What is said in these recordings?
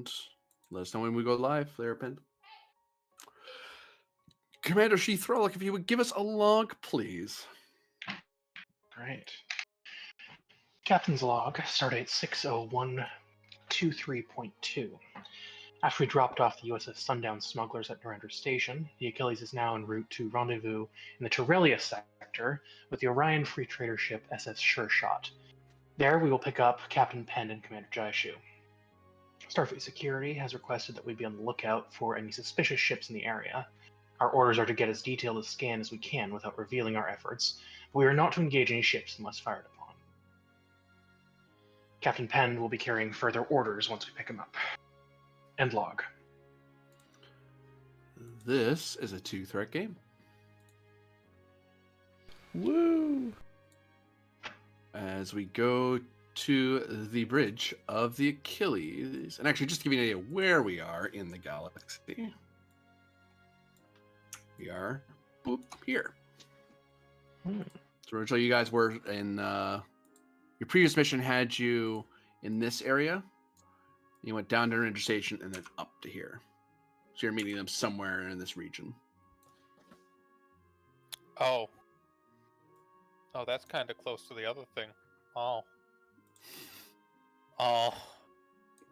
and let us know when we go live there, Pinned. Commander She-Throlic, if you would give us a log, please. Right. Captain's log, stardate 60123.2. After we dropped off the U.S.S. Sundown smugglers at Narendra Station, the Achilles is now en route to rendezvous in the Torellia sector with the Orion Free Trader ship SS Sure Shot. There we will pick up Captain Penn and Commander Jaishu. Starfleet Security has requested that we be on the lookout for any suspicious ships in the area. Our orders are to get as detailed a scan as we can without revealing our efforts, but we are not to engage any ships unless fired upon. Captain Penn will be carrying further orders once we pick him up. End log. This is a 2-threat game. Woo! As we go to the bridge of the Achilles, and actually just to give you an idea where we are in the galaxy, we are here. So originally you guys were in your previous mission had you in this area. You went down to Narendra Station and then up to here. So you're meeting them somewhere in this region. Oh, that's kind of close to the other thing. Oh.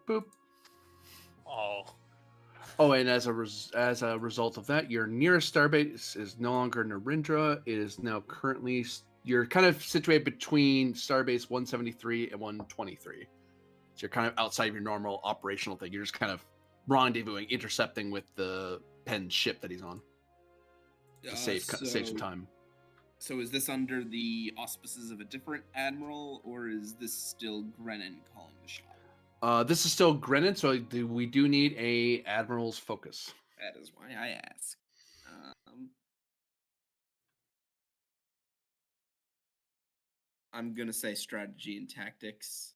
Boop. Oh, and as a result of that, your nearest starbase is no longer Narendra. It is now currently you're kind of situated between starbase 173 and 123. So you're kind of outside of your normal operational thing. You're just kind of rendezvousing, intercepting with the Penn ship that he's on to save some time. So is this under the auspices of a different admiral, or is this still Grennan calling the shot? This is still Grennan, so we do need a admiral's focus. That is why I ask. I'm gonna say strategy and tactics.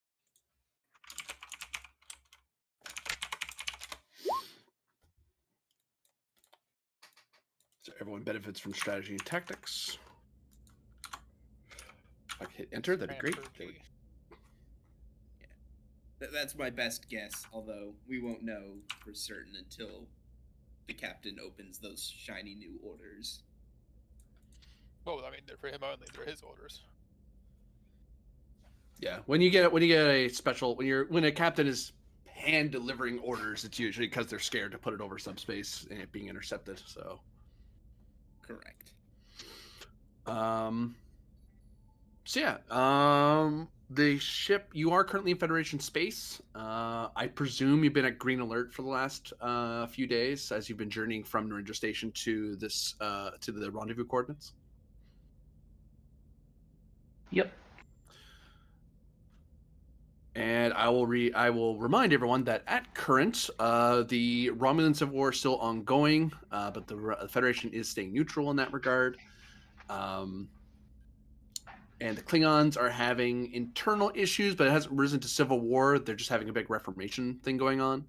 So everyone benefits from strategy and tactics. If I can hit enter, that'd be great. Yeah. That's my best guess, although we won't know for certain until the captain opens those shiny new orders. Well, I mean, they're for him only. They're his orders. Yeah, when you get a special when a captain is hand delivering orders, it's usually because they're scared to put it over subspace and it being intercepted. So correct. The ship, you are currently in Federation space. I presume you've been at green alert for the last few days as you've been journeying from Narendra Station to this to the rendezvous coordinates. Yep. And I will remind everyone that at current, the Romulan Civil War is still ongoing, but the Federation is staying neutral in that regard. And the Klingons are having internal issues, but it hasn't risen to civil war. They're just having a big reformation thing going on.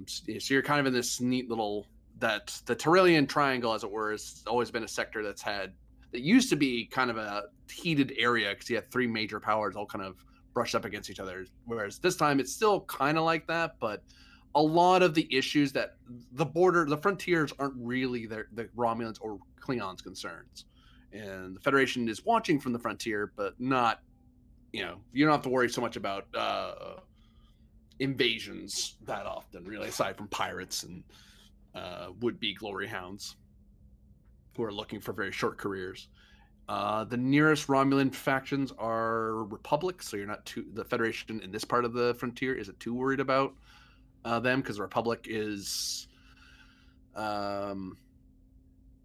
So you're kind of in this neat little the Torellian Triangle, as it were, has always been a sector that used to be kind of a heated area because you had three major powers all kind of brushed up against each other. Whereas this time it's still kind of like that, but a lot of the issues that the frontiers aren't really the Romulans or Klingons' concerns. And the Federation is watching from the frontier, but not, you don't have to worry so much about invasions that often, really, aside from pirates and would-be glory hounds who are looking for very short careers. The nearest Romulan factions are Republic, so you're not the Federation in this part of the frontier isn't too worried about them, because the Republic is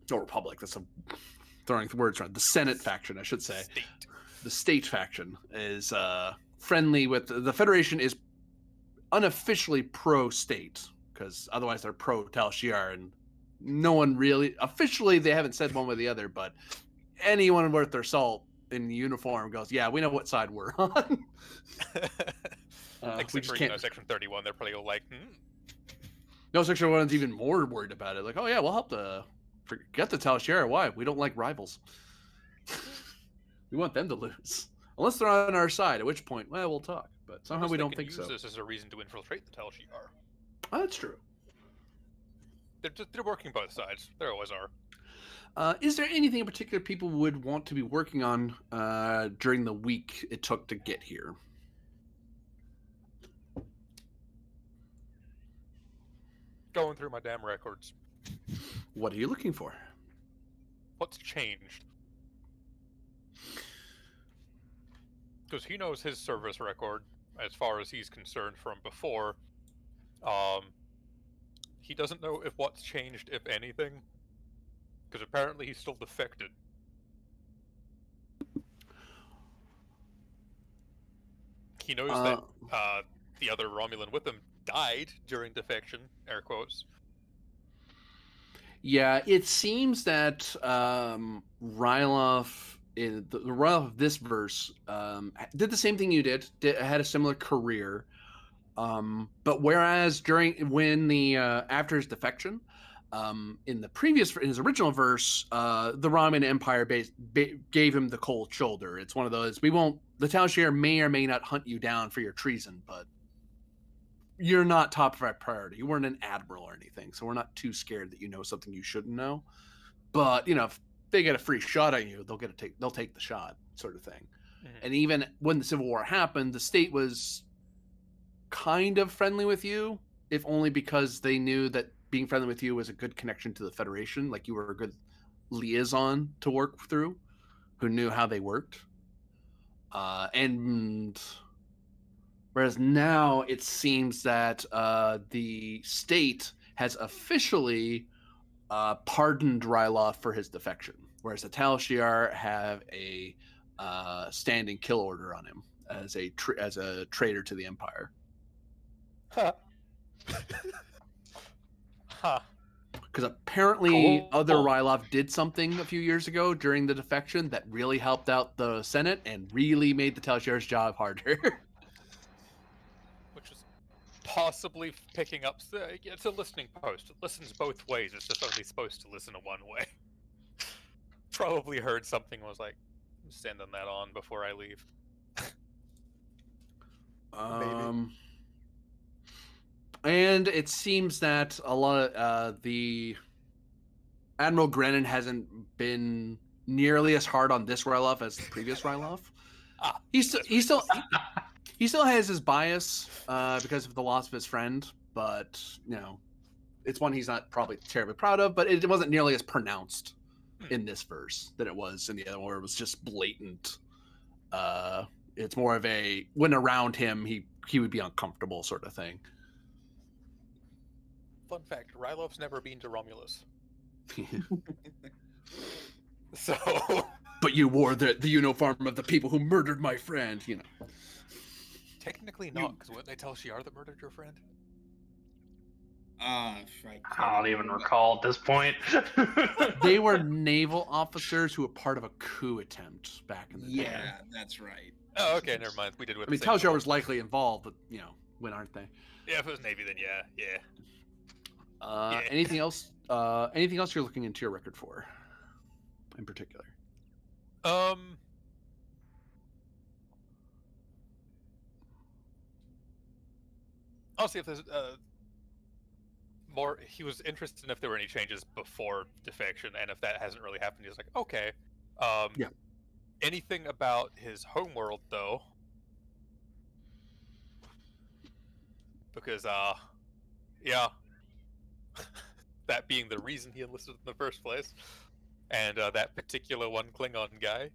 Republic. That's throwing the words around. The Senate faction, I should say. The state faction is friendly with the Federation. Is unofficially pro-state, because otherwise they're pro-Tal Shiar, and no one really officially, they haven't said one way or the other, but anyone worth their salt in uniform goes, yeah, we know what side we're on. Except for Section 31, they're probably all like, No, Section 1's even more worried about it. Like, oh yeah, we'll help forget the Tal Shiar. Why? We don't like rivals. We want them to lose. Unless they're on our side, at which point, well, we'll talk. But somehow we don't think so. Use this as a reason to infiltrate the Tal Shiar. Oh, that's true. They're working both sides. There always are. Is there anything in particular people would want to be working on during the week it took to get here? Going through my damn records. What are you looking for? What's changed? Because he knows his service record as far as he's concerned from before. He doesn't know if what's changed, if anything, because apparently he's still defected. He knows that the other Romulan with him died during defection, air quotes. Yeah, it seems that Ryloff, in the Ryloff of this verse, did the same thing you did, had a similar career. But whereas when the after his defection, in his original verse, the Ramen Empire gave him the cold shoulder. It's one of those, the Tal Shiar may or may not hunt you down for your treason, but you're not top of our priority. You weren't an admiral or anything, so we're not too scared that you know something you shouldn't know. But if they get a free shot on you, they'll take the shot, sort of thing. Mm-hmm. And even when the Civil War happened, the state was kind of friendly with you, if only because they knew that being friendly with you was a good connection to the Federation. Like, you were a good liaison to work through, who knew how they worked. And whereas now it seems that the state has officially pardoned Ryloth for his defection, whereas the Tal Shiar have a standing kill order on him as a traitor to the Empire. Huh. Huh. Because apparently other Ryloth did something a few years ago during the defection that really helped out the Senate and really made the Tal Shiar's job harder. Which is possibly picking up... It's a listening post. It listens both ways. It's just only supposed to listen to one way. Probably heard something, was like, I'm sending that on before I leave. Maybe. And it seems that a lot of the Admiral Grennan hasn't been nearly as hard on this Ryloth as the previous Ryloth. He still has his bias because of the loss of his friend, but it's one he's not probably terribly proud of. But it wasn't nearly as pronounced in this verse than it was in the other one, where it was just blatant. It's more of a, when around him, he would be uncomfortable sort of thing. Fun fact, Ryloff's never been to Romulus. So... But you wore the uniform of the people who murdered my friend, Technically not, because wouldn't they tell Shiar that murdered your friend? I don't even recall at this point. They were naval officers who were part of a coup attempt back in the day. Yeah, that's right. Oh, okay, never mind. We did. Tal Shiar was likely involved, but when aren't they? Yeah, if it was Navy, then yeah. Anything else? Anything else you're looking into your record for, in particular? I'll see if there's more. He was interested in if there were any changes before defection, and if that hasn't really happened, he's like, okay. Yeah. Anything about his homeworld, though? Because, yeah. That being the reason he enlisted in the first place. And that particular one Klingon guy.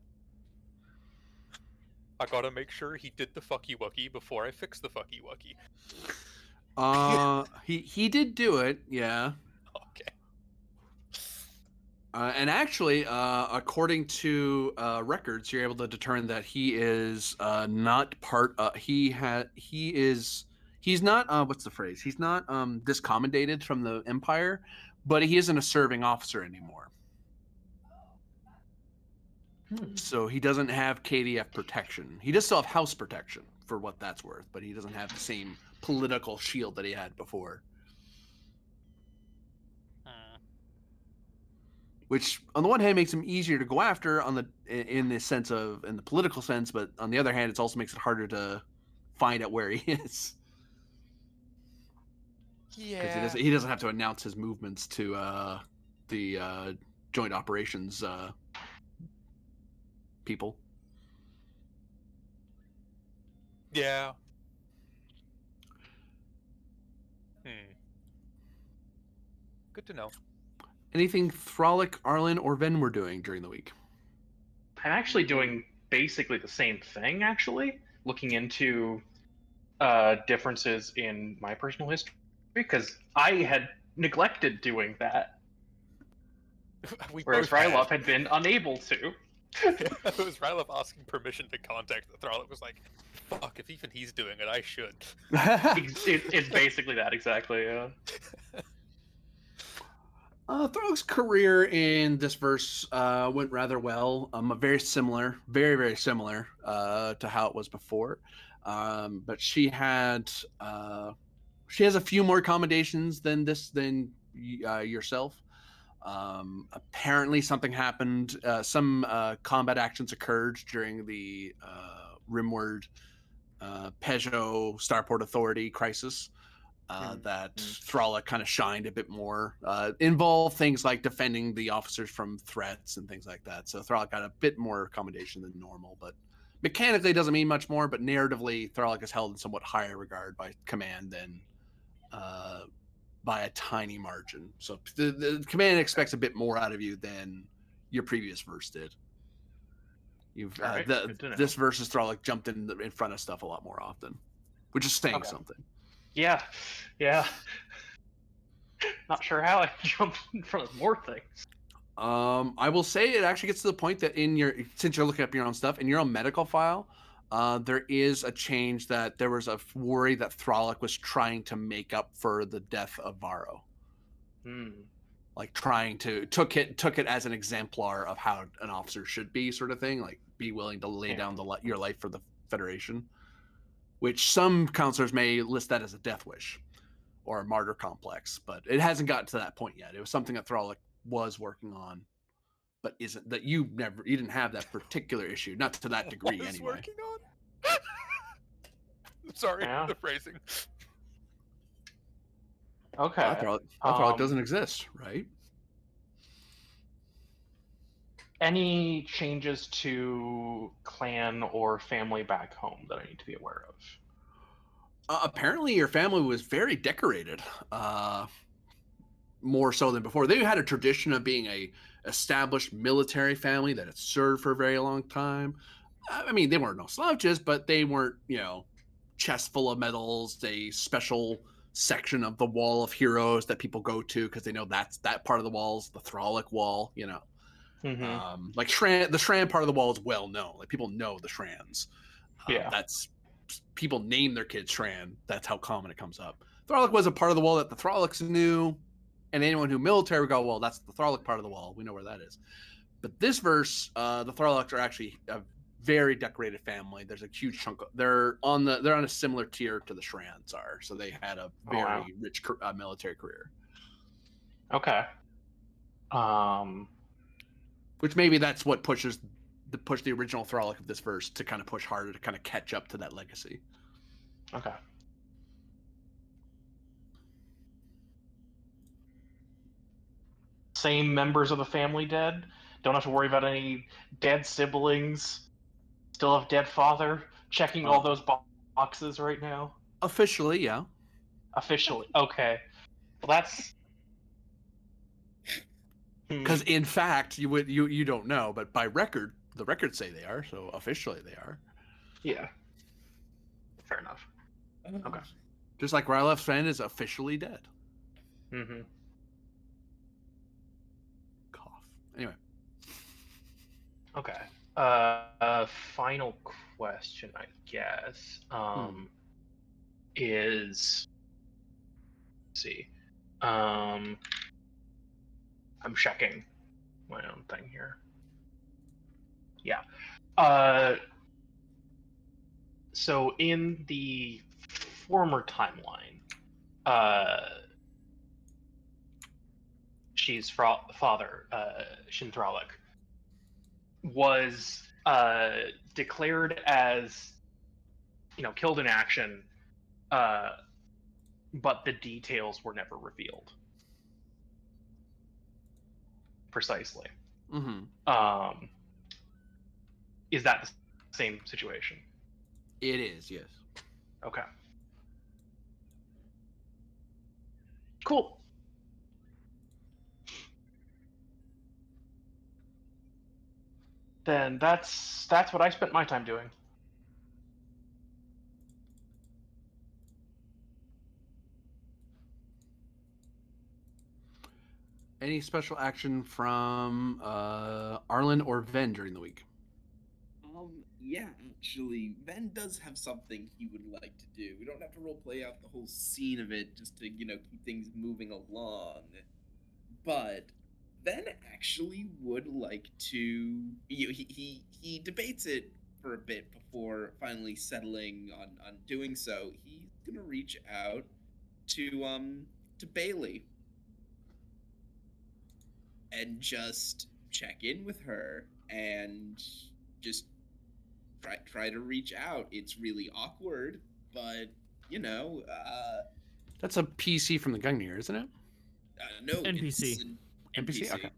I gotta make sure he did the fucky wucky before I fix the fucky wucky. He did do it, yeah. Okay. And actually, according to records, you're able to determine that he is not part. He's not. What's the phrase? He's not discommendated from the Empire, but he isn't a serving officer anymore. So he doesn't have KDF protection. He does still have house protection, for what that's worth, but he doesn't have the same political shield that he had before. Which, on the one hand, makes him easier to go after in the political sense, but on the other hand, it also makes it harder to find out where he is. Because Yeah. he doesn't have to announce his movements to the joint operations people. Yeah. Hmm. Good to know. Anything Frolic, Arlen, or Ven were doing during the week? I'm actually doing basically the same thing, actually, looking into differences in my personal history, because I had neglected doing that, We whereas both had. Rylov had been unable to. It was Rylov asking permission to contact the Thrall. It was like, fuck, if even he's doing it, I should. It's basically that, exactly, yeah. Throg's career in this verse went rather well. Very similar, very similar to how it was before. But she has a few more accommodations than yourself. Apparently, something happened. Some combat actions occurred during the Rimward Peugeot Starport Authority crisis. That Thrala kind of shined a bit more. Involved things like defending the officers from threats and things like that. So Thrala got a bit more accommodation than normal, but mechanically it doesn't mean much more. But narratively, Thrala is held in somewhat higher regard by command than by a tiny margin. So the command expects a bit more out of you than your previous verse did. You've All right, good to know. this versus Thrala jumped in front of stuff a lot more often, which is saying something. Yeah. Not sure how I jumped in front of more things. I will say it actually gets to the point that since you're looking up your own stuff in your own medical file, there is a change that there was a worry that Thralic was trying to make up for the death of Varro. Like took it as an exemplar of how an officer should be, sort of thing. Like be willing to lay down your life for the Federation, which some counselors may list that as a death wish or a martyr complex, but it hasn't gotten to that point yet. It was something that Thralic was working on, but isn't that you didn't have that particular issue, not to that degree anyway. Working on? Sorry, the phrasing. Okay. I thought it doesn't exist, right? Any changes to clan or family back home that I need to be aware of? Apparently, your family was very decorated, more so than before. They had a tradition of being a established military family that had served for a very long time. I mean, they weren't no slouches, but they weren't, chest full of medals, a special section of the Wall of Heroes that people go to because they know that part of the wall is the Thralic Wall, Like the Shran part of the wall is well known. Like people know the Shrans. That's people name their kids Shran. That's how common it comes up. Thralic was a part of the wall that the Thralics knew, and anyone who military would go, well, that's the Thralic part of the wall. We know where that is. But this verse, the Thralics are actually a very decorated family. There's a huge chunk. They're on a similar tier to the Shrans are. So they had a very rich military career. Okay. Which maybe that's what pushed the original Thralic of this verse to kind of push harder to kind of catch up to that legacy. Okay. Same members of the family dead? Don't have to worry about any dead siblings? Still have dead father? Checking all those boxes right now? Officially, yeah. Officially, okay. Well, that's... Because in fact, you don't know, but by record, the records say they are. So officially, they are. Yeah. Fair enough. Okay. Just like Rylef's friend is officially dead. Mm-hmm. Cough. Anyway. Okay. Final question, I guess. Is... Let's see. I'm checking my own thing here. Yeah. So in the former timeline, she's father, Shintralik, was declared as, killed in action but the details were never revealed precisely. Mm-hmm. Is that the same situation? It is, yes. Okay. Cool. Then that's what I spent my time doing. Any special action from Arlen or Ven during the week? Yeah, actually, Ben does have something he would like to do. We don't have to roleplay out the whole scene of it just to, keep things moving along. But Ben actually would like to. He debates it for a bit before finally settling on doing so. He's gonna reach out to Bailey and just check in with her and just try to reach out. It's really awkward, but you know, That's a PC from the Gungnir, isn't it? no, NPC. it's an NPC? NPC. Okay.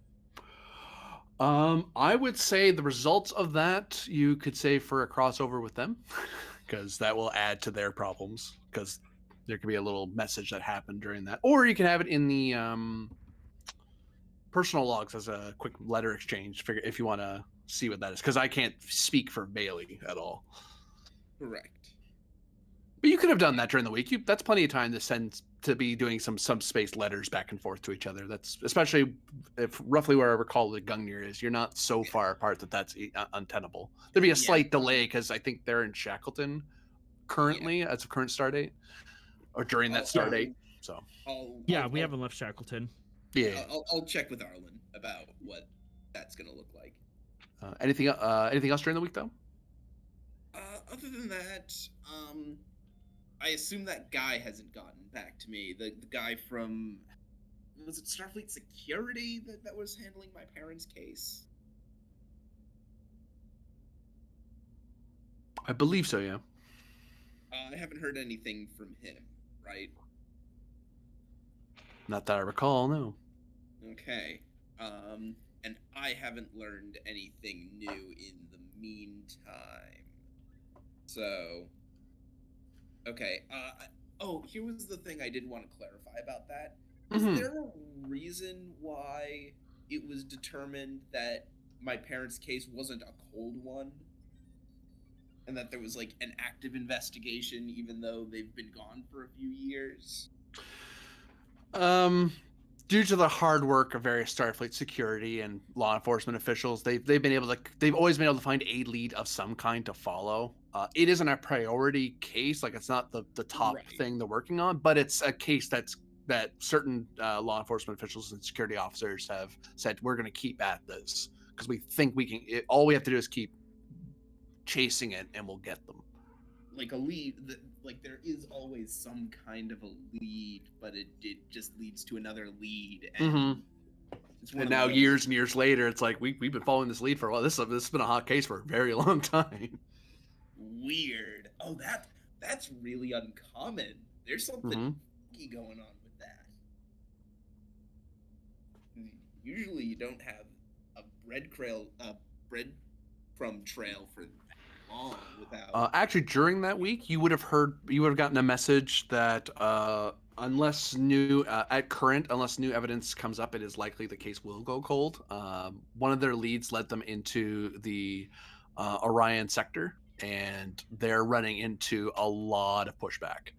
I would say the results of that you could say for a crossover with them, because that will add to their problems. Because there could be a little message that happened during that, or you can have it in the personal logs as a quick letter exchange. Figure if you want to see what that is, because I can't speak for Bailey at all. Correct. But you could have done that during the week. That's plenty of time to be doing some subspace letters back and forth to each other. That's especially if roughly where I recall the Gungnir is. You're not so far apart that's untenable. There'd be a slight delay because I think they're in Shackleton currently as of current star date or during that star date. So We haven't left Shackleton. yeah. I'll check with Arlen about what that's gonna look like. Anything else during the week though? Other than that, I assume that guy hasn't gotten back to me. The guy from, was it Starfleet Security that was handling my parents' case? I believe so. Yeah. I haven't heard anything from him, right? Not that I recall. No. Okay. And I haven't learned anything new in the meantime. So, okay. Here was the thing I did want to clarify about that. Is there a reason why it was determined that my parents' case wasn't a cold one? And that there was like an active investigation even though they've been gone for a few years? Due to the hard work of various Starfleet security and law enforcement officials, they've always been able to find a lead of some kind to follow. It isn't a priority case, like it's not the top thing they're working on, but it's a case that certain law enforcement officials and security officers have said we're going to keep at this because we think we can. All we have to do is keep chasing it, and we'll get them. Like a lead, like there is always some kind of a lead, but it just leads to another lead, and and now years and years later, it's like we've been following this lead for a while. This has been a hot case for a very long time. Weird. Oh, that's really uncommon. There's something funky going on with that. Usually, you don't have a breadcrumb trail for long without. Actually, during that week, you would have gotten a message that unless new evidence comes up, it is likely the case will go cold. One of their leads led them into the Orion sector, and they're running into a lot of pushback,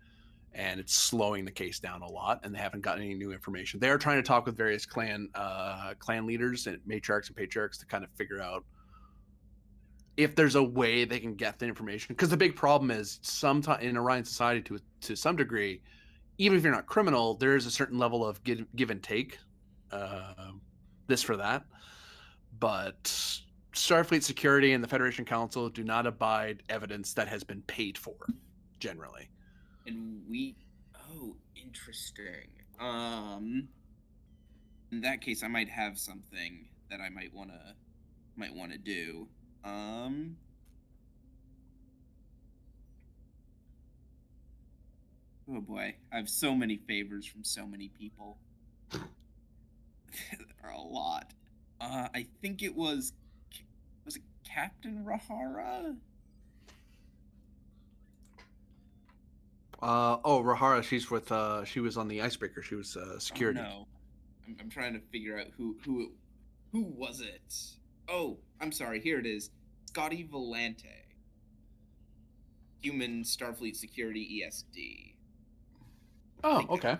and it's slowing the case down a lot, and they haven't gotten any new information. They're trying to talk with various clan leaders and matriarchs and patriarchs to kind of figure out if there's a way they can get the information. Because the big problem is sometimes in Orion society, to some degree, even if you're not criminal, there is a certain level of give and take, this for that. But Starfleet security and the Federation Council do not abide evidence that has been paid for, generally. And interesting. In that case, I might have something that I might wanna do. Oh boy, I have so many favors from so many people. There are a lot. I think it was it Captain Rahara? Rahara, she was on the icebreaker. She was Oh security. no, I'm trying to figure out who was it. Oh, I'm sorry. Here it is. Scotty Volante, Human Starfleet Security ESD. Oh, okay.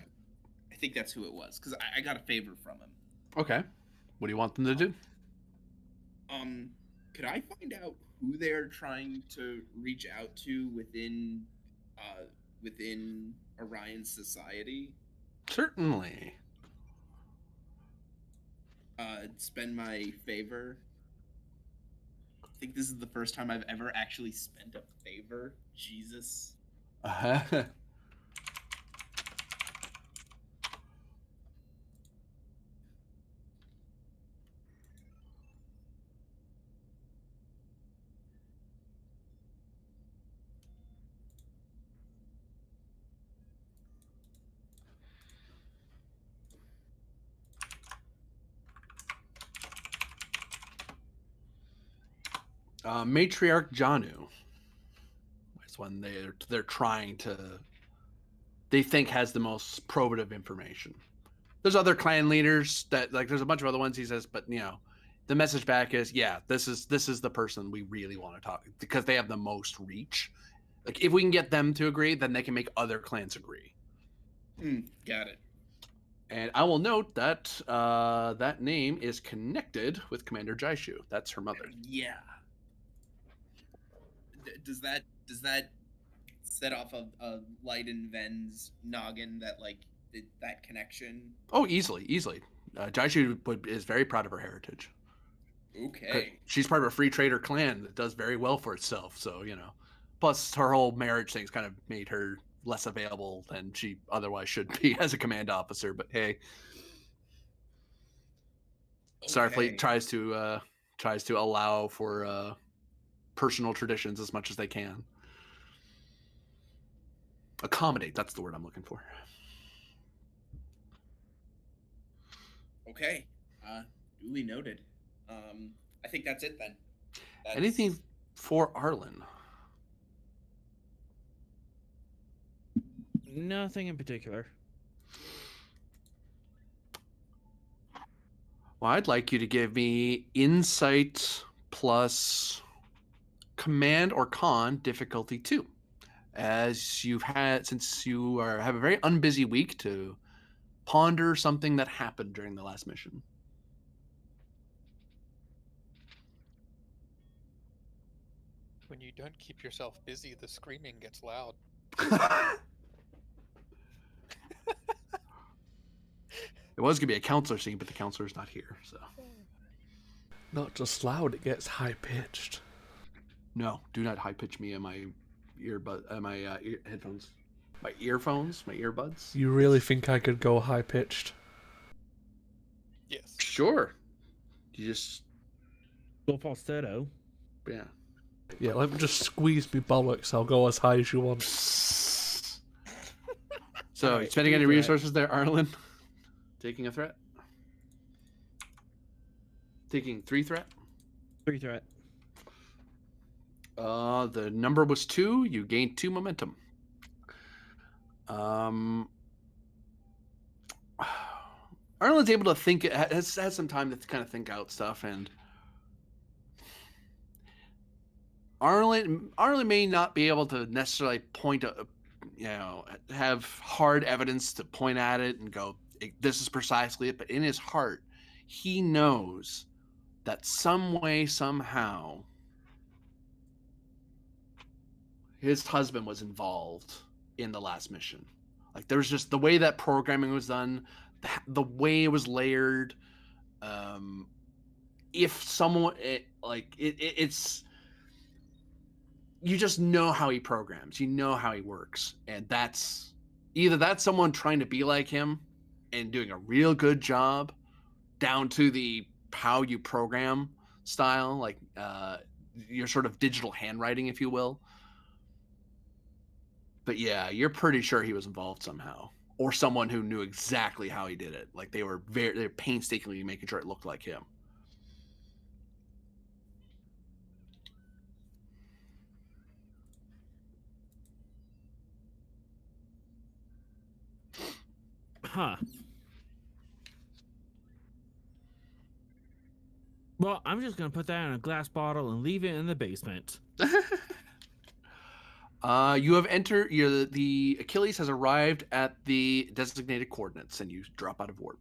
I think that's who it was because I got a favor from him. Okay. What do you want them to do? Um, could I find out who they're trying to reach out to within Orion's society? Certainly. Spend my favor. I think this is the first time I've ever actually spent a favor. Jesus. Matriarch Janu is one they're trying to. They think has the most probative information. There's other clan leaders that there's a bunch of other ones he says, but the message back is this is the person we really want to talk because they have the most reach. Like if we can get them to agree, then they can make other clans agree. Got it. And I will note that that name is connected with Commander Jaishu. That's her mother. Yeah. Does that set off a light in Ven's noggin that connection? Oh, easily. Jaishu is very proud of her heritage. Okay. She's part of a free trader clan that does very well for itself. So plus her whole marriage thing's kind of made her less available than she otherwise should be as a command officer. But hey, Starfleet tries to allow for personal traditions as much as they can. Accommodate, that's the word I'm looking for. Okay. Duly noted. I think that's it then. Anything for Arlen? Nothing in particular. Well, I'd like you to give me insight plus command or con difficulty 2. As you've had, since you have a very unbusy week to ponder something that happened during the last mission. When you don't keep yourself busy, the screaming gets loud. It was gonna be a counselor scene, but the counselor's not here, so. Not just loud, it gets high pitched. No, do not high pitch me in my headphones, my earphones, my earbuds. You really think I could go high pitched? Yes. Sure. You just Go falsetto. yeah. Yeah, let me just squeeze me bollocks. I'll go as high as you want. So, Alright, you spending any threat. resources there, Arlen? Taking a threat? Taking 3 threat? 3 threat. The number was 2. You gained 2 momentum. Arlen's able to think. Has some time to kind of think out stuff, and Arlen may not be able to necessarily have hard evidence to point at it and go, this is precisely it. But in his heart, he knows that some way, somehow, his husband was involved in the last mission. Like there was just the way that programming was done, the way it was layered. If someone it's you just know how he programs, you know how he works, and that's someone trying to be like him and doing a real good job down to the how you program style, like your sort of digital handwriting, if you will. But yeah, you're pretty sure he was involved somehow, or someone who knew exactly how he did it. Like they were painstakingly making sure it looked like him. Huh. Well, I'm just gonna put that in a glass bottle and leave it in the basement. You have entered. The Achilles has arrived at the designated coordinates, and you drop out of warp.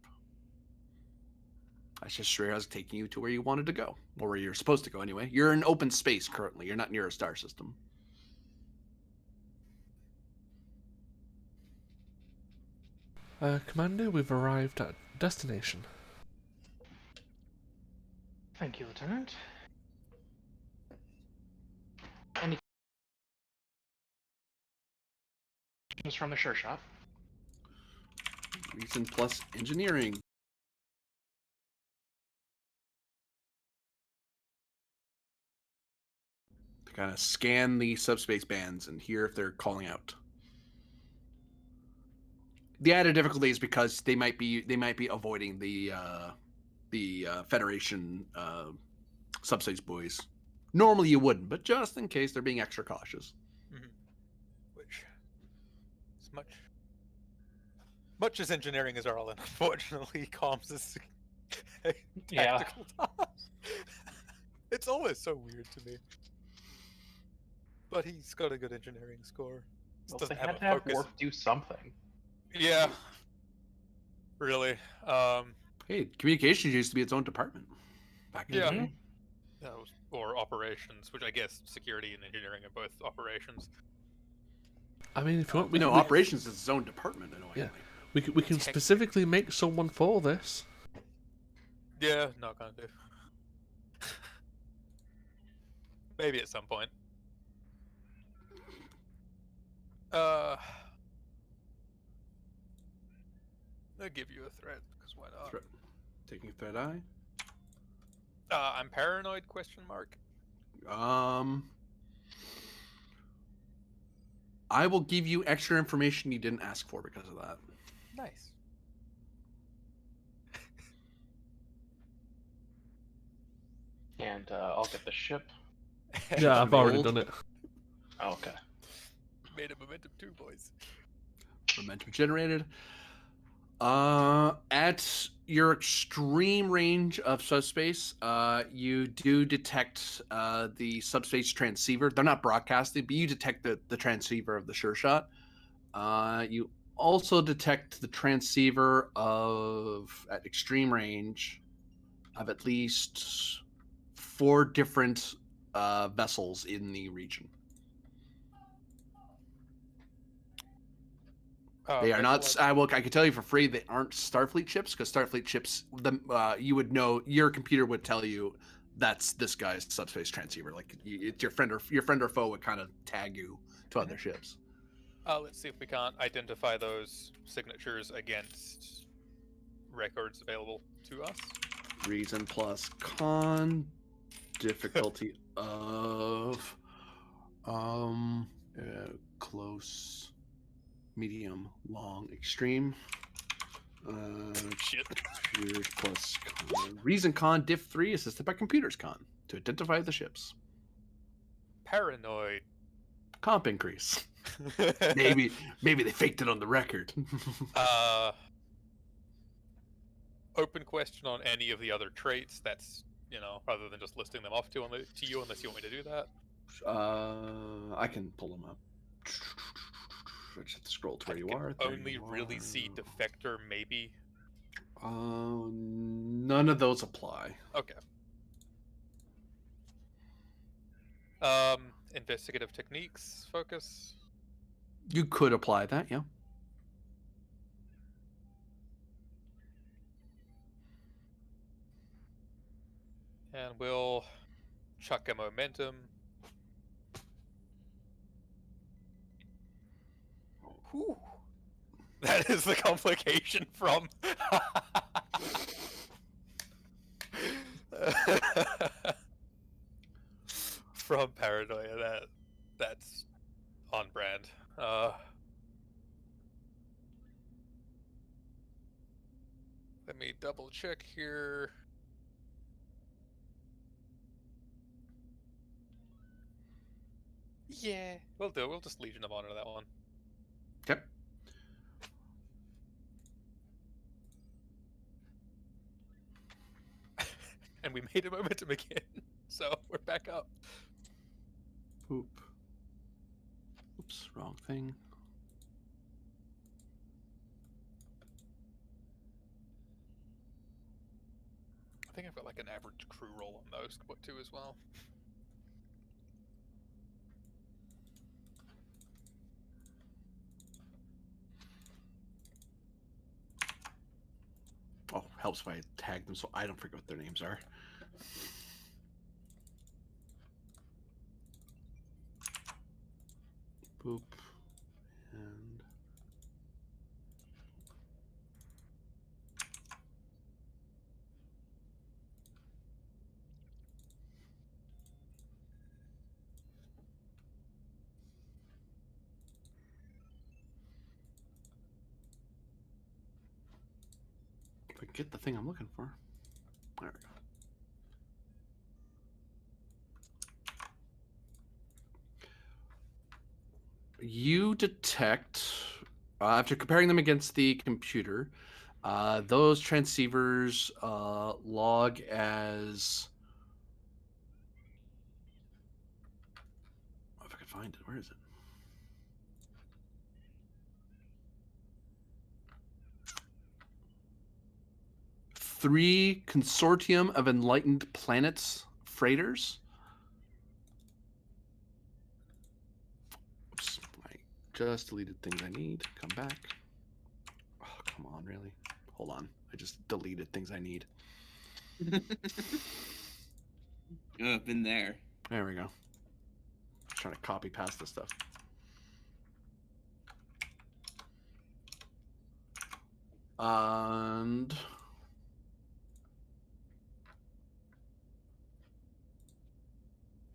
That's just sure as taking you to where you wanted to go, or where you're supposed to go anyway. You're in open space currently. You're not near a star system. Commander, we've arrived at destination. Thank you, Lieutenant. Any questions from the sure shot? Reason plus engineering. To kind of scan the subspace bands and hear if they're calling out. The added difficulty is because they might be avoiding the Federation subspace buoys. Normally you wouldn't, but just in case they're being extra cautious. Mm-hmm. Which is much as engineering is all, unfortunately, comms is a tactical task. It's always so weird to me. But he's got a good engineering score. Well, Doesn't they have had a to have focus. Worf do something. Yeah. Really. Hey, communications used to be its own department. Back in Yeah. the day. Or operations, which I guess security and engineering are both operations. I mean, if you want, No, we operations is its own department in a way. Yeah. we can specifically make someone for this. Yeah, not gonna do. Maybe at some point. I'll give you a threat, because why not? Threat. Taking threat eye. I'm paranoid, question mark. I will give you extra information you didn't ask for because of that. Nice. And I'll get the ship. Yeah, I've already Rolled. done it. Oh, okay. Made a momentum too, boys. Momentum generated. At your extreme range of subspace, you do detect the subspace transceiver. They're not broadcasting, but you detect the transceiver of the sure shot. You also detect the transceiver of at extreme range of at least 4 different vessels in the region. They are not. I can tell you for free, they aren't Starfleet ships because Starfleet ships, you would know. Your computer would tell you that's this guy's subspace transceiver. Like it's your friend or foe would kind of tag you to other ships. Let's see if we can't identify those signatures against records available to us. Reason plus con difficulty of close, medium, long, extreme. Shit. Computers plus con. Reason con diff 3 assisted by computers con to identify the ships. Paranoid. Comp increase. Maybe they faked it on the record. Open question on any of the other traits. That's, rather than just listing them off to you, unless you want me to do that. I can pull them up. I just have to scroll to where you are. Only really see defector, maybe. None of those apply. Okay. Investigative techniques focus. You could apply that, yeah. And we'll chuck a momentum. Whew. That is the complication from from paranoia. That's on brand. Let me double check here. Yeah, we'll do. We'll just Legion of Honor that one. Okay. And we made a momentum again, so we're back up. Oop. Oops, wrong thing. I think I've got like an average crew roll on those to put to as well. Oh, helps if I tag them so I don't forget what their names are. Boop. And if I get the thing I'm looking for. There we go. You detect, after comparing them against the computer, those transceivers log as. Oh, if I could find it, where is it? Three consortium of enlightened planets freighters. Oops, I just deleted things I need. Come back. Oh, come on, really? Hold on. I just deleted things I need. Been there. There we go. Trying to copy past this stuff. And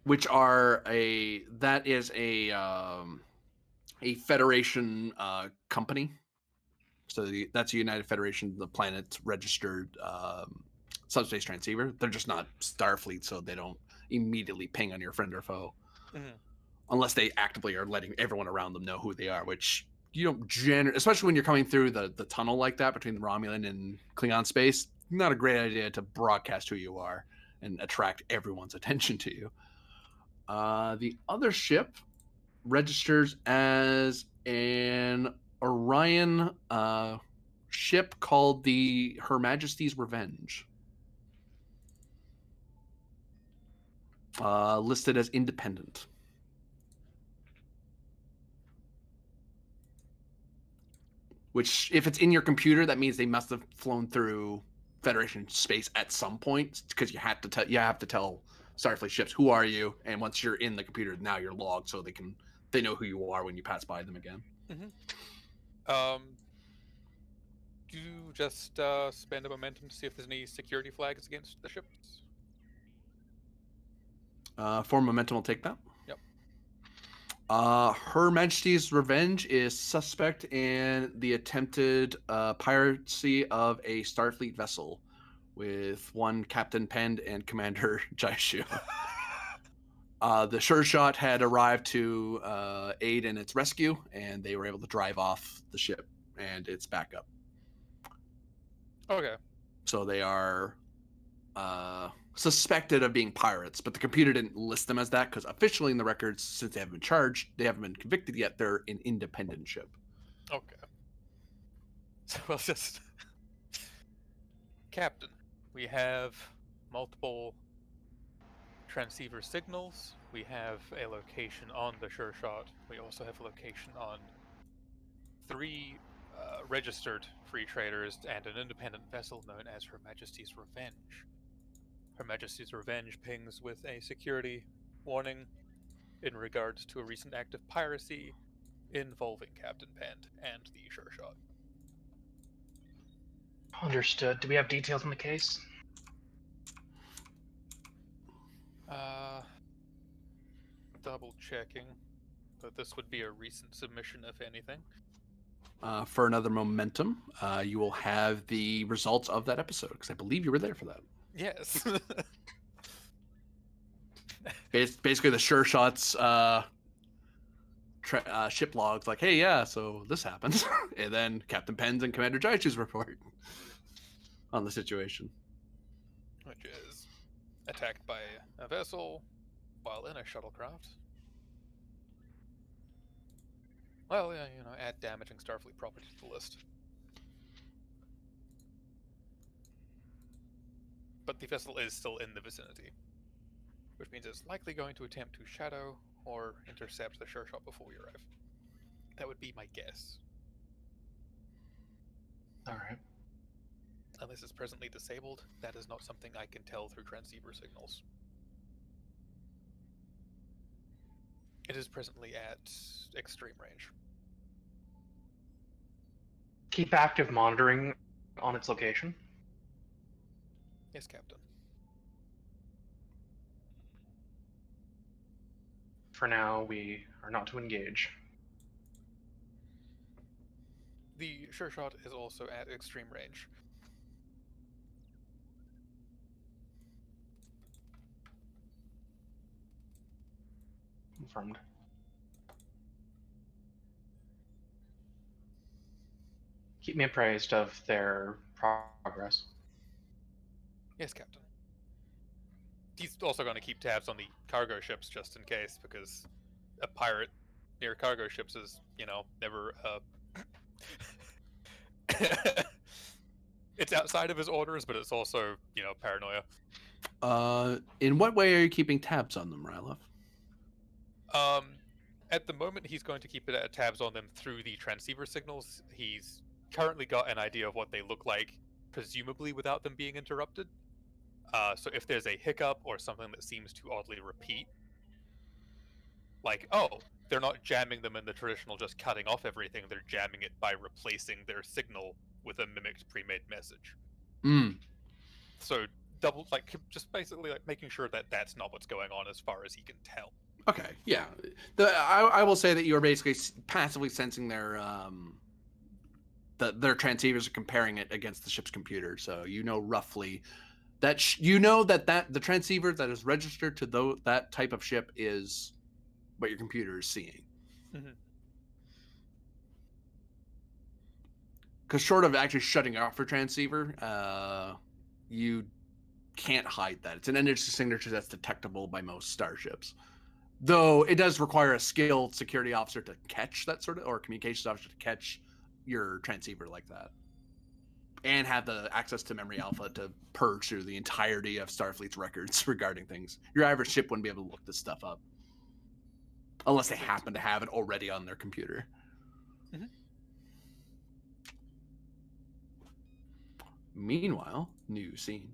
which are that is a Federation company. So that's a United Federation, the planet's registered subspace transceiver. They're just not Starfleet, so they don't immediately ping on your friend or foe. Mm-hmm. Unless they actively are letting everyone around them know who they are, which you don't especially when you're coming through the tunnel like that between the Romulan and Klingon space, not a great idea to broadcast who you are and attract everyone's attention to you. The other ship registers as an Orion ship called the Her Majesty's Revenge. Listed as independent. Which, if it's in your computer, that means they must have flown through Federation space at some point, because you have to tell Starfleet ships who are you, and once you're in the computer, now you're logged, so they know who you are when you pass by them again. Mm-hmm. Do you just spend a momentum to see if there's any security flags against the ships? For momentum, will take that. Yep. Her Majesty's Revenge is suspect in the attempted piracy of a Starfleet vessel with one Captain Pend and Commander Jaishu. The Sure Shot had arrived to aid in its rescue, and they were able to drive off the ship and its backup. Okay. So they are suspected of being pirates, but the computer didn't list them as that because officially in the records, since they haven't been charged, they haven't been convicted yet. They're an independent ship. Okay. So we'll just... Captain, we have multiple transceiver signals. We have a location on the Sure Shot. We also have a location on 3 registered free traders and an independent vessel known as Her Majesty's Revenge. Her Majesty's Revenge pings with a security warning in regards to a recent act of piracy involving Captain Pend and the Sure Shot. Understood. Do we have details on the case? Double checking. But this would be a recent submission, if anything. For another momentum, you will have the results of that episode, because I believe you were there for that. Yes. Basically, the Sure Shots ship logs, like, hey, yeah, so this happens. And then Captain Penn's and Commander Jaishu's report on the situation. Which is attacked by a vessel while in a shuttlecraft. Well, yeah, add damaging Starfleet property to the list. But the vessel is still in the vicinity, which means it's likely going to attempt to shadow or intercept the Sure Shot before we arrive. That would be my guess. Alright. Unless it's presently disabled, that is not something I can tell through transceiver signals. It is presently at extreme range. Keep active monitoring on its location. Yes, Captain. For now, we are not to engage. The Sure Shot is also at extreme range. Confirmed. Keep me appraised of their progress. Yes, Captain. He's also going to keep tabs on the cargo ships just in case, because a pirate near cargo ships is, never it's outside of his orders, but it's also, paranoia. In what way are you keeping tabs on them, Ryloff? At the moment, he's going to keep tabs on them through the transceiver signals. He's currently got an idea of what they look like, presumably without them being interrupted. So if there's a hiccup or something that seems to oddly repeat, like, oh, they're not jamming them in the traditional just cutting off everything, they're jamming it by replacing their signal with a mimicked pre-made message. So just basically making sure that that's not what's going on as far as he can tell. Okay, yeah. I will say that you are basically passively sensing their transceivers are comparing it against the ship's computer, so you know roughly that that the transceiver that is registered to that type of ship is what your computer is seeing. Because short of actually shutting off your transceiver, you can't hide that. It's an energy signature that's detectable by most starships. Though it does require a skilled security officer to catch that or communications officer to catch your transceiver like that. And have the access to memory alpha to purge through the entirety of Starfleet's records regarding things. Your average ship wouldn't be able to look this stuff up. Unless they happen to have it already on their computer. Meanwhile, new scene.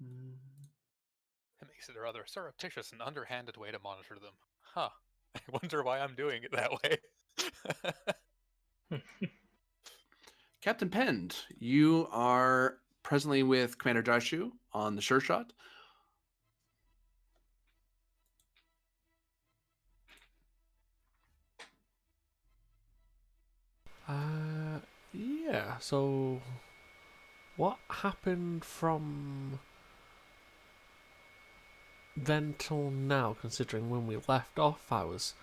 It makes it a rather surreptitious and underhanded way to monitor them. Huh. I wonder why I'm doing it that way. Captain Pend, you are presently with Commander Jaishu on the Sure Shot. Yeah, so what happened from then till now, considering when we left off I was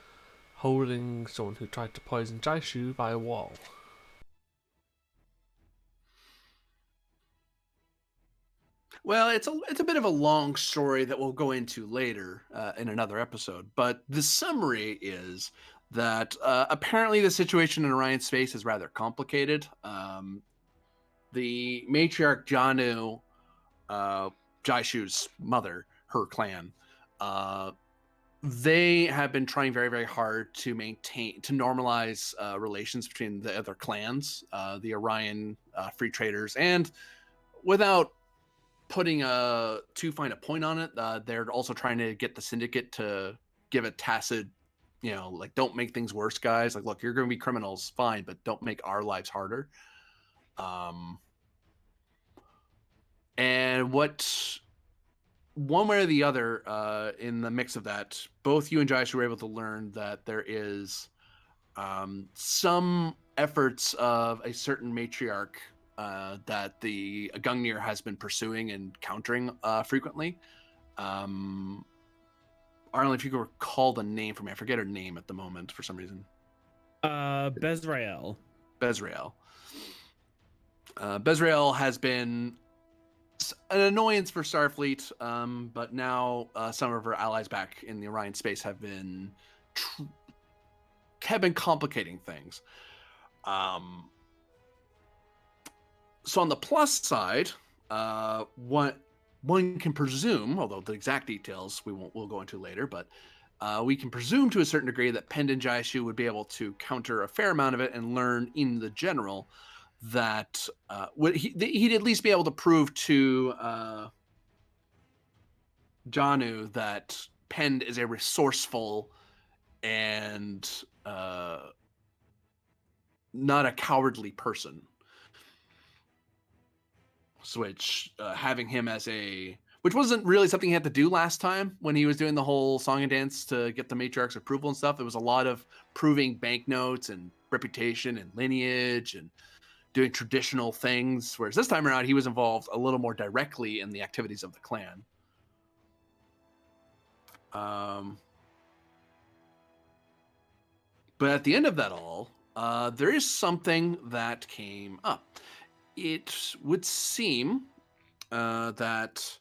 holding someone who tried to poison Jaishu by a wall? Well, it's a bit of a long story that we'll go into later in another episode, but the summary is that apparently the situation in Orion space is rather complicated. The matriarch Janu, Jaishu's mother, her clan, they have been trying very, very hard to normalize relations between the other clans, the Orion free traders, and without putting too fine a point on it, they're also trying to get the syndicate to give a tacit, don't make things worse, guys. Like, look, you're going to be criminals, fine, but don't make our lives harder. And what, one way or the other, in the mix of that, both you and Josh were able to learn that there is some efforts of a certain matriarch that the Gungnir has been pursuing and countering frequently. Arlen, if you could recall the name for me, I forget her name at the moment for some reason. Bezrael. Bezrael. Bezrael has been an annoyance for Starfleet, but now some of her allies back in the Orion space have been complicating things. So on the plus side, one can presume, although the exact details we'll go into later, but we can presume to a certain degree that Pend and Jaishu would be able to counter a fair amount of it and learn in the general that he'd at least be able to prove to Janu that Pend is a resourceful and not a cowardly person. Which having him as which wasn't really something he had to do last time when he was doing the whole song and dance to get the matriarch's approval and stuff. It was a lot of proving banknotes and reputation and lineage and doing traditional things, whereas this time around he was involved a little more directly in the activities of the clan. But at the end of that all, there is something that came up. It would seem that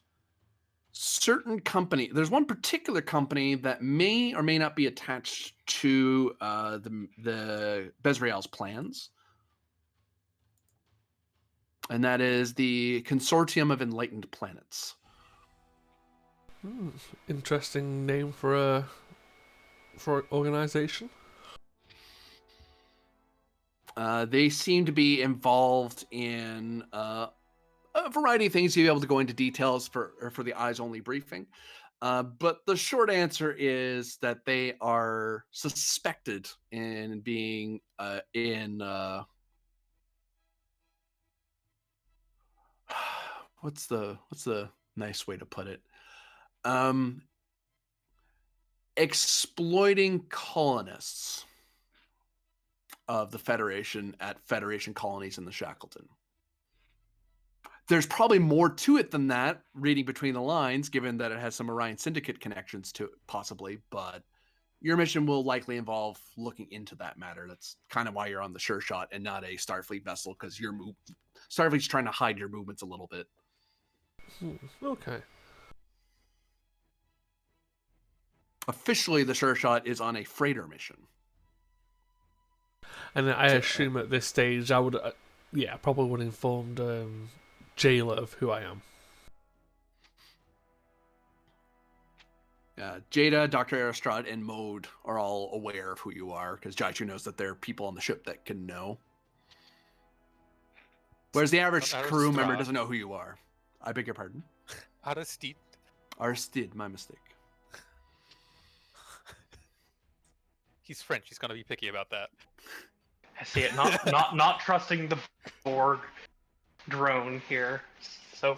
certain company, there's one particular company that may or may not be attached to the Bezrael's plans, and that is the Consortium of Enlightened Planets. Interesting name for an organization. They seem to be involved in a variety of things. You'll be able to go into details for the eyes only briefing. But the short answer is that they are suspected in being what's the nice way to put it? Exploiting colonists of the Federation at Federation colonies in the Shackleton. There's probably more to it than that, reading between the lines, given that it has some Orion Syndicate connections to it, possibly, but your mission will likely involve looking into that matter. That's kind of why you're on the Sure Shot and not a Starfleet vessel, because Starfleet's trying to hide your movements a little bit. Okay. Officially, the Sure Shot is on a freighter mission. And I assume at this stage I would, probably would have informed Jayla of who I am. Jada, Dr. Aristrad, and Mode are all aware of who you are, because Jaichu knows that there are people on the ship that can know. Whereas the average crew member doesn't know who you are. I beg your pardon? Aristide. Aristide, my mistake. He's French. He's going to be picky about that. I see it. Not trusting the Borg drone here. So.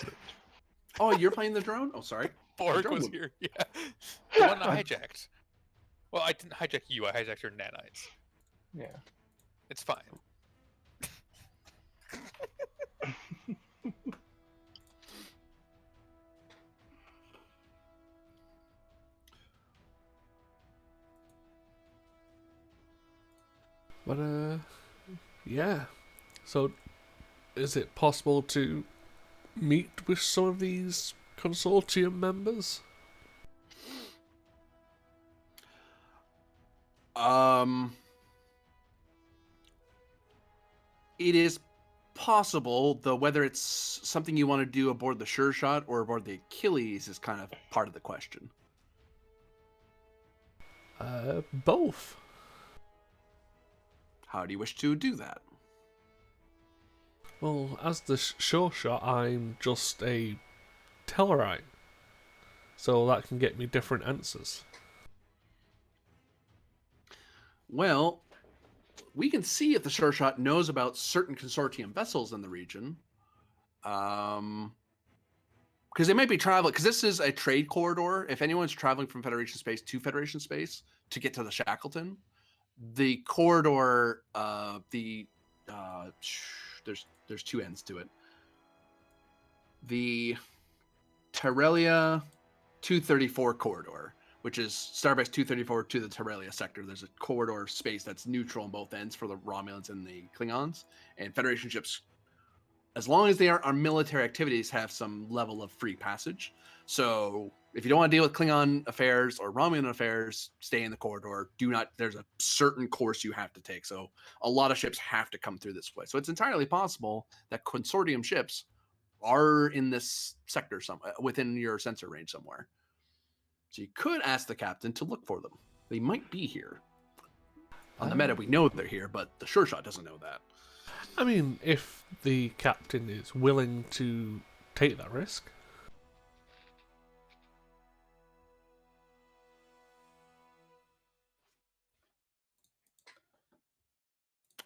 Oh, you're playing the drone? Oh, sorry. Borg was here. Yeah. The one I hijacked. Well, I didn't hijack you. I hijacked your nanites. Yeah. It's fine. But, yeah. So, is it possible to meet with some of these consortium members? It is possible, though whether it's something you want to do aboard the Sure Shot or aboard the Achilles is kind of part of the question. Both. How do you wish to do that? Well, as the Sure Shot, I'm just a Tellarite. So that can get me different answers. Well, we can see if the Sure Shot knows about certain consortium vessels in the region. because they might be traveling, because this is a trade corridor. If anyone's traveling from Federation space to Federation space to get to the Shackleton, the corridor, there's two ends to it. The Terrelia 234 corridor, which is Starbase 234 to the Terrelia sector. There's a corridor space that's neutral on both ends for the Romulans and the Klingons, and Federation ships, as long as they aren't on military activities, have some level of free passage. So if you don't want to deal with Klingon affairs or Romulan affairs, stay in the corridor. There's a certain course you have to take. So a lot of ships have to come through this way. So it's entirely possible that consortium ships are in this sector within your sensor range somewhere. So you could ask the captain to look for them. They might be here. On the meta, we know they're here, but the Sure Shot doesn't know that. I mean, if the captain is willing to take that risk.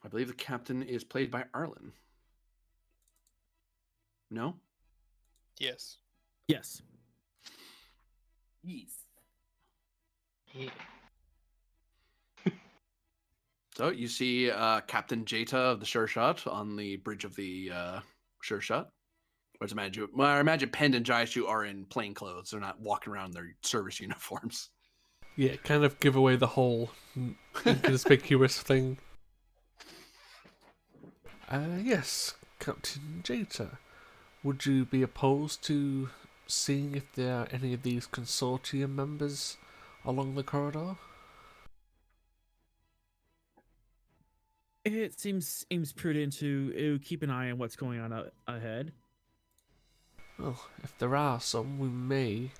I believe the captain is played by Arlen. No? Yes. Yes. Yes. So you see Captain Jeta of the Sure Shot on the bridge of the Sure Shot. Whereas I imagine Pend and Jaishu are in plain clothes. They're not walking around in their service uniforms. Yeah, kind of give away the whole inconspicuous thing. Yes, Captain Jeta. Would you be opposed to seeing if there are any of these consortium members along the corridor? It seems prudent to keep an eye on what's going on ahead. Well, if there are some, we may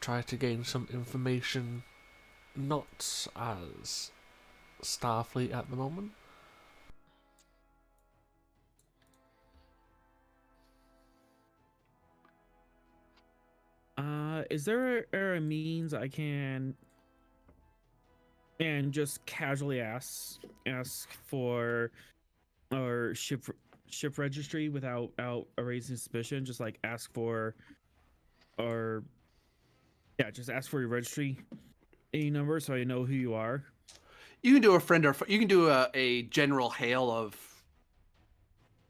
try to gain some information not as Starfleet at the moment. Is there a means I can and just casually ask for our ship registry without raising suspicion? Just like ask for or just ask for your registry number so I know who you are. You can do a friend, or you can do a general hail of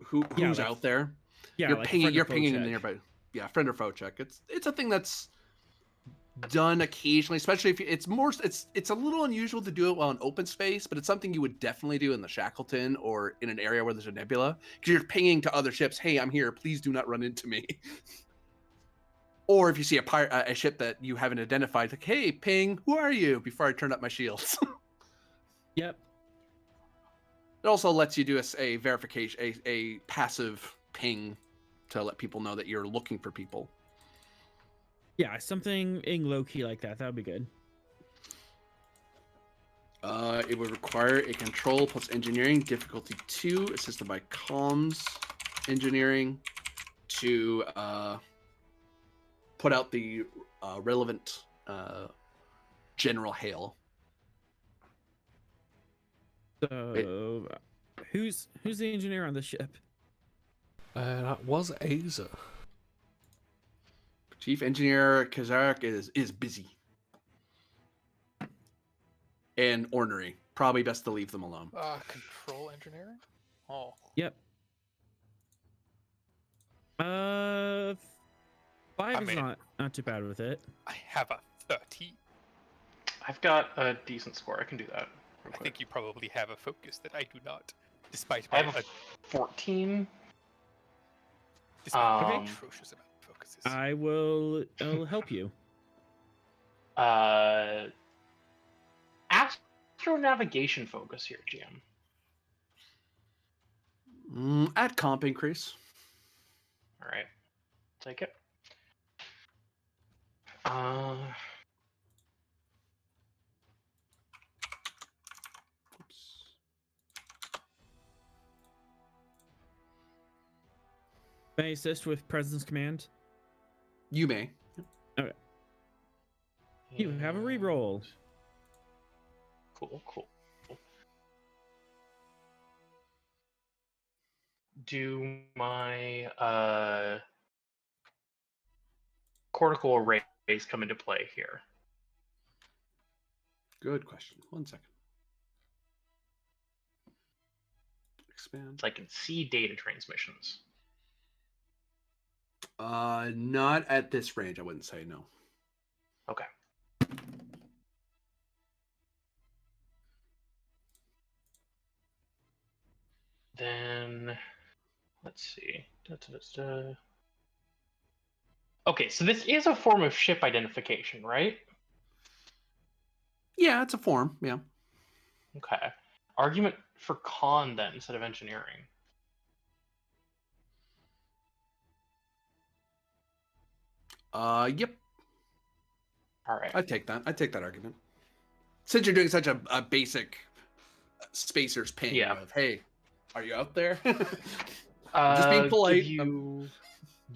who's out there. Yeah, You're like pinging. friend or You're foe pinging check. nearby. Yeah, friend or foe check. It's a thing that's done occasionally, especially if it's a little unusual to do it while in open space, but it's something you would definitely do in the Shackleton or in an area where there's a nebula, because you're pinging to other ships. Hey, I'm here. Please do not run into me. Or if you see a ship that you haven't identified, like, hey, ping, who are you? Before I turn up my shields. Yep. It also lets you do a verification, a passive ping to let people know that you're looking for people. Yeah, something in low key like that. That would be good. It would require a control plus engineering, difficulty 2, assisted by comms engineering, to put out the relevant general hail. So, who's the engineer on the ship? That was Aza. Chief Engineer Kazarak is busy and ornery. Probably best to leave them alone. Control engineering? Oh. Yep. 5 is not too bad with it. I have a 30. I've got a decent score. I can do that. I think you probably have a focus that I do not. Despite I my have a 14. despite my Okay. atrocious amount of focuses. I'll help you. Astronavigation focus here, GM. Add comp increase. All right, take it. May I assist with presence command? You may. Okay. You have a reroll. Cool. Do my cortical arrays come into play here? Good question. 1 second. Expand. So I can see data transmissions. Not at this range. I wouldn't say no. Okay. Then let's see. Okay, so this is a form of ship identification, right? Yeah, it's a form. Yeah. Okay. Argument for con then instead of engineering. Yep. All right. I take that. I take that argument. Since you're doing such a basic spacer's ping Yeah. of, hey, are you out there? Just being polite. Give you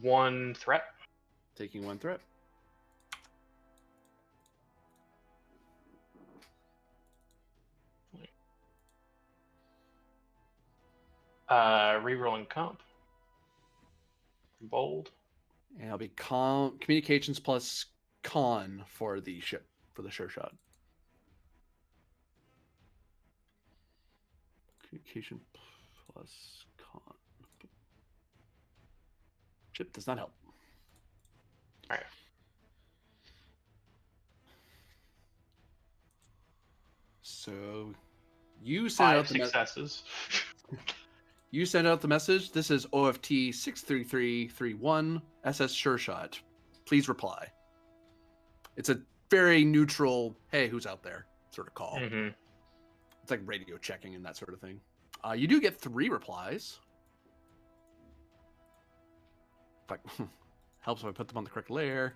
one threat. Taking 1 threat. Rerolling comp. Bold. And it'll be communications plus con for the ship, for the sure shot. Communication plus con. Ship does not help. All right. So you send out 5 the successes. You send out the message. This is OFT 63331 SS Sure Shot. Please reply. It's a very neutral, hey, who's out there sort of call. Mm-hmm. It's like radio checking and that sort of thing. You do get 3 replies. Like, helps if I put them on the correct layer.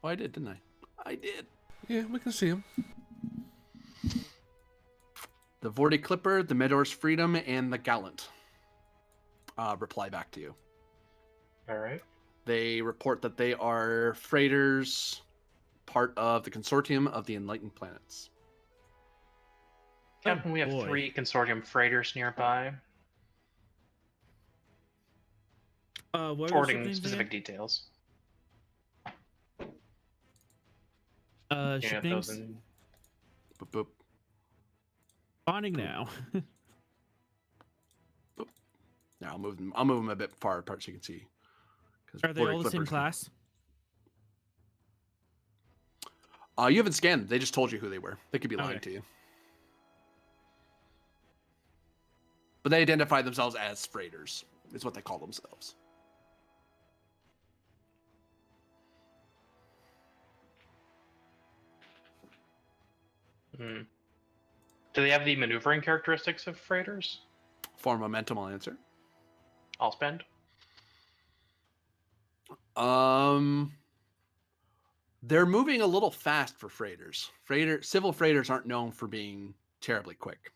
Oh, I did, didn't I? I did. Yeah, we can see him. The Vorti Clipper, the Medor's Freedom, and the Gallant reply back to you. All right. They report that they are freighters, part of the consortium of the Enlightened Planets. Captain, we have boy. 3 consortium freighters nearby. What are the ship Forwarding names specific again? details. Ship those names? in... Boop, boop. Spawning now. Now I'll move them a bit far apart so you can see. Are they all the same class? You haven't scanned them. They just told you who they were. They could be lying Okay. to you. But they identify themselves as freighters, is what they call themselves. Hmm. Do they have the maneuvering characteristics of freighters? For momentum, I'll answer. I'll spend. They're moving a little fast for freighters. Civil freighters aren't known for being terribly quick,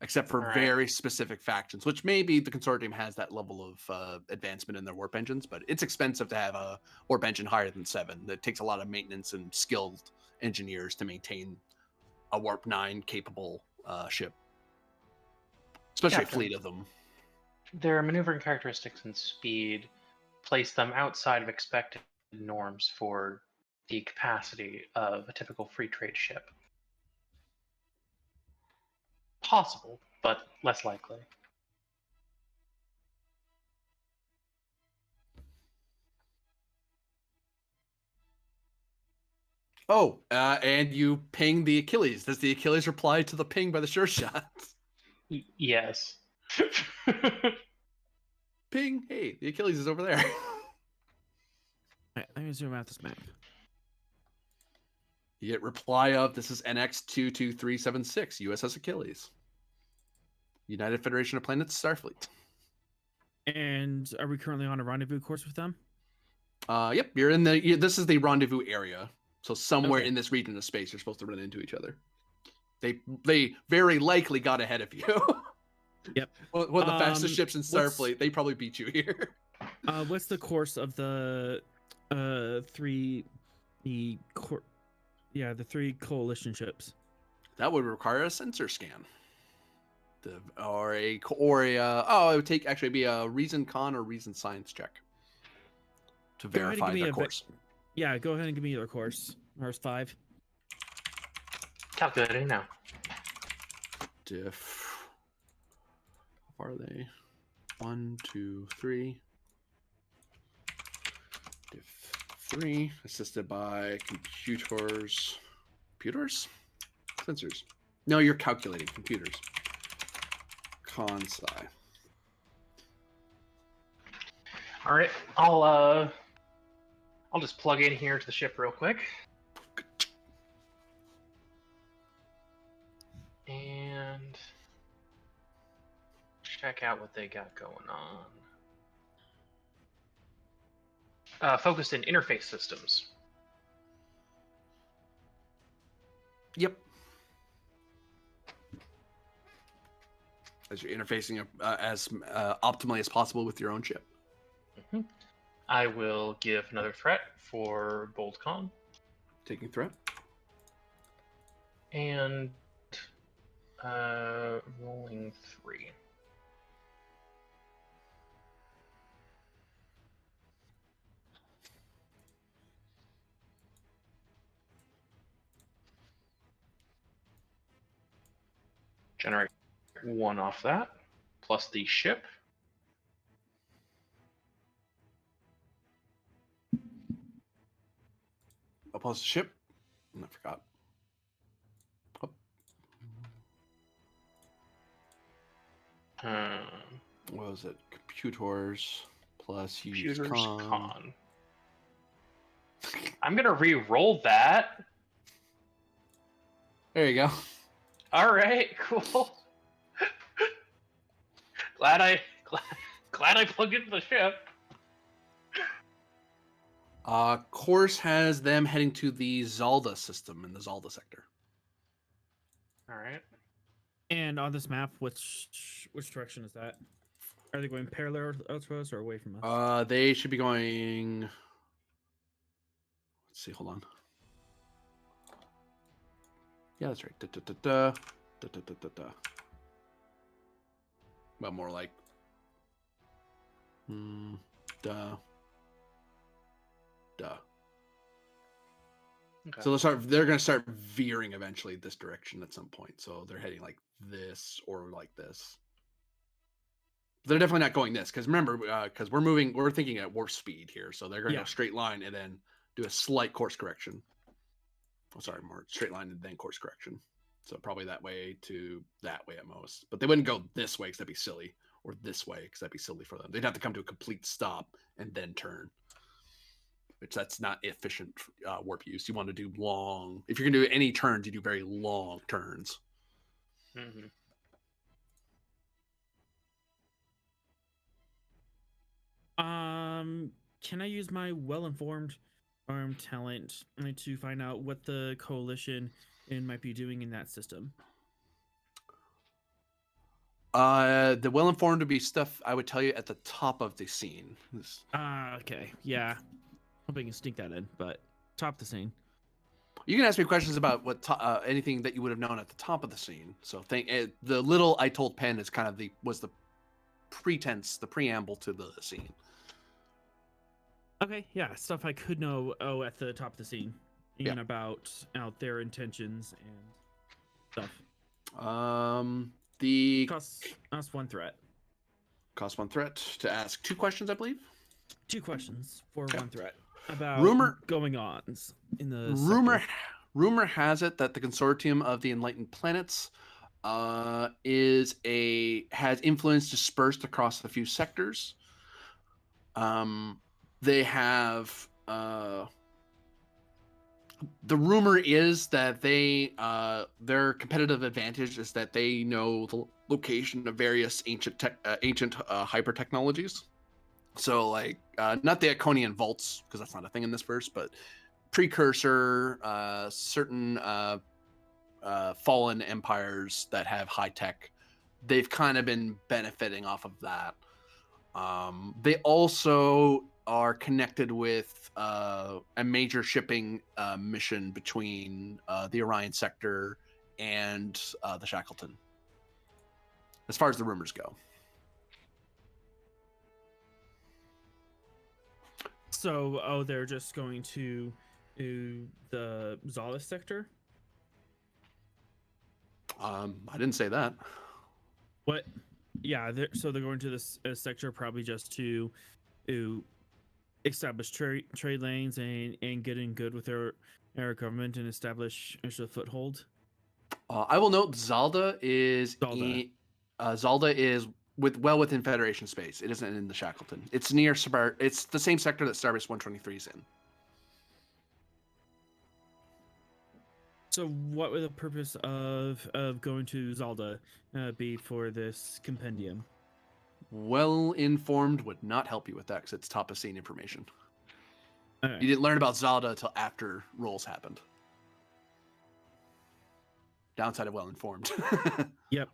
except for All right. very specific factions, which maybe the consortium has that level of advancement in their warp engines, but it's expensive to have a warp engine higher than 7. It takes a lot of maintenance and skilled engineers to maintain a warp 9 capable ship, especially Captain. a fleet of them. Their maneuvering characteristics and speed place them outside of expected norms for the capacity of a typical free trade ship. Possible, but less likely. Oh, and you ping the Achilles. Does the Achilles reply to the ping by the sure shot? Yes. Ping, hey, the Achilles is over there. Alright, let me zoom out this map. You get reply of, this is NX22376, U.S.S. Achilles. United Federation of Planets, Starfleet. And are we currently on a rendezvous course with them? Yep, you're in this is the rendezvous area. So somewhere Okay. in this region of space, you're supposed to run into each other. They very likely got ahead of you. Yep. One of the fastest ships in what's- Starfleet, they probably beat you here. What's the course of the three coalition ships? That would require a sensor scan. It would be a reason con or reason science check to Go ahead and verify give me their a course. Yeah, go ahead and give me your course. Course 5. Calculating now. Diff. How far are they? 1, 2, 3. Diff 3. Assisted by computers. Computers? Sensors. No, you're calculating computers. Con sci. All right, I'll just plug in here to the ship real quick. And check out what they got going on. Focused in interface systems. Yep. As you're interfacing as optimally as possible with your own chip. Mm-hmm. I will give another threat for BoldCon. Taking threat. And rolling 3. Generate 1 off that, plus the ship. Oppose the ship. I forgot. Oh. What was it? Computers plus use Computers con. con. I'm gonna re-roll that. There you go. All right, cool. glad I plugged into the ship. Course has them heading to the Zalda system in the Zalda sector. All right. And on this map, which direction is that? Are they going parallel to us or away from us? They should be going. Let's see. Hold on. Yeah, that's right. Da, da, da, da. Da, da, da, da, da. Well, more like. Duh. Duh. Okay. So they're going to start veering eventually this direction at some point. So they're heading like this or like this. They're definitely not going this because remember, because we're thinking at warp speed here. So they're going to go straight line and then do a slight course correction. Oh, sorry, more straight line and then course correction. So probably that way to that way at most. But they wouldn't go this way because that'd be silly, or this way because that'd be silly for them. They'd have to come to a complete stop and then turn. Which that's not efficient warp use. You want to do long. If you're gonna do any turns, you do very long turns. Mm-hmm. Can I use my well-informed arm talent to find out what the coalition might be doing in that system? The well-informed would be stuff I would tell you at the top of the scene. Okay, yeah. Hoping you can sneak that in, but top the scene. You can ask me questions about what anything that you would have known at the top of the scene. So the little I told Penn is kind of was the pretense, the preamble to the scene. Okay, yeah, stuff I could know. At the top of the scene, even about out their intentions and stuff. The costs us 1 threat. Cost 1 threat to ask 2 questions, I believe. 2 questions for 1 threat about going ons in the rumor has it that the consortium of the enlightened planets has influence dispersed across a few sectors. They have the rumor is that their competitive advantage is that they know the location of various ancient hyper technologies. So like not the Iconian vaults because that's not a thing in this verse, but precursor certain fallen empires that have high tech. They've kind of been benefiting off of that. They also are connected with a major shipping mission between the Orion sector and the Shackleton, as far as the rumors go. So, they're just going to the Zala sector? I didn't say that. What? Yeah, so they're going to this sector probably just to establish trade lanes and get in good with their government and establish a foothold. I will note Zalda is Zalda. Zalda is well within Federation space. It isn't in the Shackleton. It's near It's the same sector that Starbase 123 is in. So, what would the purpose of going to Zalda be for this compendium? Well informed would not help you with that because it's top of scene information. Okay. You didn't learn about Zalda until after rolls happened. Downside of well informed. Yep.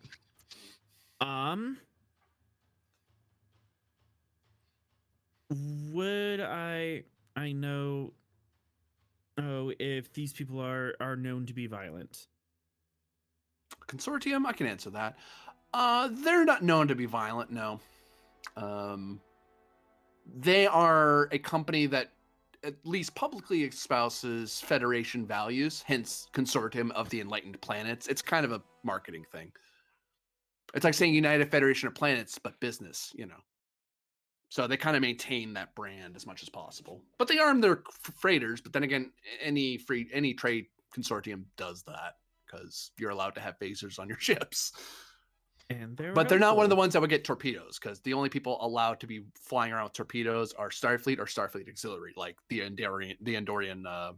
Would I know if these people are known to be violent? Consortium, I can answer that. They're not known to be violent, no. They are a company that at least publicly espouses Federation values, hence Consortium of the Enlightened Planets. It's kind of a marketing thing. It's like saying United Federation of Planets, but business, you know. So they kind of maintain that brand as much as possible. But they arm their freighters, but then again, any trade consortium does that because you're allowed to have phasers on your ships. And But they're not one of the helpful. ones that would get torpedoes because the only people allowed to be flying around with torpedoes are Starfleet or Starfleet Auxiliary, like the Andorian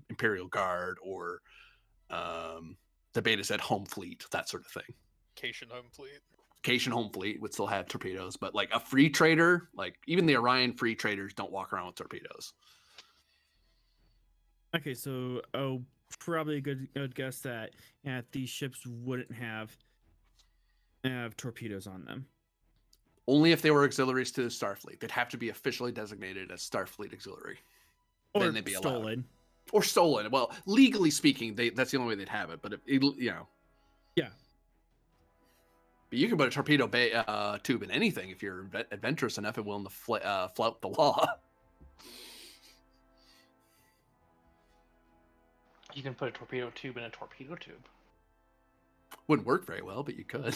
Imperial Guard or the Beta Z Home Fleet, that sort of thing. Cation Home Fleet. Cation Home Fleet would still have torpedoes, but like a free trader, like even the Orion free traders don't walk around with torpedoes. Okay, so probably a good guess that these ships wouldn't have torpedoes on them. Only if they were auxiliaries to the Starfleet. They'd have to be officially designated as Starfleet Auxiliary. Or then they'd be allowed. stolen. Or stolen. Well, legally speaking, that's the only way they'd have it. But if, you know. Yeah. But you can put a torpedo tube in anything if you're adventurous enough and willing to flout the law. You can put a torpedo tube in a torpedo tube. Wouldn't work very well, but you could.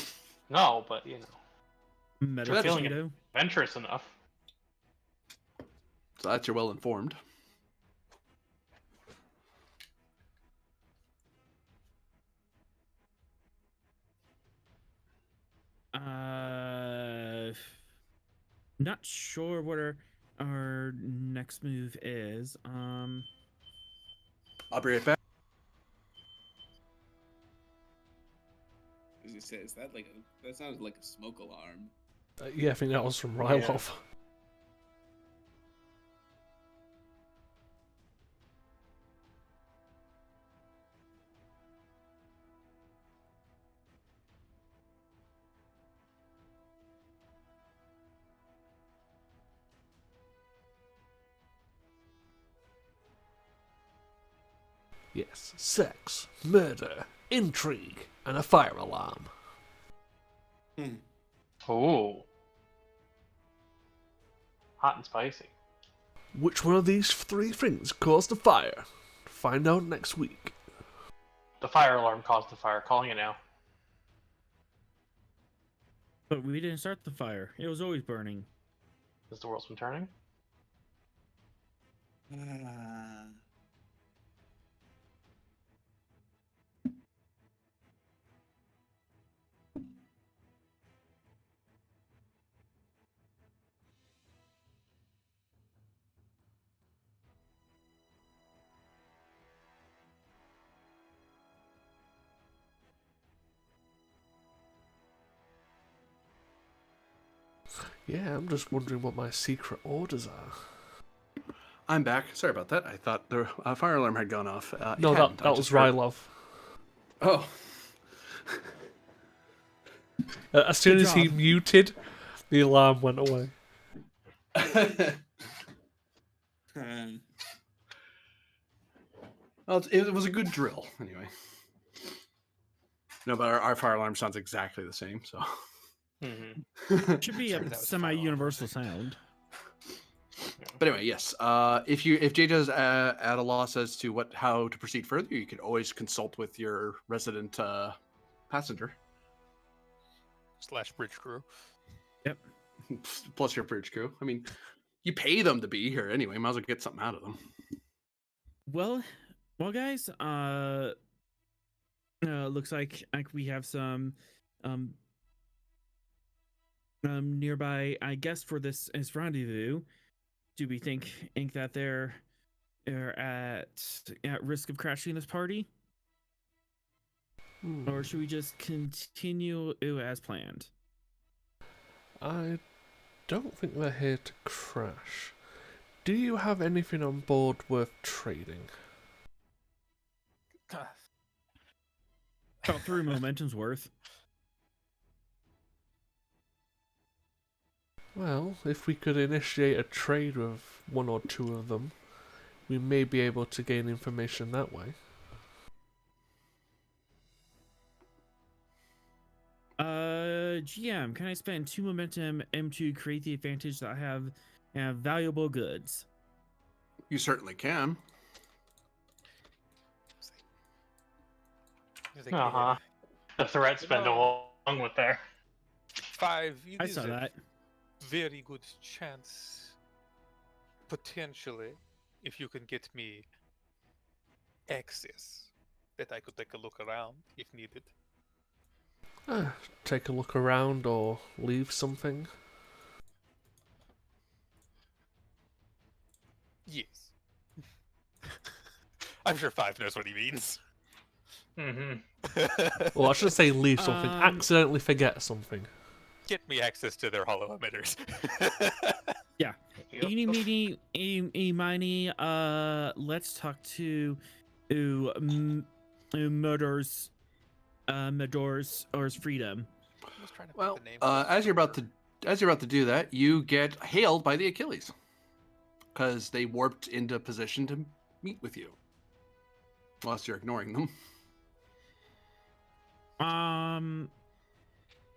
No, but you know, Meta feeling torpedo. adventurous enough. So that's your well informed. Not sure what our next move is. I'll be right back. As you say, is that that sounds like a smoke alarm? Yeah, I think that was from Rylov. Yes, sex, murder, intrigue, and a fire alarm. Oh. Hot and spicy. Which one of these three things caused the fire? Find out next week. The fire alarm caused the fire. Calling it now. But we didn't start the fire. It was always burning. Has the world's been turning? Yeah, I'm just wondering what my secret orders are. I'm back. Sorry about that. I thought the fire alarm had gone off. No, that was Rylov. Oh. As soon Good as he job. muted, the alarm went away. Well, it was a good drill, anyway. No, but our fire alarm sounds exactly the same, so. Mm-hmm. Should be Sure, a that was the fire alarm semi-universal sound. But anyway, yes. If Jay does at a loss as to how to proceed further, you could always consult with your resident passenger Slash bridge crew. Yep. plus your bridge crew. I mean, you pay them to be here anyway. Might as well get something out of them. Well, guys. Looks like we have some nearby. I guess for this rendezvous. Do we think that they're at risk of crashing this party, or should we just continue as planned? I don't think they're here to crash. Do you have anything on board worth trading? About 3 momentum's worth. Well, if we could initiate a trade with 1 or 2 of them, we may be able to gain information that way. GM, can I spend 2 momentum to create the advantage that I have valuable goods? You certainly can. The threat's been along with there. 5. I saw that. Very good chance, potentially, if you can get me access, that I could take a look around if needed. Take a look around or leave something. Yes. I'm sure 5 knows what he means. Well, I should say leave something. Accidentally forget something. Get me access to their hollow emitters. Yeah. Eeny, meeny, miny, let's talk to Medor's freedom. Well, as you're about to do that, you get hailed by the Achilles because they warped into position to meet with you. Whilst you're ignoring them.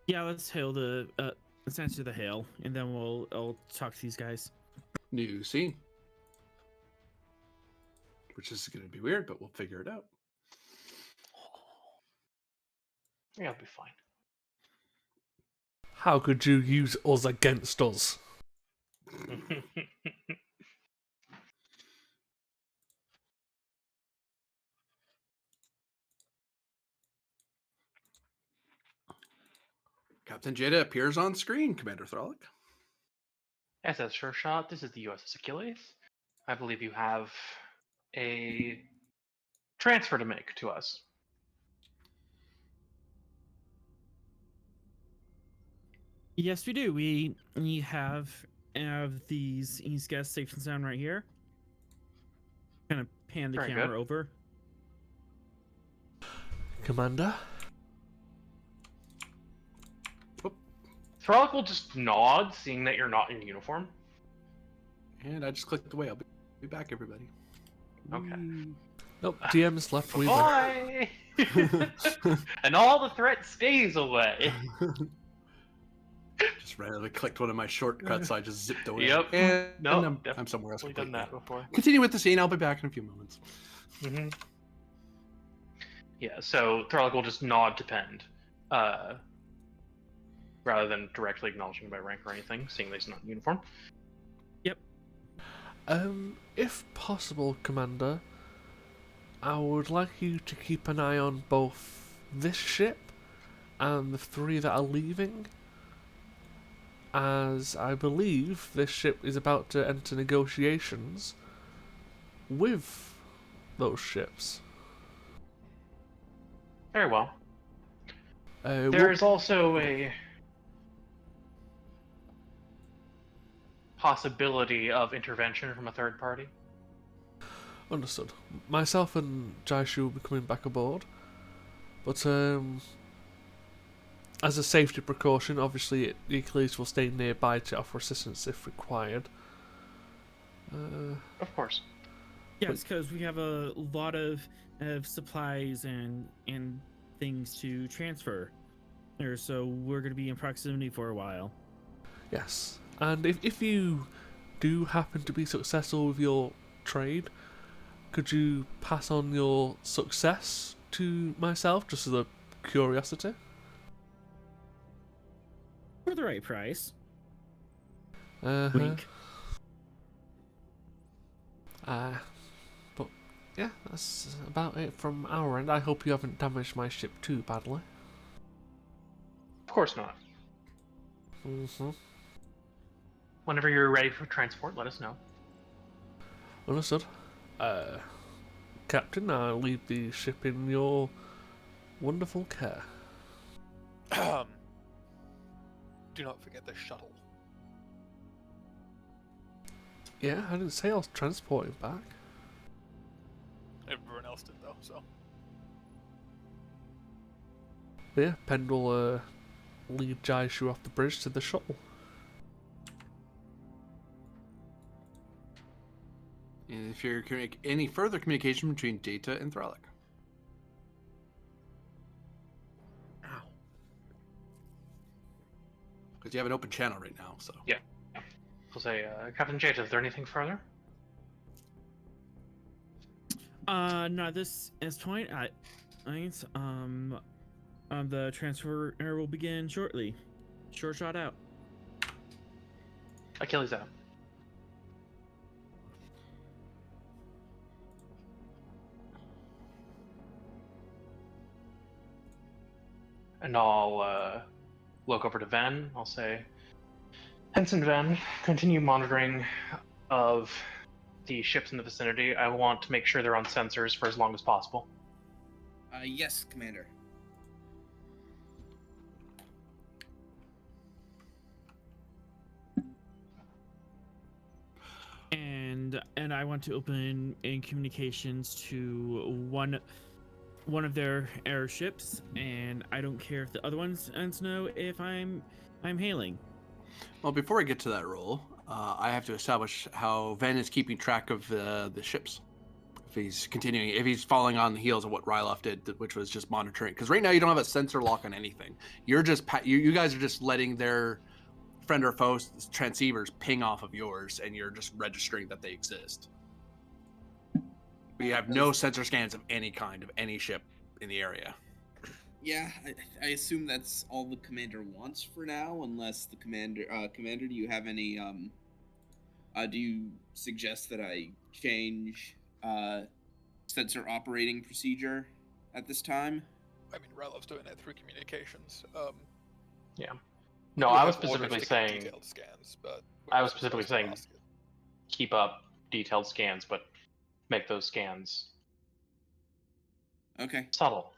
Yeah, let's answer the hail, and then I'll talk to these guys. New scene. Which is going to be weird, but we'll figure it out. Yeah, I'll be fine. How could you use us against us? Captain Jada appears on screen, Commander Thralic. SS Sure Shot, this is the U.S.S. Achilles. I believe you have a transfer to make to us. Yes, we do. We have these guests safe and sound right here. Kind of pan the camera over. Commander? Thralic will just nod, seeing that you're not in uniform. And I just clicked away. I'll be back, everybody. Okay. Nope, DM's left with Bye! And all the threat stays away. Just randomly clicked one of my shortcuts, so I just zipped away. Yep. And I'm somewhere else. We've done that before. Continue with the scene. I'll be back in a few moments. Mm-hmm. Yeah, so Thralic will just nod to Pend, rather than directly acknowledging by rank or anything, seeing that he's not in uniform. Yep. If possible, Commander, I would like you to keep an eye on both this ship and the 3 that are leaving, as I believe this ship is about to enter negotiations with those ships. Very well. There is also a possibility of intervention from a third party. Understood. Myself and Jaishu will be coming back aboard, but as a safety precaution, obviously the Achilles will stay nearby to offer assistance if required. Of course. Yes, because we have a lot of supplies and things to transfer, so we're going to be in proximity for a while. Yes, and if you do happen to be successful with your trade, could you pass on your success to myself, just as a curiosity? For the right price. Uh-huh. Wink. But yeah, that's about it from our end. I hope you haven't damaged my ship too badly. Of course not. Mm-hmm. Whenever you're ready for transport, let us know. Understood. Captain, I'll leave the ship in your wonderful care. Do not forget the shuttle. Yeah, I didn't say I was transporting back. Everyone else did though, so. But yeah, Pend will lead Jaishu off the bridge to the shuttle. And if you're any further communication between Data and Thralic. Ow. Because you have an open channel right now, so. Yeah. I'll say, Captain Jade, is there anything further? No, this is point. The transfer will begin shortly. Short shot out. Achilles out. And I'll look over to Ven. I'll say, Ensign Ven, continue monitoring of the ships in the vicinity. I want to make sure they're on sensors for as long as possible. Yes, Commander. And I want to open in communications to one of their airships, and I don't care if the other ones know if I'm hailing. Well, before I get to that role, I have to establish how Ven is keeping track of the ships. If he's following on the heels of what Ryloff did, which was just monitoring. Because right now you don't have a sensor lock on anything. You're just you guys are just letting their friend or foe transceivers ping off of yours, and you're just registering that they exist. But you have no sensor scans of any kind of any ship in the area. Yeah, I assume that's all the commander wants for now, unless the commander, do you have any, do you suggest that I change, sensor operating procedure at this time? I mean, Rylov's doing it through communications. Yeah. We No, do I was have orders specifically to get saying detailed scans, but I was specifically saying ask it. keep up detailed scans, but make those scans Okay. subtle.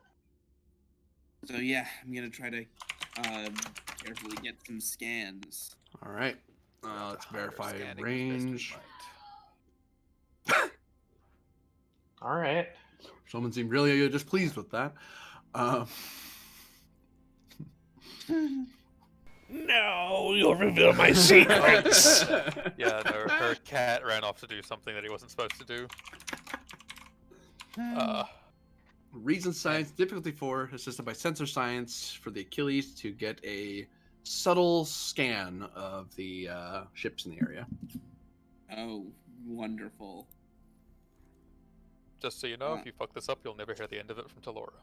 So yeah, I'm gonna try to, carefully get some scans. All right. Yeah, Let's higher verify scanning as best we range. might. All right. Someone seemed really displeased with that. No, you'll reveal my secrets. Yeah, no, her cat ran off to do something that he wasn't supposed to do. Reason science, difficulty 4, assisted by sensor science for the Achilles to get a subtle scan of the ships in the area. Oh, wonderful. Just so you know, if you fuck this up, you'll never hear the end of it from Talora.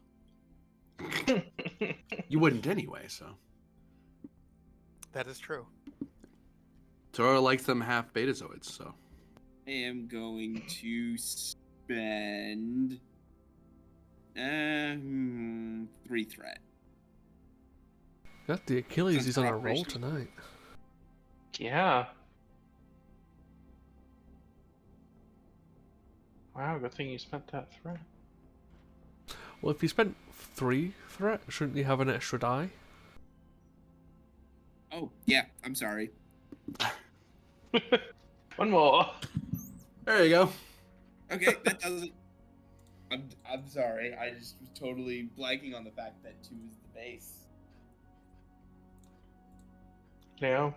You wouldn't anyway, so. That is true. Toro likes them half betazoids, so. I am going to spend 3 threat. God, the Achilles Sensor is on a roll operation. tonight. Yeah. Wow, good thing you spent that threat. Well, if you spent 3 threat, shouldn't you have an extra die? Oh, yeah, I'm sorry. One more. There you go. Okay, that doesn't. I'm sorry. I just was totally blanking on the fact that 2 is the base. Yeah.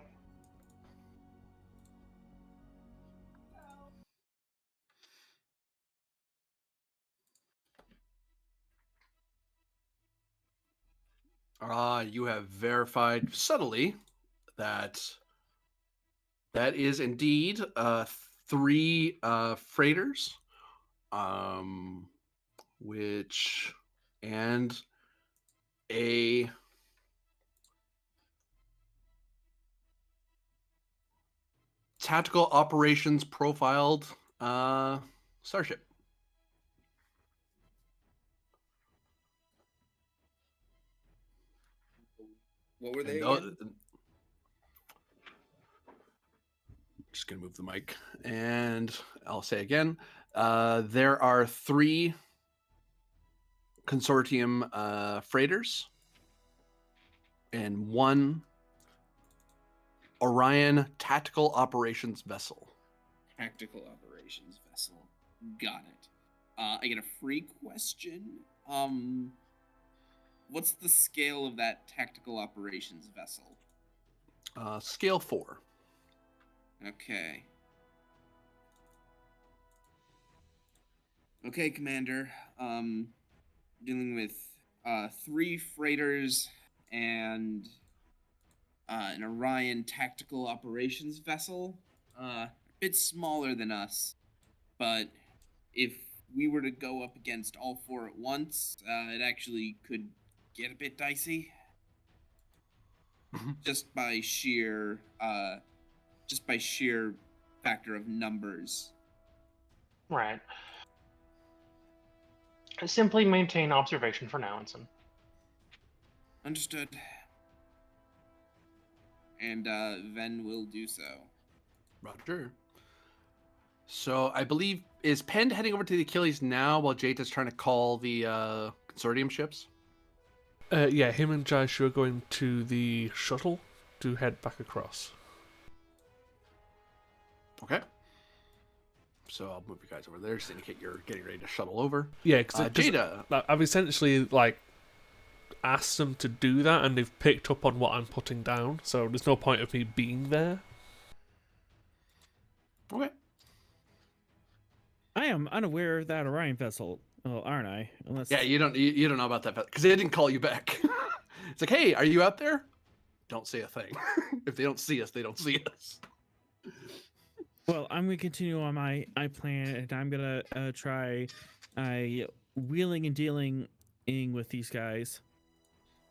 You have verified subtly that That is indeed 3 freighters, which and a tactical operations profiled starship. What were And they tho- again? just gonna move the mic, and I'll say again, there are 3 consortium freighters and 1 Orion tactical operations vessel. Tactical operations vessel. Got it. I get a free question. What's the scale of that tactical operations vessel? Scale 4. Okay. Okay, Commander. Dealing with 3 freighters and an Orion tactical operations vessel. A bit smaller than us, but if we were to go up against all 4 at once, it actually could get a bit dicey. Just by sheer factor of numbers. Right. Simply maintain observation for now, Ensign. Understood. And Ven will do so. Roger. So I believe, is Pend heading over to the Achilles now while Jade is trying to call the consortium ships? Yeah, him and Jaishu are going to the shuttle to head back across. Okay. So I'll move you guys over there just to indicate you're getting ready to shuttle over. Yeah, because Jada. I've essentially like asked them to do that, and they've picked up on what I'm putting down. So there's no point of me being there. Okay. I am unaware of that Orion vessel, well, aren't I? Unless Yeah, you don't know about that because they didn't call you back. It's like, hey, are you out there? Don't say a thing. If they don't see us, they don't see us. Well, I'm gonna continue on my plan, and I'm gonna try wheeling and dealing with these guys.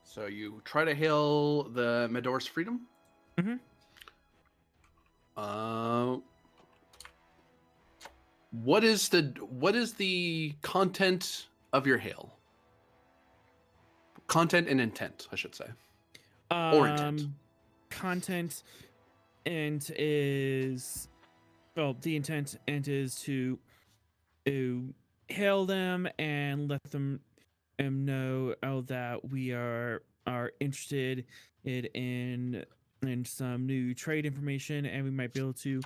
So you try to hail the Medor's Freedom. Mhm. What is the content of your hail? Content and intent, I should say. Or intent. Content and is the intent and is to hail them and let them know that we are interested in some new trade information, and we might be able to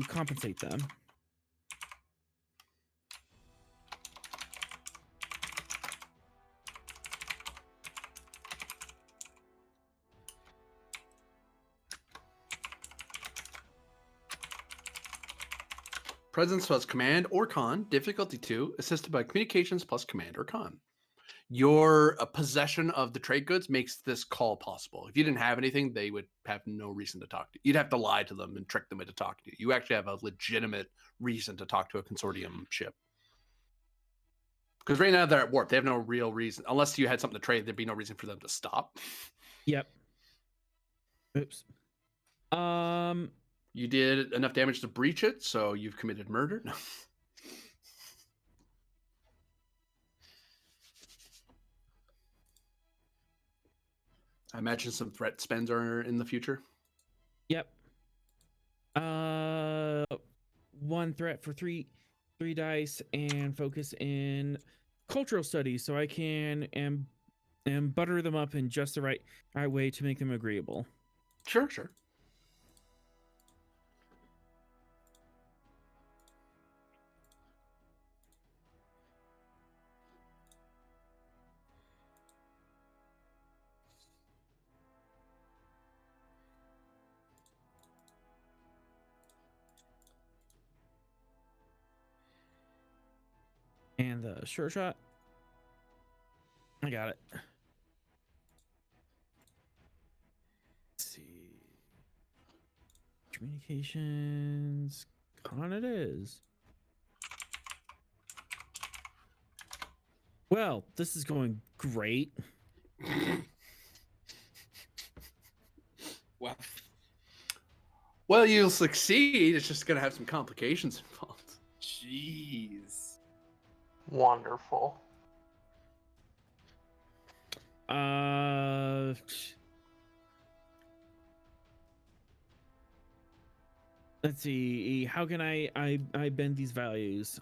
compensate them. Presence plus command or con, difficulty 2, assisted by communications plus command or con. Your possession of the trade goods makes this call possible. If you didn't have anything, they would have no reason to talk to you. You'd have to lie to them and trick them into talking to you. You actually have a legitimate reason to talk to a consortium ship. Because right now they're at warp. They have no real reason. Unless you had something to trade, there'd be no reason for them to stop. Yep. Oops. You did enough damage to breach it, so you've committed murder. No. I imagine some threat spends are in the future. Yep. 1 threat for 3 dice and focus in cultural studies, so I can and butter them up in just the right way to make them agreeable. Sure, sure. And the sure shot. I got it. Let's see. Communications. Con it is. Well, this is going great. Well, Well, you'll succeed. It's just going to have some complications involved. jeez. Wonderful. Uh, let's see. How can I bend these values?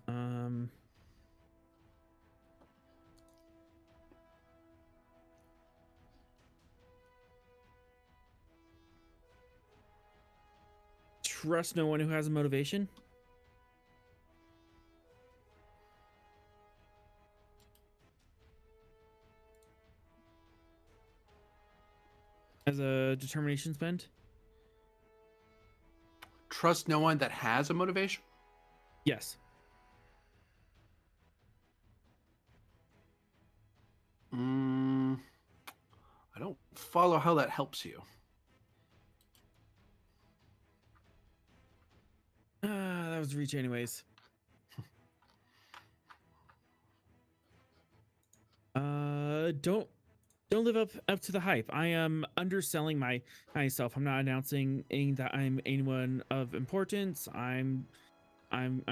Trust no one who has a motivation. As a determination spend? Trust no one that has a motivation? Yes. I don't follow how that helps you. That was reach anyways. Don't live up to the hype. I am underselling myself. I'm not announcing that I'm anyone of importance. I'm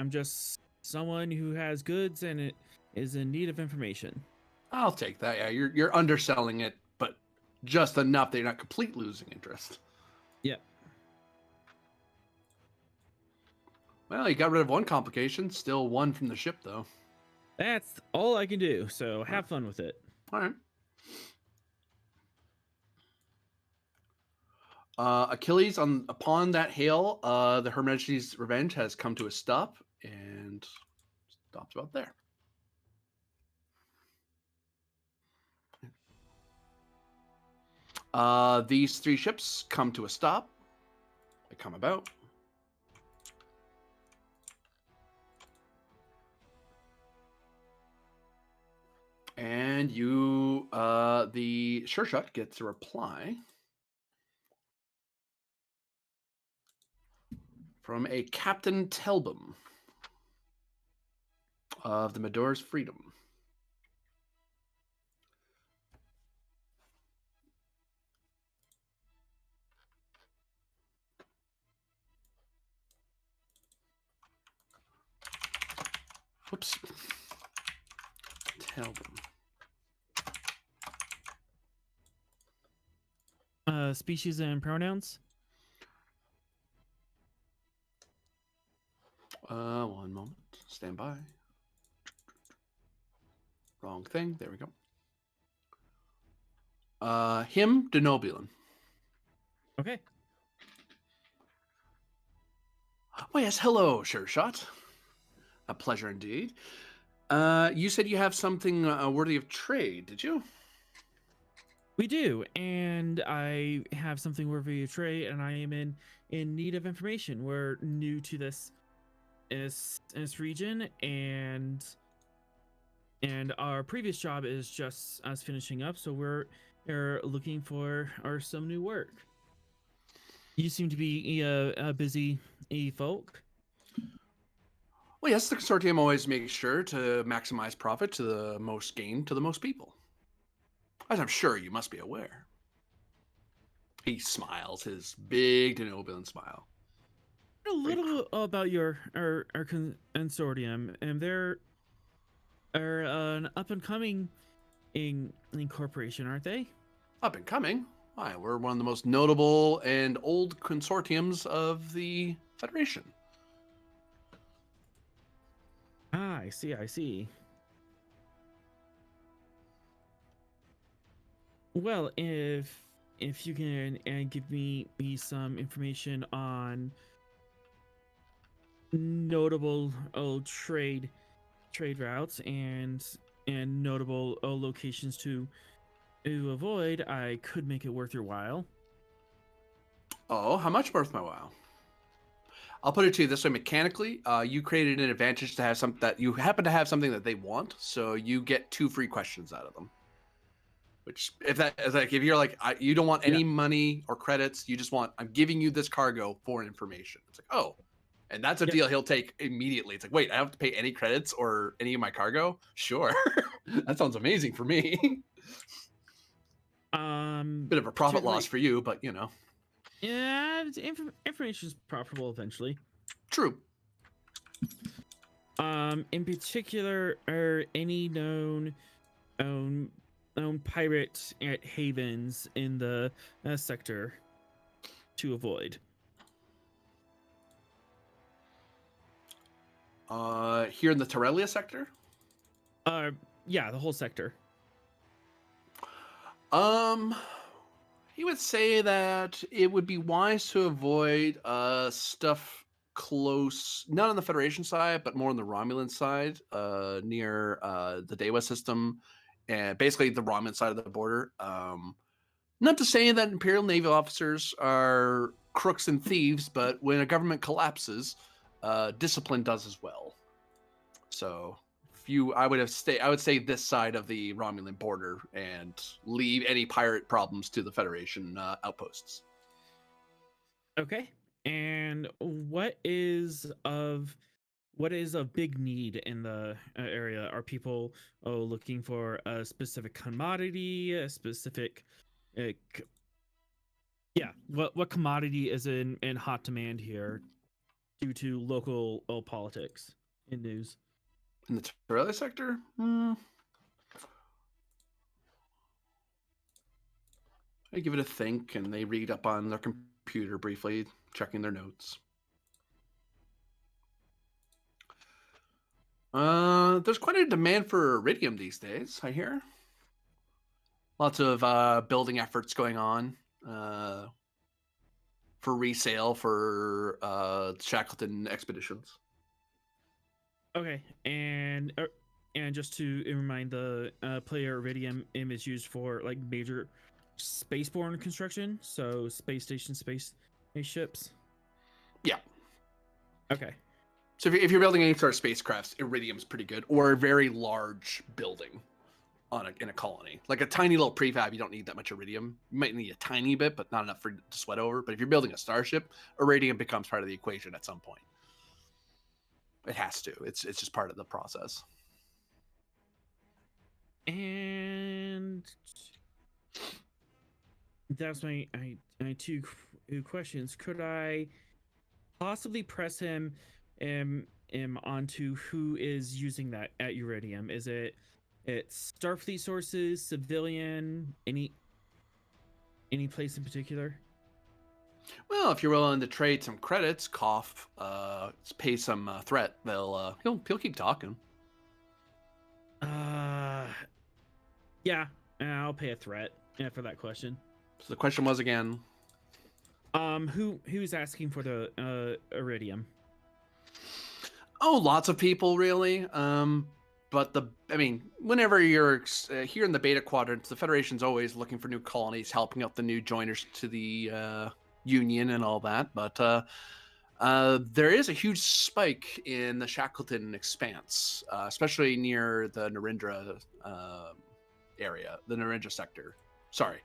just someone who has goods and it is in need of information. I'll take that. Yeah, you're underselling it, but just enough that you're not completely losing interest. Yeah. Well, you got rid of one complication. Still one from the ship, though. That's all I can do. So have fun with it. All right. Achilles, upon that hail, the Her Majesty's Revenge has come to a stop and stops about there. These three ships come to a stop. They come about. And you, the Sure Shot gets a reply from a Captain Telbum of the Medora's Freedom. Whoops. Telbum. Species and pronouns. One moment. Stand by. Wrong thing. There we go. Him, Denobulin. Okay. Oh, yes. Hello, Sure Shot. A pleasure indeed. You said you have something worthy of trade, did you? We do, and I have something worthy of trade, and I am in need of information. We're new to this region, and our previous job is just us finishing up, so we're looking for some new work. You seem to be a busy folk. Well, yes, the consortium always makes sure to maximize profit to the most gain to the most people. As I'm sure you must be aware. He smiles, his big Denobulan smile. A little about your our consortium, and they're an up and coming incorporation, aren't they? Up and coming. Why, we're one of the most notable and old consortiums of the Federation. Ah, I see. I see. Well, if you can give me some information on notable trade routes and notable locations to avoid, I could make it worth your while. Oh, how much worth my while? I'll put it to you this way mechanically. You created an advantage to have that you happen to have something that they want, so you get 2 free questions out of them. Which, if that is like, if you're like, you don't want any money or credits, you just want, I'm giving you this cargo for information. It's like, oh, and that's a deal he'll take immediately. It's like, wait, I don't have to pay any credits or any of my cargo? Sure. That sounds amazing for me. Bit of a profit loss for you, but you know. Yeah, information is profitable eventually. True. In particular, are any known pirate at havens in the sector to avoid? Here in the Torelia sector? Yeah, the whole sector. He would say that it would be wise to avoid stuff close, not on the Federation side, but more on the Romulan side, near the Dewa system, and basically the Romulan side of the border. Not to say that Imperial Navy officers are crooks and thieves, but when a government collapses, discipline does as well. So I would say this side of the Romulan border and leave any pirate problems to the Federation outposts. Okay. And what is of big need in the area? Are people looking for a specific commodity, a specific what commodity is in hot demand here due to local politics and news? In the Torelia sector? I give it a think, and they read up on their computer briefly, checking their notes. There's quite a demand for iridium these days, I hear. Lots of building efforts going on for resale for Shackleton expeditions. Okay, and just to remind the player, iridium is used for like major spaceborne construction, so space station, spaceships. Yeah. Okay. So if you're building any sort of spacecrafts, iridium's pretty good, or a very large building in a colony. Like a tiny little prefab, you don't need that much iridium. You might need a tiny bit, but not enough to sweat over. But if you're building a starship, iridium becomes part of the equation at some point. It has to. It's just part of the process. And that's my two questions. Could I possibly press him onto who is using that at Iridium? Is it's Starfleet sources, civilian, any place in particular? Well, if you're willing to trade some credits, pay some threat, he'll keep talking. Yeah, I'll pay a threat for that question. So the question was again, who's asking for the iridium? Oh, lots of people really. But whenever you're here in the Beta Quadrant, the Federation's always looking for new colonies, helping out the new joiners to the Union and all that. But there is a huge spike in the Shackleton expanse, especially near the Narendra area, the Narendra sector. Sorry.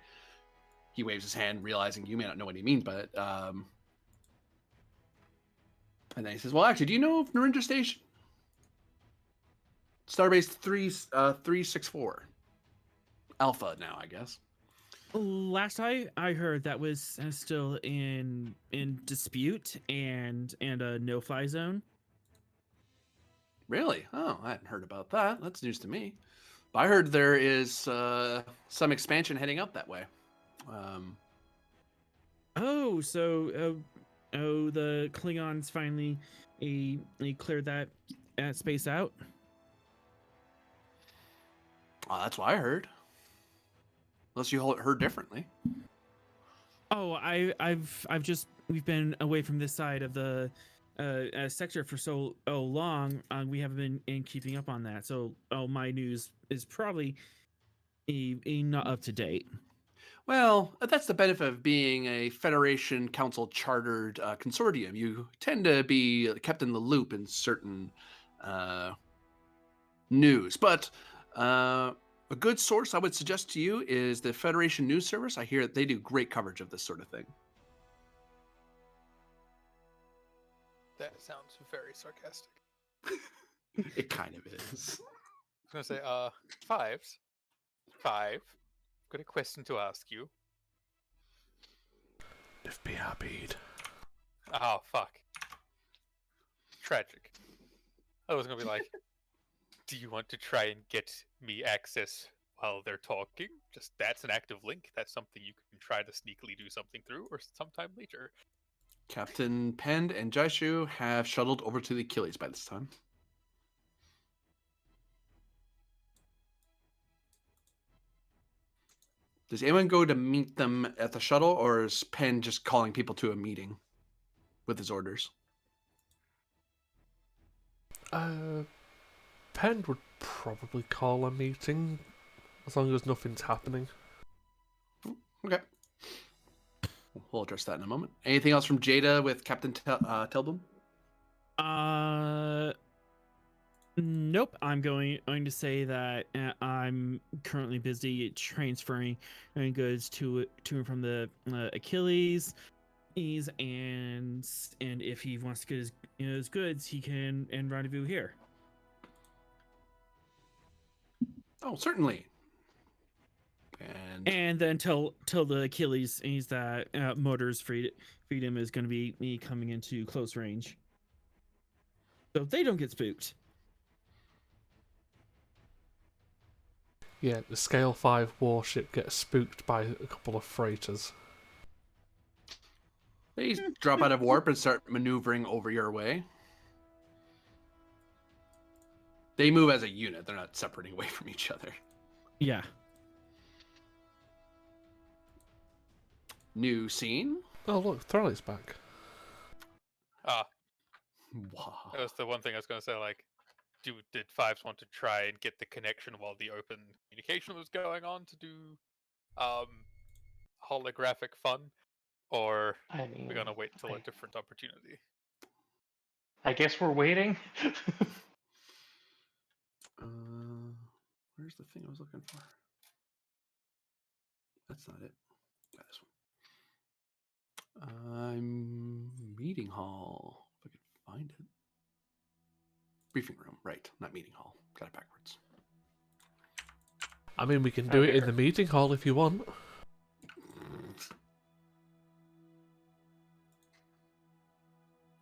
He waves his hand, realizing you may not know what he means by it. And then he says, well, actually, do you know of Narendra Station? Starbase 364. Alpha now, I guess. Last I heard, that was still in dispute and a no-fly zone. Really? Oh, I hadn't heard about that. That's news to me. But I heard there is some expansion heading up that way. The Klingons finally cleared that space out. Oh, that's what I heard. Unless you heard differently. Oh, we've been away from this side of the sector for so long. We haven't been in keeping up on that. So, my news is probably not up to date. Well, that's the benefit of being a Federation Council chartered consortium. You tend to be kept in the loop in certain news. But A good source I would suggest to you is the Federation News Service. I hear they do great coverage of this sort of thing. That sounds very sarcastic. It kind of is. I was gonna say, Fives. Five. Got a question to ask you. If be happy. Oh, fuck. Tragic. I was gonna be like, do you want to try and get me access while they're talking? Just that's an active link. That's something you can try to sneakily do something through, or sometime later. Captain Pend and Jaishu have shuttled over to the Achilles by this time. Does anyone go to meet them at the shuttle, or is Penn just calling people to a meeting with his orders? Penn would probably call a meeting as long as nothing's happening. Okay. We'll address that in a moment. Anything else from Jada with Captain Telboom? Nope. I'm going to say that I'm currently busy transferring goods to and from the Achilles, and if he wants to get his goods, he can rendezvous here. Oh, certainly. And then tell the Achilles that Motors Freedom is going to be me coming into close range, so they don't get spooked. Yeah, the Scale 5 warship gets spooked by a couple of freighters. They drop out of warp and start maneuvering over your way. They move as a unit. They're not separating away from each other. Yeah. New scene. Oh, look, Thrally's back. Ah, Wow. that was the one thing I was gonna say. Like, did Fives want to try and get the connection while the open communication was going on to do holographic fun, or I mean, we're gonna wait till a different opportunity? I guess we're waiting. Where's the thing I was looking for? That's not it. Got this one. Meeting hall. If I could find it. Briefing room. Right. Not meeting hall. Got it backwards. I mean, we can do it in here. the meeting hall if you want.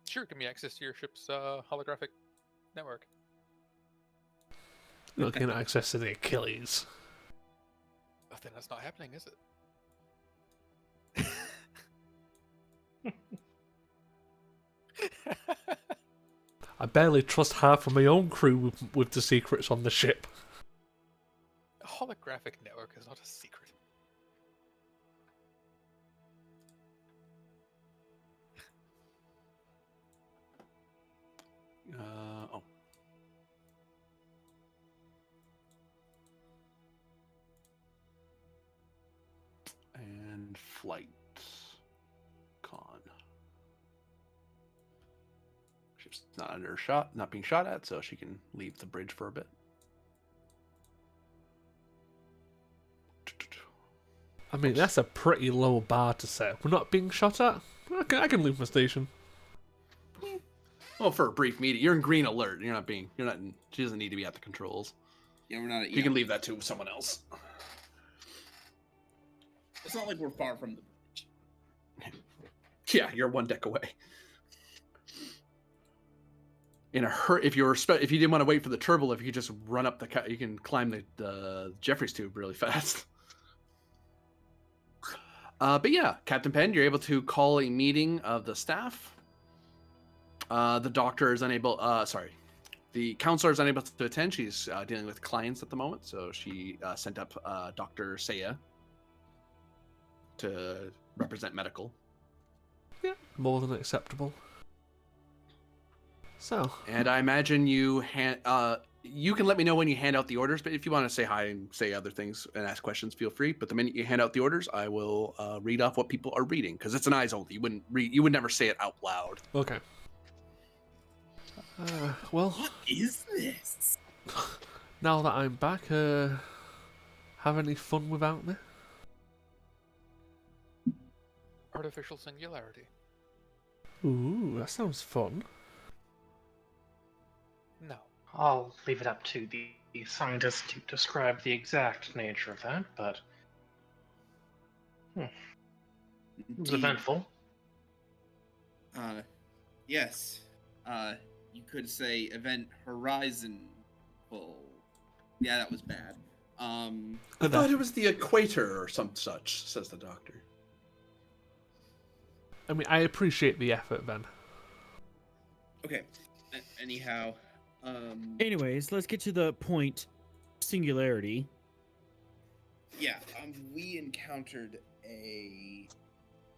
Sure, give me access to your ship's holographic network. Not getting access to the Achilles. Oh, then that's not happening, is it? I barely trust half of my own crew with the secrets on the ship. A holographic network is not a secret. Oh. And flight. Con. Ship's not being shot at, so she can leave the bridge for a bit. I mean, that's a pretty low bar to set. We're not being shot at. I can leave my station. Well, for a brief meeting, you're in green alert. She doesn't need to be at the controls. Yeah, we're not. You can leave that to someone else. It's not like we're far from the bridge. Yeah, you're one deck away. In a hurry, if you didn't want to wait for the turbo, if you could just run up you can climb the Jeffries tube really fast. But yeah, Captain Penn, you're able to call a meeting of the staff. The doctor is unable. The counselor is unable to attend. She's dealing with clients at the moment, so she sent up Dr. Saya to represent medical. Yeah, more than acceptable. So. And I imagine you can let me know when you hand out the orders, but if you want to say hi and say other things and ask questions, feel free. But the minute you hand out the orders, I will read off what people are reading, because it's an eyes only. You would never say it out loud. Okay. Well, What is this? now that I'm back, have any fun without me? Artificial singularity. Ooh, that sounds fun. No. I'll leave it up to the scientists to describe the exact nature of that, but it was Indeed. eventful. Yes. You could say event horizon full. Yeah, that was bad. I thought it was the equator or some such, says the doctor. I mean, I appreciate the effort, Ben. Okay. Anyhow, Anyways, let's get to the point. Singularity. yeah, we encountered a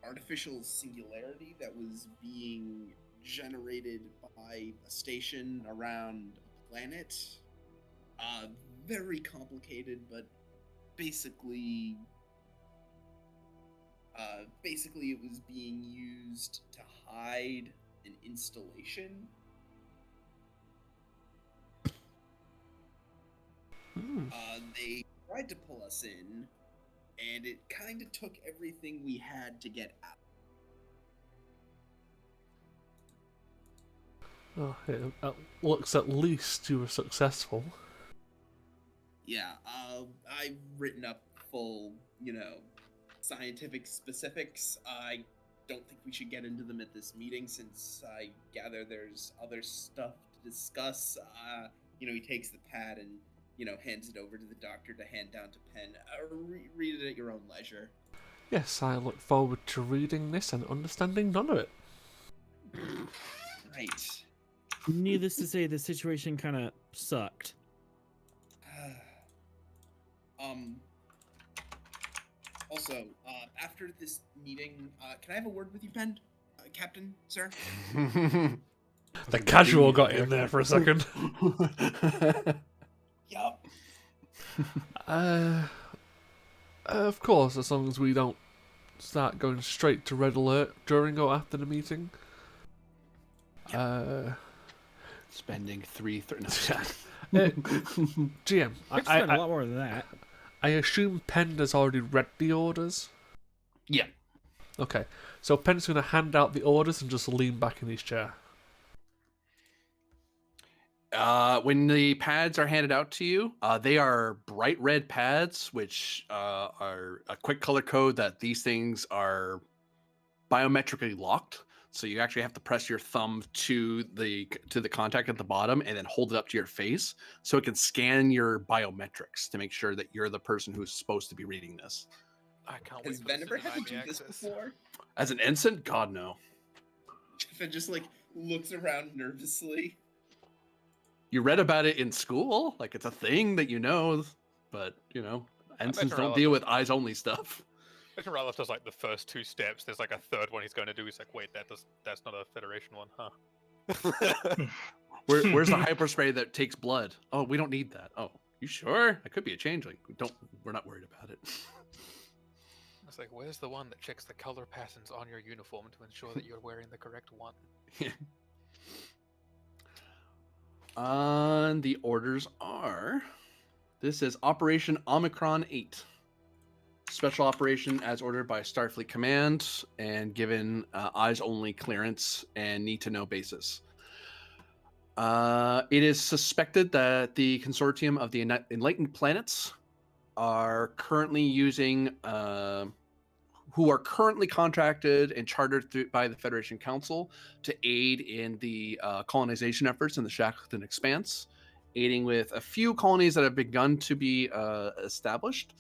artificial singularity that was being generated by a station around a planet. Very complicated, but basically it was being used to hide an installation. They tried to pull us in, and it kind of took everything we had to get out. Oh, it looks at least you were successful. Yeah, I've written up full, scientific specifics. I don't think we should get into them at this meeting since I gather there's other stuff to discuss. He takes the pad and, hands it over to the doctor to hand down to Penn. Read it at your own leisure. Yes, I look forward to reading this and understanding none of it. Right. Needless to say, the situation kind of sucked. Also, after this meeting, can I have a word with you, Penn? Captain, sir? The casual got in there for a second. Yup. Of course, as long as we don't start going straight to red alert during or after the meeting. Spending no. GM, I spent a lot more than that. I assume Penn has already read the orders? Yeah. Okay, so Penn's going to hand out the orders and just lean back in his chair. When the pads are handed out to you, they are bright red pads, which are a quick color code that these things are biometrically locked. So you actually have to press your thumb to the contact at the bottom and then hold it up to your face so it can scan your biometrics to make sure that you're the person who's supposed to be reading this. I can't Has wait Ben for this ever to had deny to me do this access. before? As an ensign? God, no. Ben just, looks around nervously. You read about it in school, like it's a thing that you know, but ensigns don't deal with eyes only stuff. I can rather does the first two steps. There's a third one he's going to do. He's like, wait, that's not a Federation one, huh? Where's the hyperspray that takes blood? Oh, we don't need that. Oh, you sure? It could be a changeling. We're not worried about it. It's like, where's the one that checks the color patterns on your uniform to ensure that you're wearing the correct one? The orders are. This is Operation Omicron 8. Special operation as ordered by Starfleet Command and given eyes-only clearance and need-to-know basis. It is suspected that the consortium of the Enlightened Planets are currently using, who are currently contracted and chartered by the Federation Council to aid in the colonization efforts in the Shackleton Expanse, aiding with a few colonies that have begun to be established.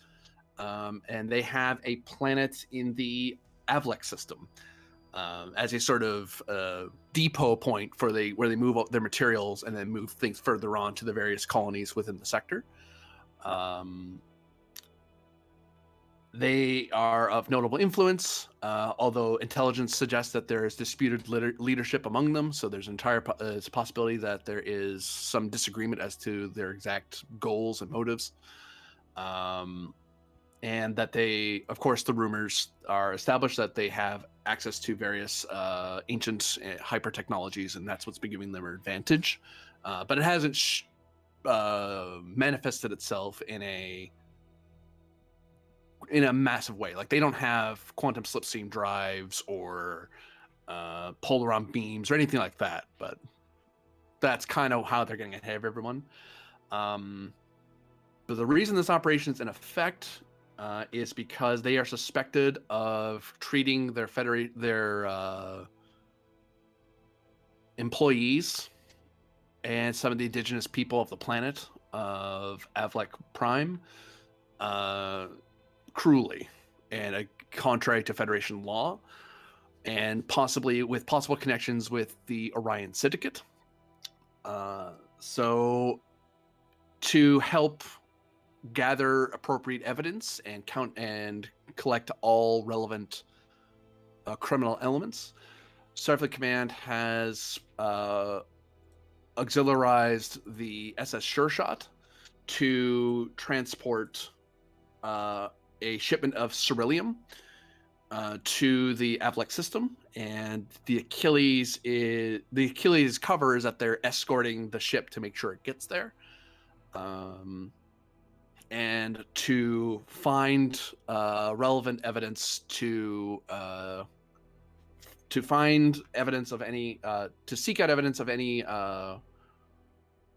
And they have a planet in the Avlex system as a sort of depot point for where they move their materials and then move things further on to the various colonies within the sector. They are of notable influence, although intelligence suggests that there is disputed leadership among them. So there's it's a possibility that there is some disagreement as to their exact goals and motives. And that they, of course, the rumors are established that they have access to various ancient hyper technologies, and that's what's been giving them an advantage. But it hasn't manifested itself in a in a massive way. Like they don't have quantum slipstream drives or polaron beams or anything like that, but that's kind of how they're getting ahead of everyone. But the reason this operation is in effect is because they are suspected of treating their employees and some of the indigenous people of the planet of Avlek Prime cruelly and contrary to Federation law, and possibly with possible connections with the Orion Syndicate. So to help gather appropriate evidence and collect all relevant criminal elements, Starfleet Command has auxiliarized the SS Sure Shot to transport a shipment of Ceruleum to the Avlek system, and the Achilles cover is that they're escorting the ship to make sure it gets there, and to find relevant evidence to find evidence of any to seek out evidence of any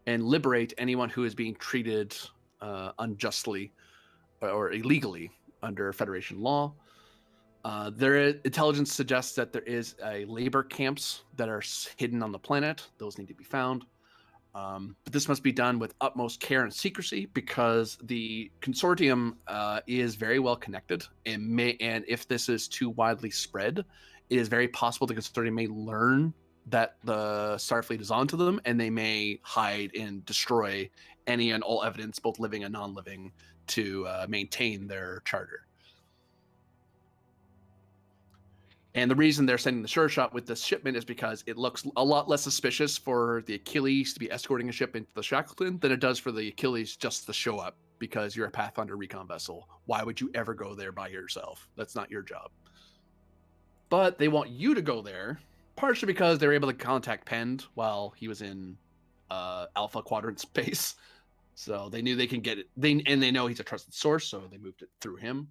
and liberate anyone who is being treated unjustly or illegally under Federation law. Intelligence suggests that there is labor camps that are hidden on the planet. Those need to be found. But this must be done with utmost care and secrecy because the consortium is very well connected, and if this is too widely spread, it is very possible the consortium may learn that the Starfleet is onto them, and they may hide and destroy any and all evidence, both living and non-living, to maintain their charter. And the reason they're sending the Sure Shot with this shipment is because it looks a lot less suspicious for the Achilles to be escorting a ship into the Shackleton than it does for the Achilles just to show up because you're a Pathfinder recon vessel. Why would you ever go there by yourself? That's not your job. But they want you to go there, partially because they were able to contact Pend while he was in Alpha Quadrant space. So they knew they can get it. They know he's a trusted source, so they moved it through him.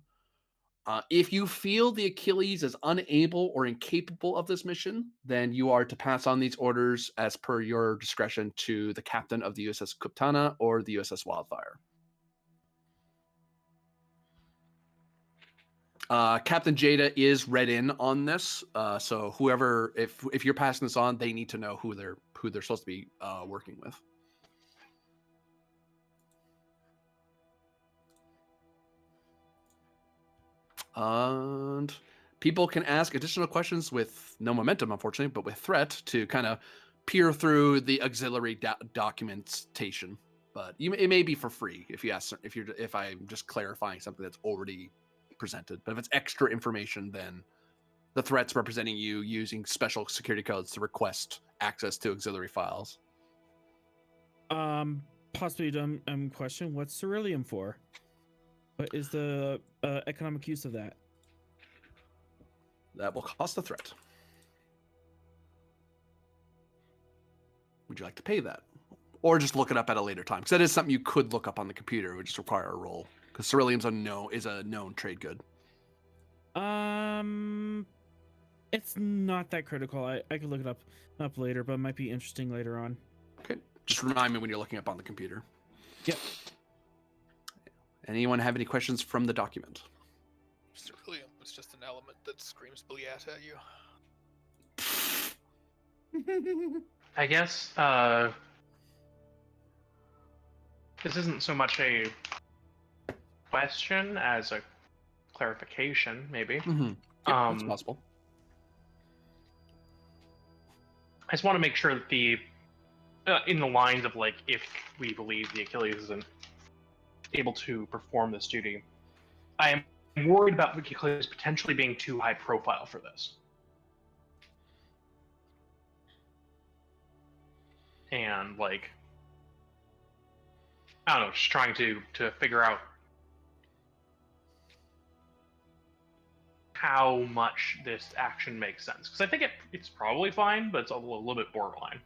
If you feel the Achilles is unable or incapable of this mission, then you are to pass on these orders as per your discretion to the captain of the U.S.S. Kuptana or the U.S.S. Wildfire. Captain Jada is read in on this, so whoever, if you're passing this on, they need to know who they're supposed to be working with. And people can ask additional questions with no momentum, unfortunately, but with threat to kind of peer through the auxiliary documentation. But it may be for free if I'm just clarifying something that's already presented. But if it's extra information, then the threat's representing you using special security codes to request access to auxiliary files. Possibly a dumb question. What's Ceruleum for? What is the economic use of that? That will cost a threat. Would you like to pay that? Or just look it up at a later time? Because that is something you could look up on the computer. It would just require a roll. Because Ceruleum's is a known trade good. It's not that critical. I could look it up later, but it might be interesting later on. Okay. Just remind me when you're looking up on the computer. Yep. Anyone have any questions from the document? Ceruleum was just an element that screams Bliat at you. I guess this isn't so much a question as a clarification, maybe. Mm-hmm. Yep, that's possible. I just want to make sure that in the lines of like, if we believe the Achilles isn't able to perform this duty, I am worried about the Achilles potentially being too high profile for this. And like, I don't know, just trying to figure out how much this action makes sense. Because I think it's probably fine, but it's a little bit borderline.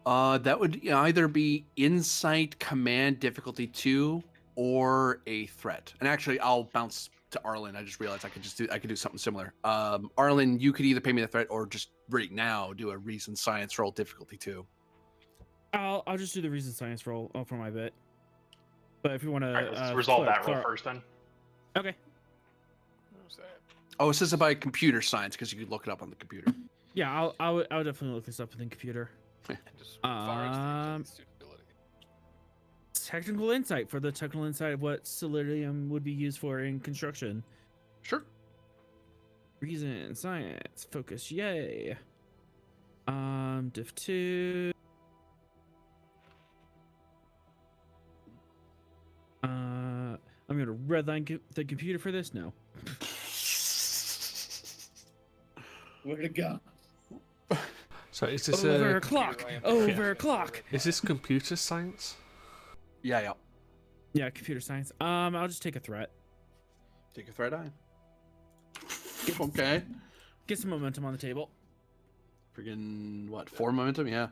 That would either be Insight Command difficulty 2 or a threat. And actually, I'll bounce to Arlen. I just realized I could do something similar. Arlen, you could either pay me the threat or just right now do a reason science roll difficulty 2. I'll just do the reason science roll for my bit. But if you want to, All right, let's resolve that roll first then. Okay. What was that? Oh, it says about computer science because you could look it up on the computer. Yeah, I'll definitely look this up in the computer. And just fire suitability. Technical insight for the technical insight of what Celerium would be used for in construction. Sure. Reason, science, focus, yay. Diff 2. I'm gonna redline the computer for this now. Where'd it go? So is this Overclock. Is this computer science? Yeah. Yeah, computer science. I'll just take a threat. Take a threat eye. Okay. Get some momentum on the table. Friggin' what? 4 momentum? Yeah.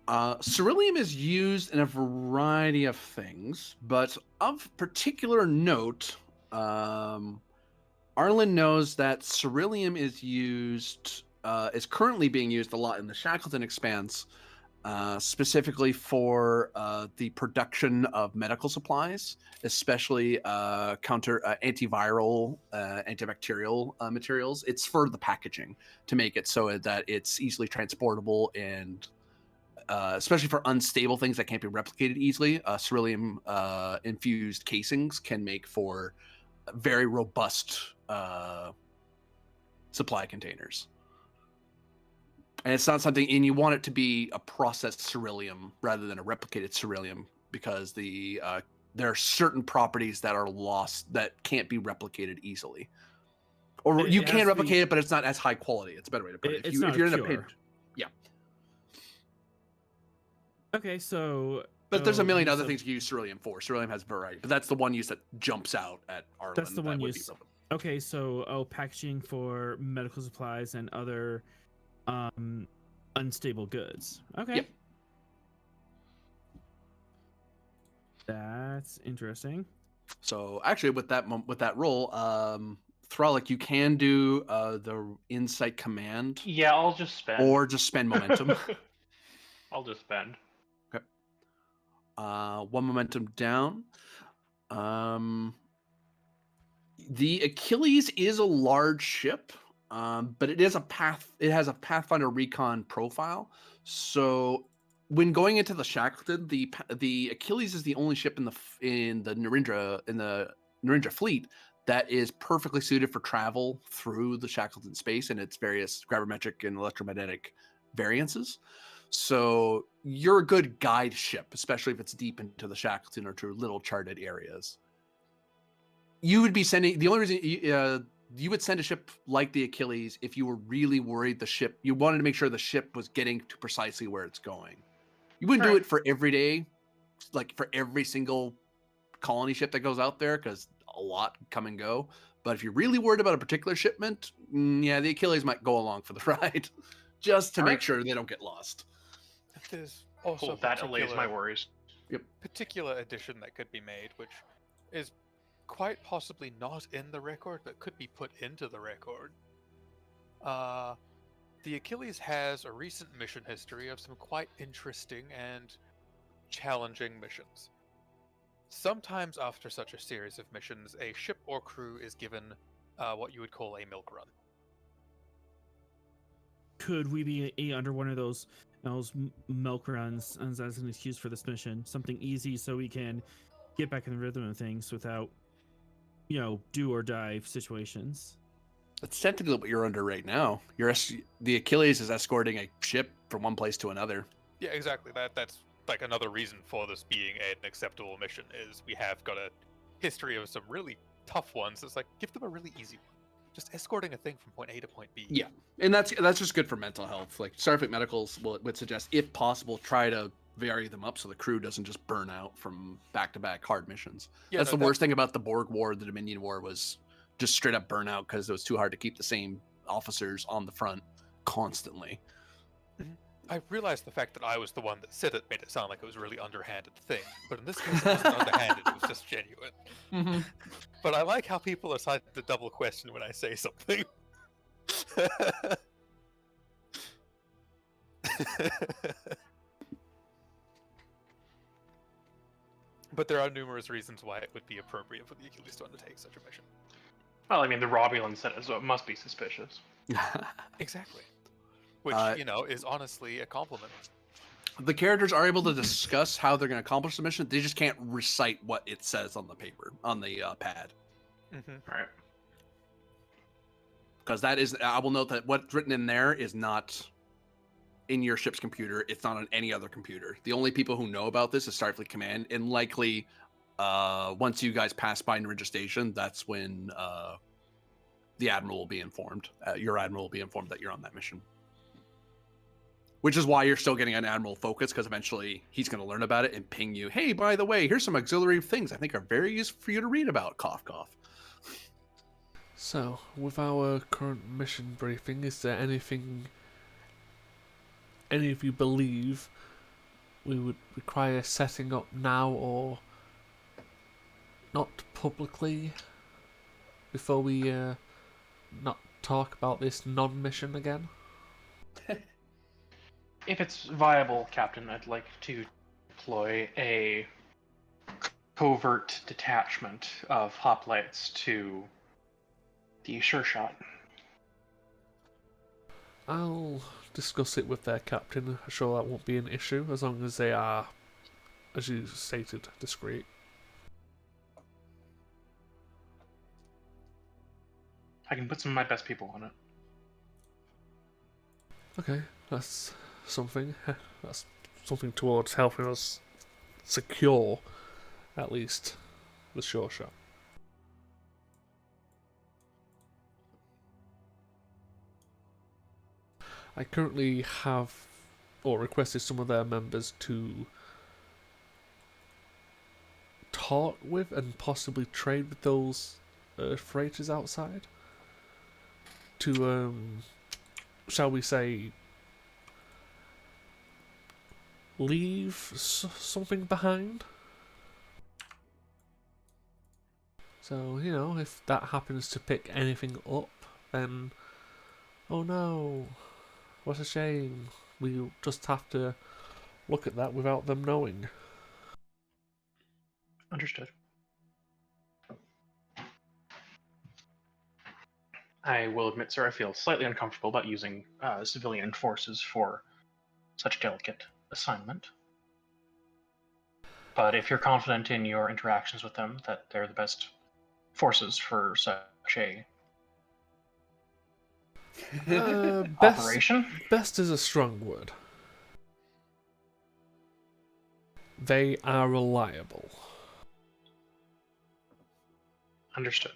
Ceruleum is used in a variety of things, but of particular note, Arlen knows that ceruleum is currently being used a lot in the Shackleton Expanse, specifically for the production of medical supplies, especially antiviral, antibacterial materials. It's for the packaging to make it so that it's easily transportable and especially for unstable things that can't be replicated easily. Ceruleum infused casings can make for very robust supply containers. And it's not something, and you want it to be a processed ceruleum rather than a replicated ceruleum because there are certain properties that are lost that can't be replicated easily. Or you can replicate it, but it's not as high quality. It's a better way to put it. If you're in a pinch, yeah. Okay, so. But there's a million other things you use ceruleum for. Ceruleum has variety, but that's the one use that jumps out at Arlen. That's the one use. Okay, so packaging for medical supplies and other unstable goods. Okay. Yep. That's interesting. So actually, with that roll, Thralic, you can do the insight command. Yeah, I'll just spend. Or just spend momentum. I'll just spend. Okay. 1 momentum down. The Achilles is a large ship, but it has a Pathfinder recon profile. So when going into the Shackleton, the Achilles is the only ship in the Narendra fleet that is perfectly suited for travel through the Shackleton space and its various gravimetric and electromagnetic variances. So you're a good guide ship, especially if it's deep into the Shackleton or to little charted areas. You would be sending, the only reason you would send a ship like the Achilles if you were really worried you wanted to make sure the ship was getting to precisely where it's going. You wouldn't do it for every day, like for every single colony ship that goes out there, because a lot come and go. But if you're really worried about a particular shipment, yeah, the Achilles might go along for the ride, just to make sure they don't get lost. There's also cool, that allays my worries. Particular addition that could be made, which is quite possibly not in the record, but could be put into the record. The Achilles has a recent mission history of some quite interesting and challenging missions. Sometimes after such a series of missions, a ship or crew is given what you would call a milk run. Could we be under one of those milk runs as an excuse for this mission? Something easy so we can get back in the rhythm of things without, do or die situations. That's technically what you're under right now. The Achilles is escorting a ship from one place to another. Yeah, exactly. That's like another reason for this being an acceptable mission is we have got a history of some really tough ones. It's like, give them a really easy one. Just escorting a thing from point A to point B. Yeah, and that's just good for mental health. Like Starfleet Medicals would suggest, if possible, try to vary them up so the crew doesn't just burn out from back-to-back hard missions. Yeah, that's the worst thing about the Borg War, the Dominion War, was just straight up burnout because it was too hard to keep the same officers on the front constantly. I realized the fact that I was the one that said it made it sound like it was a really underhanded thing, but in this case it wasn't underhanded, it was just genuine. Mm-hmm. But I like how people are decided to double question when I say something. But there are numerous reasons why it would be appropriate for the Achilles to undertake such a mission. Well, I mean, the Romulan said it, so it must be suspicious. Exactly. Which, is honestly a compliment. The characters are able to discuss how they're going to accomplish the mission. They just can't recite what it says on the paper, on the pad. All right. Because that is, I will note that what's written in there is not in your ship's computer. It's not on any other computer. The only people who know about this is Starfleet Command, and likely once you guys pass by Narita Station, that's when the admiral will be informed. Your admiral will be informed that you're on that mission. Which is why you're still getting an admiral focus, because eventually he's going to learn about it and ping you. Hey, by the way, here's some auxiliary things I think are very useful for you to read about. Cough, cough. So, with our current mission briefing, is there anything any of you believe we would require setting up now or not publicly before we not talk about this non-mission again? If it's viable, Captain, I'd like to deploy a covert detachment of hoplites to the Sure Shot. I'll discuss it with their captain. I'm sure that won't be an issue as long as they are, as you stated, discreet. I can put some of my best people on it. Okay, that's something. That's something towards helping us secure, at least, the Sure Shot. I currently have, or requested some of their members to talk with and possibly trade with those freighters outside. To, shall we say, leave something behind. So, if that happens to pick anything up, then, oh no, what a shame. We'll just have to look at that without them knowing. Understood. I will admit, sir, I feel slightly uncomfortable about using civilian forces for such a delicate assignment. But if you're confident in your interactions with them that they're the best forces for such a operation? Best is a strong word. They are reliable. Understood.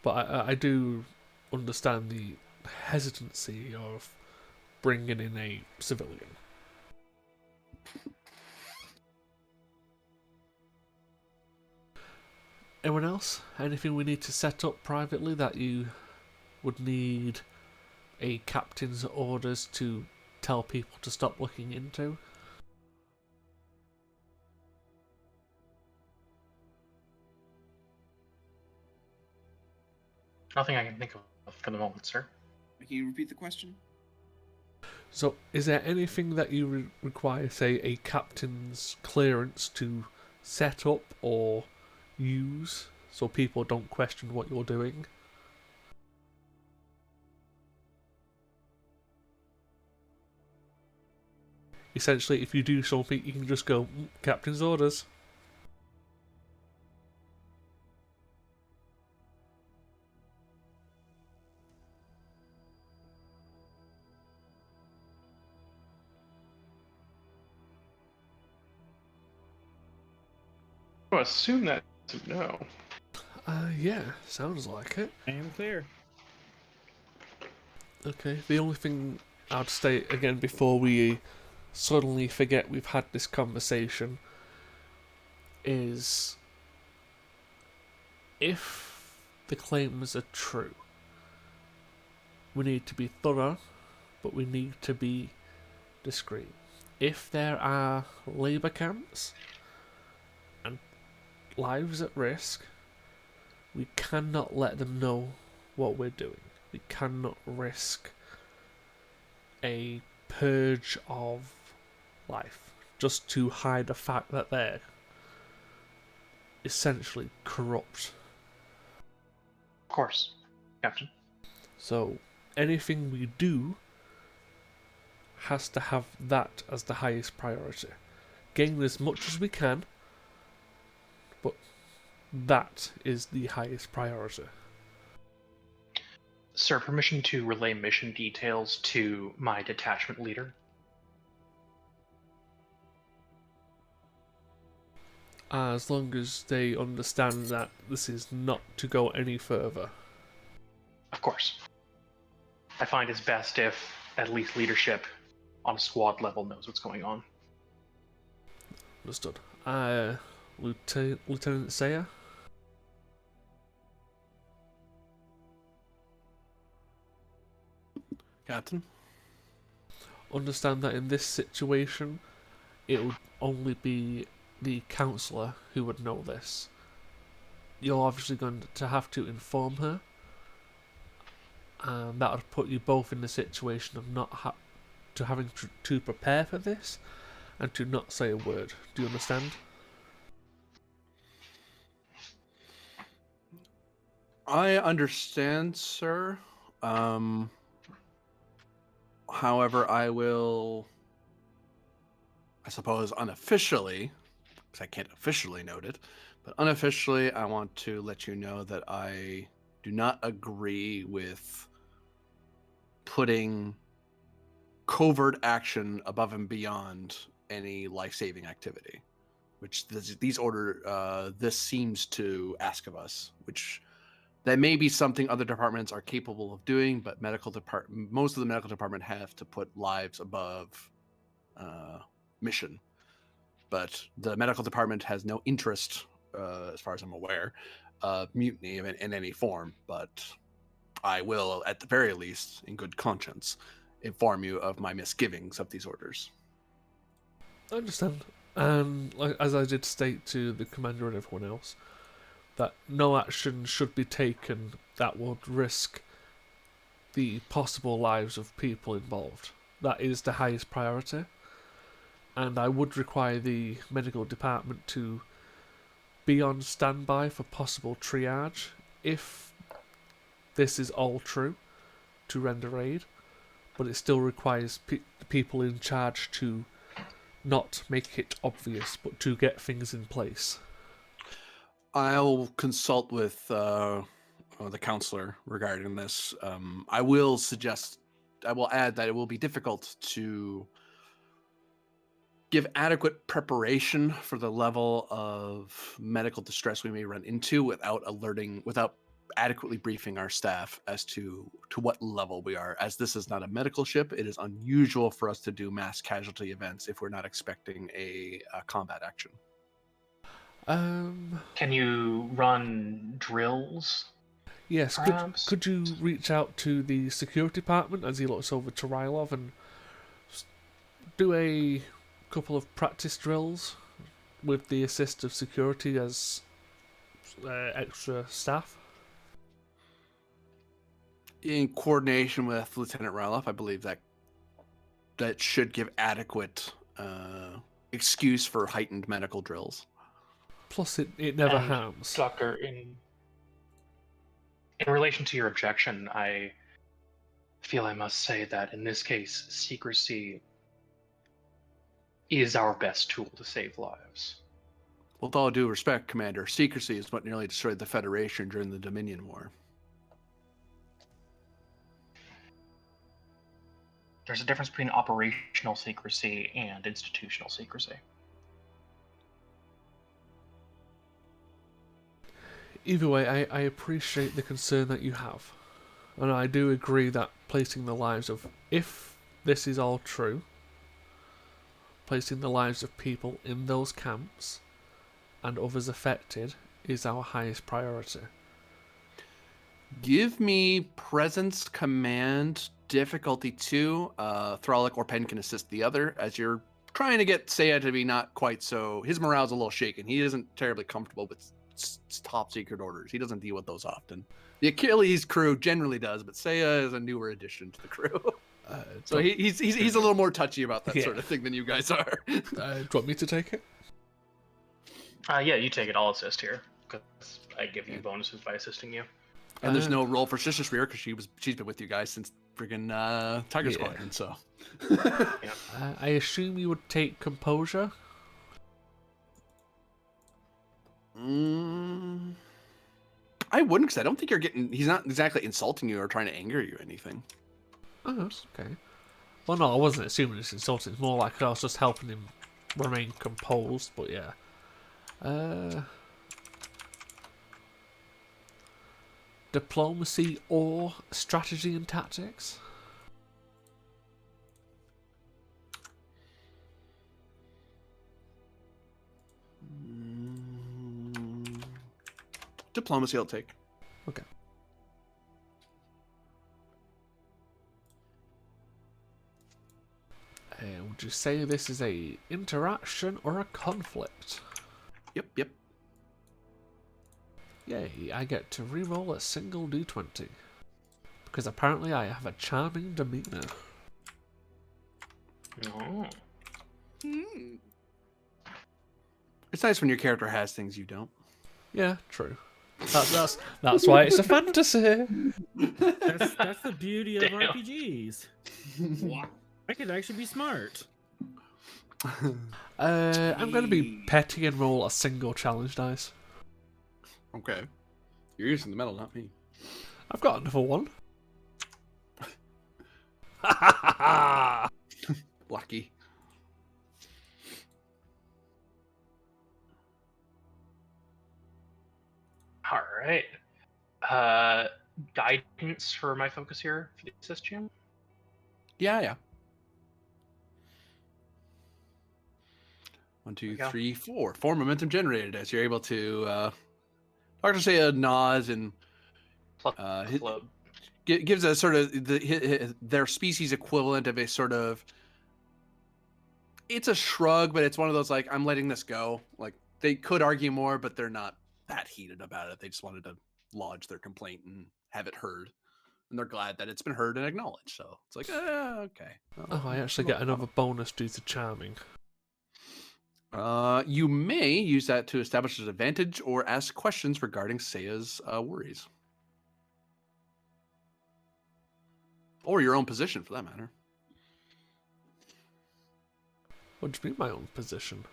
But I do understand the hesitancy of bringing in a civilian. Anyone else? Anything we need to set up privately that you would need a captain's orders to tell people to stop looking into? Nothing I can think of for the moment, sir. Can you repeat the question? So, is there anything that you require, say, a captain's clearance to set up or use so people don't question what you're doing? Essentially, if you do something, you can just go, Captain's orders. Well, assume that's a no. Yeah, sounds like it. I am clear. Okay, the only thing I'd state again before we suddenly forget we've had this conversation is if the claims are true, we need to be thorough but we need to be discreet. If there are labour camps and lives at risk, we cannot let them know what we're doing. We cannot risk a purge of life just to hide the fact that they're essentially corrupt. Of course, Captain. So anything we do has to have that as the highest priority. Gain as much as we can, but that is the highest priority. Sir, permission to relay mission details to my detachment leader? As long as they understand that this is not to go any further. Of course. I find it's best if at least leadership on squad level knows what's going on. Understood. Lieutenant Sayer? Captain? Understand that in this situation, it would only be the counsellor who would know this. You're obviously going to have to inform her, and that would put you both in the situation of not having to prepare for this, and to not say a word. Do you understand? I understand, sir. However, I will, I suppose, unofficially, because I can't officially note it, but unofficially, I want to let you know that I do not agree with putting covert action above and beyond any life-saving activity, which this seems to ask of us, which that may be something other departments are capable of doing, but most of the medical department have to put lives above mission. But the medical department has no interest, as far as I'm aware, of mutiny in any form. But I will, at the very least, in good conscience, inform you of my misgivings of these orders. I understand. And as I did state to the commander and everyone else, that no action should be taken that would risk the possible lives of people involved. That is the highest priority. And I would require the medical department to be on standby for possible triage if this is all true, to render aid, but it still requires the people in charge to not make it obvious, but to get things in place. I'll consult with the counselor regarding this. I will add that it will be difficult to give adequate preparation for the level of medical distress we may run into without adequately briefing our staff as to what level we are. As this is not a medical ship, it is unusual for us to do mass casualty events if we're not expecting a combat action. Can you run drills? Yes, Perhaps? could you reach out to the security department as he looks over to Rylov and do a couple of practice drills with the assist of security as extra staff? In coordination with Lieutenant Rylov, I believe that should give adequate excuse for heightened medical drills. Plus, it never And harms. Doctor, in relation to your objection, I feel I must say that in this case, secrecy is our best tool to save lives. With all due respect, Commander, secrecy is what nearly destroyed the Federation during the Dominion War. There's a difference between operational secrecy and institutional secrecy. Either way, I appreciate the concern that you have. And I do agree that placing the lives of, if this is all true, placing the lives of people in those camps and others affected is our highest priority. Give me presence command difficulty 2. Thralic or Pen can assist the other as you're trying to get Seiya to be not quite so. His morale's a little shaken. He isn't terribly comfortable with top secret orders. He doesn't deal with those often. The Achilles crew generally does, but Seiya is a newer addition to the crew. So he's a little more touchy about that sort of thing than you guys are. Do you want me to take it? Yeah, you take it. I'll assist here because I give you bonuses by assisting you. And there's no roll for Sister Spear because she's been with you guys since friggin' Tiger Squadron. So I assume you would take composure. I wouldn't, because I don't think you're getting. He's not exactly insulting you or trying to anger you or anything. Oh, okay. Well, no, I wasn't assuming it's insulting. It's more like I was just helping him remain composed. But yeah. Diplomacy or strategy and tactics? Diplomacy I'll take. Okay. Would you say this is a interaction or a conflict? Yep. Yay, I get to reroll a single d20. Because apparently I have a charming demeanor. Oh. It's nice when your character has things you don't. Yeah, true. That's why it's a fantasy. That's the beauty of Damn. RPGs. I could actually be smart. I'm going to be petty and roll a single challenge dice. Okay. You're using the metal, not me. I've got another one. Lucky. All right. Guidance for my focus here for the assist jam. Yeah. 1, we 2, go. 3, 4. 4 momentum generated as you're able to. Dr. Seiya nods and Club. gives a sort of their species equivalent of a sort of. It's a shrug, but it's one of those like, I'm letting this go. Like, they could argue more, but they're not that heated about it. They just wanted to lodge their complaint and have it heard. And they're glad that it's been heard and acknowledged. So it's like, okay. Oh, I actually get another bonus due to charming. You may use that to establish an advantage or ask questions regarding Seiya's worries. Or your own position, for that matter. What do you mean my own position?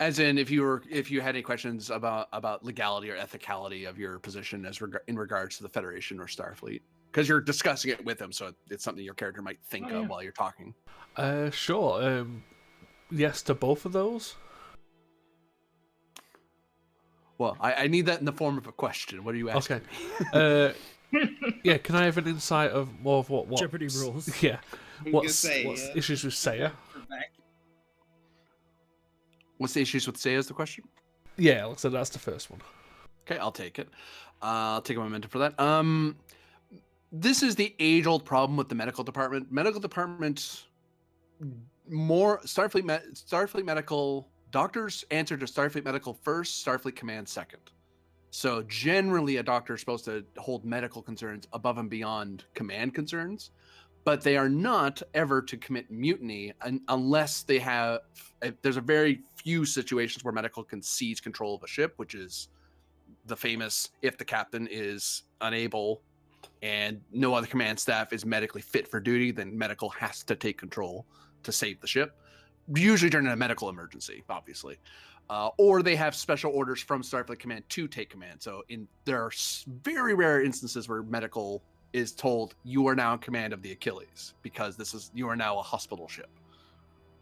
As in, if you had any questions about legality or ethicality of your position in regards to the Federation or Starfleet, because you're discussing it with them, so it's something your character might think of while you're talking. Sure. Yes to both of those. Well, I need that in the form of a question. What are you asking? Okay. Yeah, can I have an insight of more of what Jeopardy rules. Yeah. What's Say, issues with Seiya? What's the issues with Seiya is the question? Yeah, so that's the first one. Okay, I'll take it. I'll take a momentum for that. This is the age-old problem with the medical department. Medical department, more Starfleet medical doctors answer to Starfleet medical first, Starfleet command second. So generally, a doctor is supposed to hold medical concerns above and beyond command concerns, but they are not ever to commit mutiny unless they have. There's a very few situations where medical can seize control of a ship, which is the famous if the captain is unable and no other command staff is medically fit for duty, then medical has to take control to save the ship. Usually during a medical emergency, obviously. Or they have special orders from Starfleet Command to take command. So there are very rare instances where medical is told you are now in command of the Achilles because you are now a hospital ship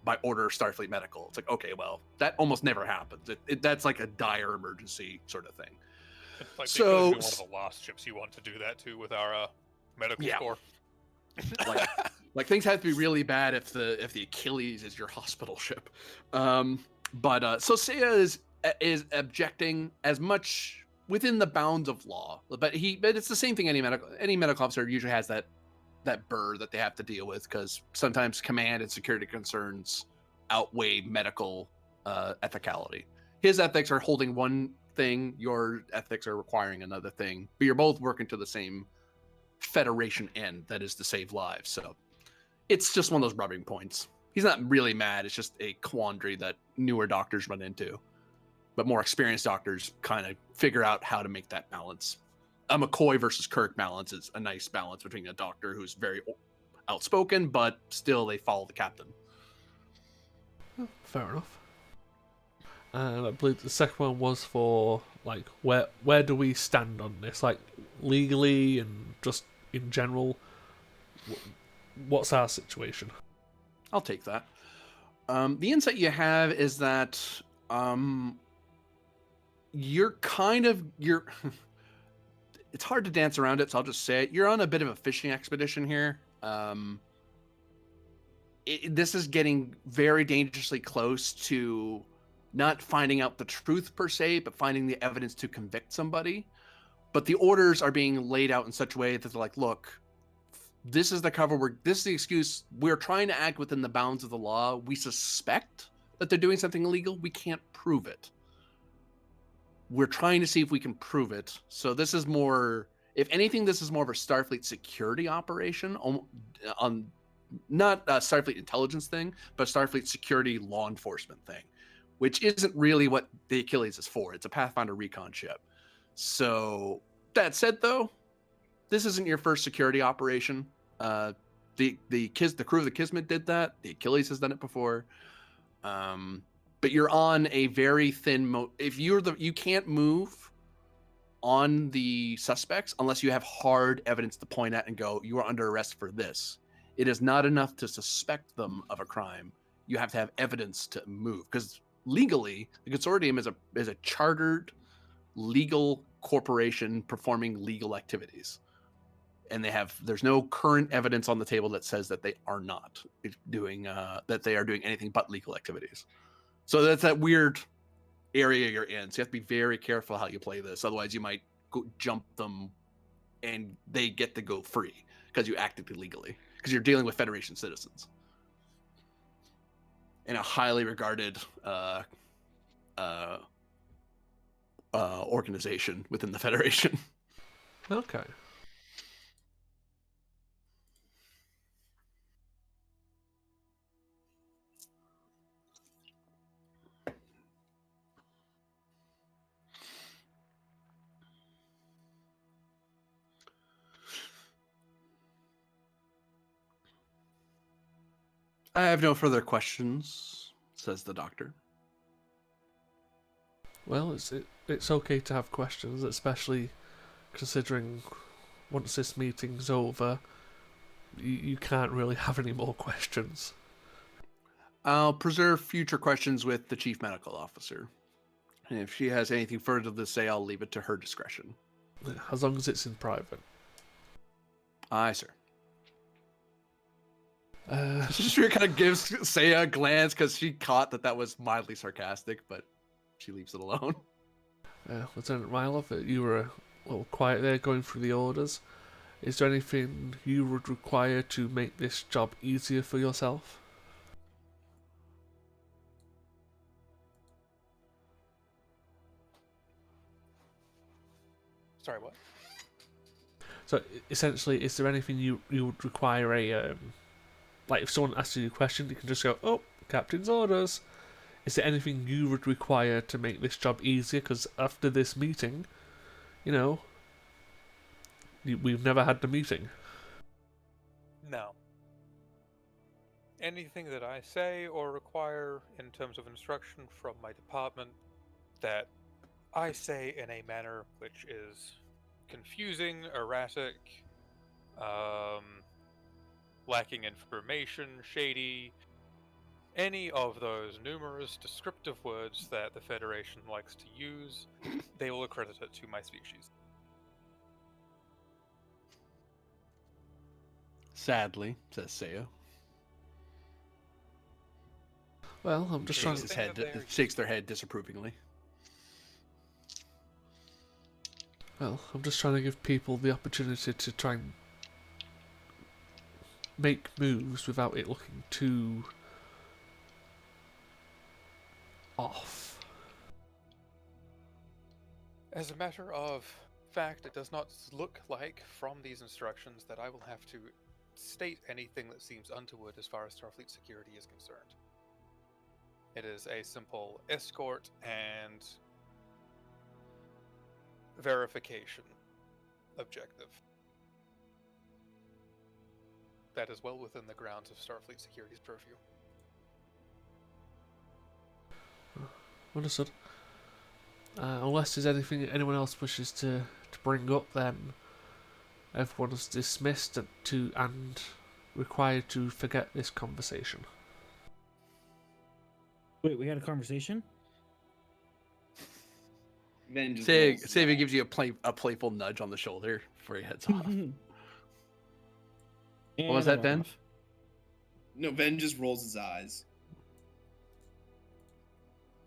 by order of Starfleet Medical. It's like, okay, well, that almost never happens. That's like a dire emergency sort of thing. It's like So- one of the lost ships you want to do that to with our medical Yeah. score. Like things have to be really bad if the Achilles is your hospital ship. So Seiya is objecting as much within the bounds of law. But it's the same thing. Any medical officer usually has that burr that they have to deal with, because sometimes command and security concerns outweigh medical ethicality. His ethics are holding one thing, your ethics are requiring another thing, but you're both working to the same Federation end, that is to save lives. So it's just one of those rubbing points. He's not really mad. It's just a quandary that newer doctors run into, but more experienced doctors kind of figure out how to make that balance. A McCoy versus Kirk balance is a nice balance between a doctor who's very outspoken, but still they follow the captain. Fair enough. And I believe the second one was for, like, where do we stand on this? Like, legally and just in general, what's our situation? I'll take that. The insight you have is that you're it's hard to dance around it, so I'll just say it. You're on a bit of a fishing expedition here. This is getting very dangerously close to not finding out the truth per se, but finding the evidence to convict somebody. But the orders are being laid out in such a way that they're like, look, this is the cover. This is the excuse. We're trying to act within the bounds of the law. We suspect that they're doing something illegal. We can't prove it. We're trying to see if we can prove it. So this is more, if anything, this is more of a Starfleet security operation on not a Starfleet intelligence thing, but a Starfleet security law enforcement thing, which isn't really what the Achilles is for. It's a Pathfinder recon ship. So that said, though, this isn't your first security operation. The crew of the Kismet did that. The Achilles has done it before. But you're on a very thin if you can't move on the suspects unless you have hard evidence to point at and go, you are under arrest for this. It is not enough to suspect them of a crime. You have to have evidence to move, because legally, the consortium is a chartered legal corporation performing legal activities, and there's no current evidence on the table that says that they are not doing anything but legal activities. So that's that weird area you're in. So you have to be very careful how you play this. Otherwise, you might jump them and they get to go free because you acted illegally, because you're dealing with Federation citizens in a highly regarded organization within the Federation. Okay. I have no further questions, says the doctor. Well, it's okay to have questions, especially considering once this meeting's over, you can't really have any more questions. I'll preserve future questions with the chief medical officer. And if she has anything further to say, I'll leave it to her discretion. As long as it's in private. Aye, sir. She kind of gives Saya a glance because she caught that was mildly sarcastic, but she leaves it alone. Lieutenant Mylov, you were a little quiet there going through the orders. Is there anything you would require to make this job easier for yourself? Sorry, what? So essentially, is there anything you would require like if someone asks you a question, you can just go, "Oh, captain's orders." Is there anything you would require to make this job easier? Because after this meeting, we've never had the meeting. No. Anything that I say or require in terms of instruction from my department that I say in a manner which is confusing, erratic, lacking information, shady, any of those numerous descriptive words that the Federation likes to use, they will accredit it to my species. Sadly, says Saya. Well, I'm just trying to... Shakes their head disapprovingly. Well, I'm just trying to give people the opportunity to try and make moves without it looking too off. As a matter of fact, it does not look like from these instructions that I will have to state anything that seems untoward as far as Starfleet security is concerned. It is a simple escort and verification objective. That is well within the grounds of Starfleet security's purview. Understood. Unless there's anything anyone else wishes to bring up, then everyone is dismissed and required to forget this conversation. Wait, we had a conversation? Then just Say, rolls his say if he eyes. gives you a playful nudge on the shoulder before he heads off. What was that, Ben? No, Ben just rolls his eyes.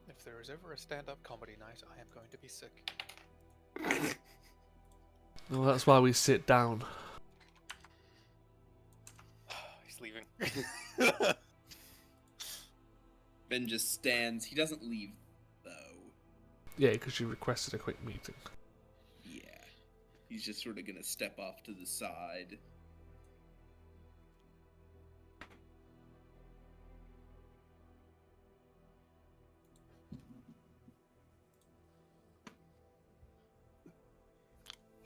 If there is ever a stand-up comedy night, I am going to be sick. Well, that's why we sit down. He's leaving. Ben just stands. He doesn't leave, though. Yeah, because you requested a quick meeting. Yeah. He's just sort of gonna step off to the side.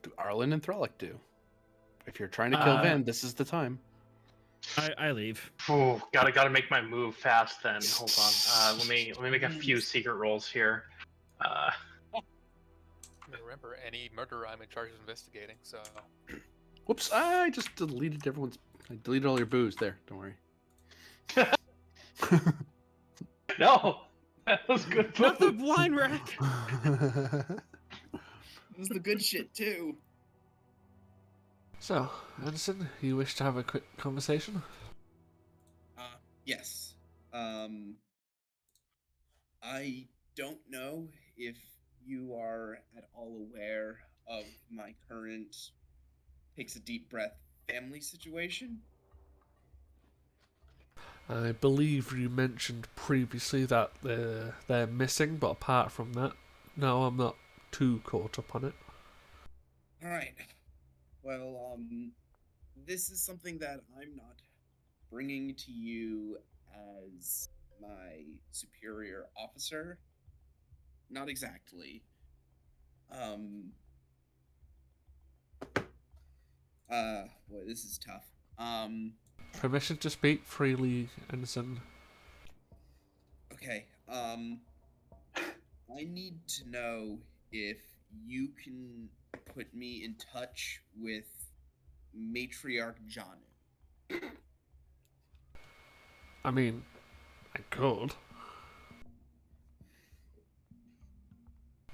Do Arlen and Threllick do? If you're trying to kill Vin, this is the time. I leave. Oh, gotta make my move fast then. Hold on. Let me make a few secret rolls here. I mean, remember, any murder I'm in charge of investigating, so... Whoops! I just deleted everyone's. I deleted all your booze. There, don't worry. No, that was good. Not the move. blind rack. This is the good shit, too. So, Anderson, you wish to have a quick conversation? Yes. I don't know if you are at all aware of my current takes a deep breath family situation. I believe you mentioned previously that they're missing, but apart from that, no, I'm not too caught up on it. All right. Well, this is something that I'm not bringing to you as my superior officer. Not exactly. Boy, this is tough. Permission to speak freely, Anderson. Okay. I need to know if you can put me in touch with Matriarch Janu. I mean, I could.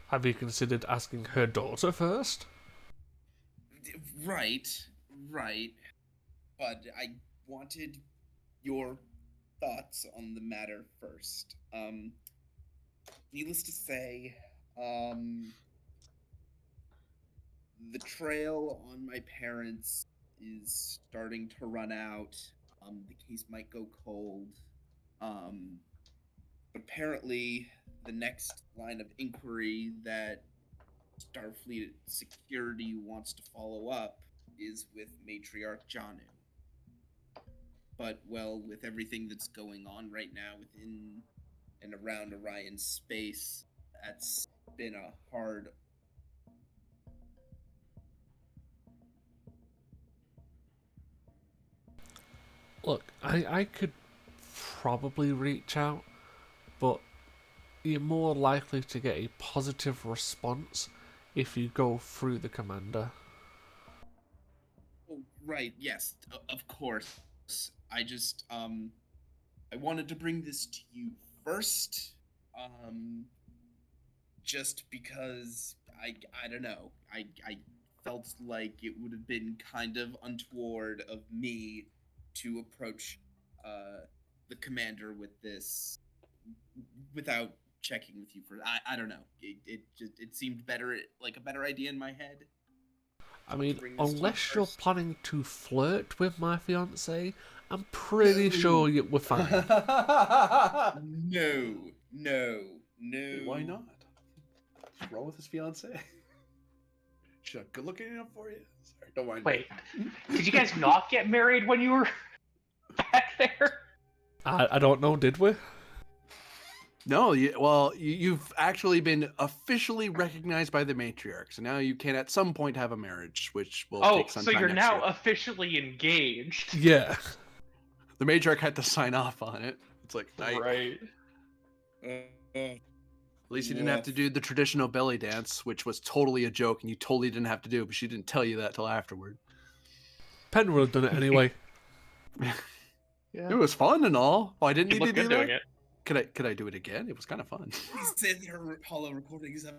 Have you considered asking her daughter first? Right. But I wanted your thoughts on the matter first. Needless to say, the trail on my parents is starting to run out. The case might go cold. Apparently, the next line of inquiry that Starfleet security wants to follow up is with Matriarch Janu. But, well, with everything that's going on right now within and around Orion space, that's been a hard... Look, I could probably reach out, but you're more likely to get a positive response if you go through the commander. Oh, right, yes, of course. I just, I wanted to bring this to you first, just because I don't know, I felt like it would have been kind of untoward of me to approach, the commander with this without checking with you for. I don't know. It seemed better, like a better idea in my head. I mean, Bring this to you unless you're first. planning to flirt with my fiance, I'm pretty sure we're fine. No. Why not? What's wrong with his fiance? She's not good looking enough for you. Sorry, don't mind. Wait, did you guys not get married when you were back there? I don't know, did we? No, you've actually been officially recognized by the matriarch, so now you can at some point have a marriage, which will Oh, take some so time you're next now year. officially engaged. Yeah. The matriarch had to sign off on it. It's like, Right. at least you didn't have to do the traditional belly dance, which was totally a joke, and you totally didn't have to do it, but she didn't tell you that till afterward. Penn would have done it anyway. Yeah. It was fun and all. Oh, I didn't You need to look do good that. doing it. Could I do it again? It was kind of fun. Please say there are hollow recordings of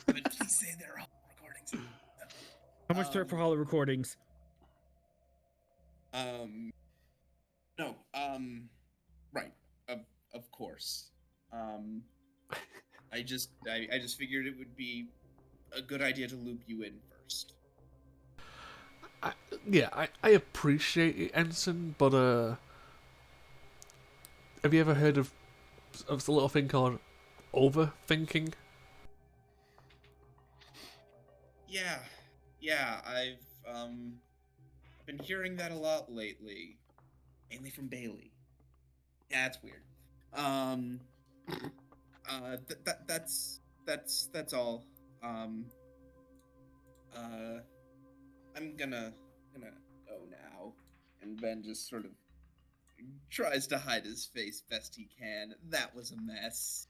it. Please say there are hollow recordings of it. How much dirt for hollow recordings? No, right, of course. I just figured it would be a good idea to loop you in first. I appreciate it, Ensign, but have you ever heard of the little thing called overthinking? Yeah, I've been hearing that a lot lately, mainly from Bailey. Yeah, that's weird. That's all. I'm gonna go now. And Ben just sort of tries to hide his face best he can. That was a mess.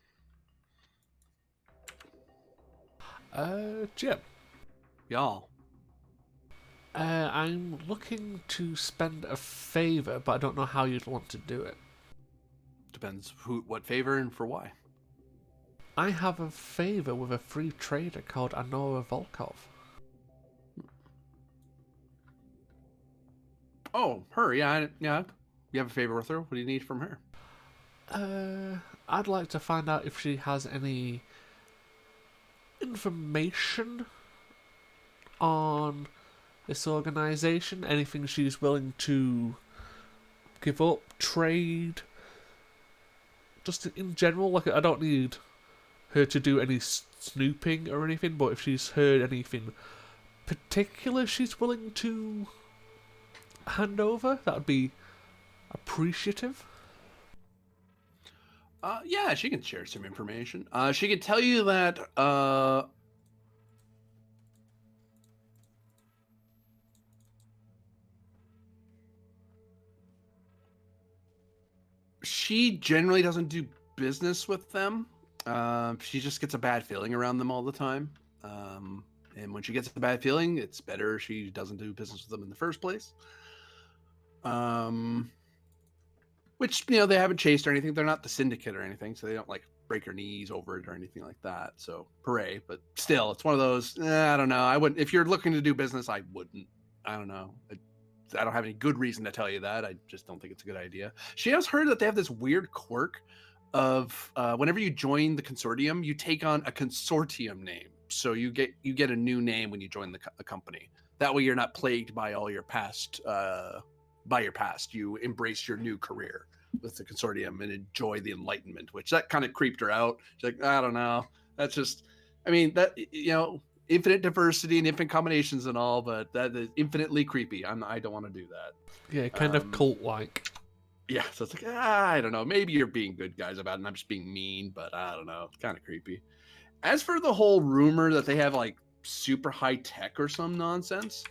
Jim. Y'all. I'm looking to spend a favor, but I don't know how you'd want to do it. Depends what favor and for why. I have a favor with a free trader called Anora Volkov. Oh, her, yeah. You have a favor with her? What do you need from her? I'd like to find out if she has any information on this organization, anything she's willing to give up, trade, just in general. Like, I don't need her to do any snooping or anything, but if she's heard anything particular she's willing to hand over, that would be appreciative. Yeah, she can share some information. She can tell you that she generally doesn't do business with them. She just gets a bad feeling around them all the time. And when she gets a bad feeling, it's better she doesn't do business with them in the first place. Which, they haven't chased or anything. They're not the syndicate or anything, so they don't like break her knees over it or anything like that. So hooray. But still, it's one of those, I don't know. I wouldn't, if you're looking to do business, I wouldn't. I don't know. I don't have any good reason to tell you that. I just don't think it's a good idea. She has heard that they have this weird quirk of whenever you join the consortium, you take on a consortium name. So you get a new name when you join the company. That way you're not plagued by all your past you embrace your new career with the consortium and enjoy the enlightenment, which that kind of creeped her out. She's like, I don't know. That's just, infinite diversity and infinite combinations and all, but that is infinitely creepy. I don't want to do that. Yeah, kind of cult-like. Yeah, so it's like, I don't know. Maybe you're being good guys about it and I'm just being mean, but I don't know. It's kind of creepy. As for the whole rumor that they have like super high tech or some nonsense,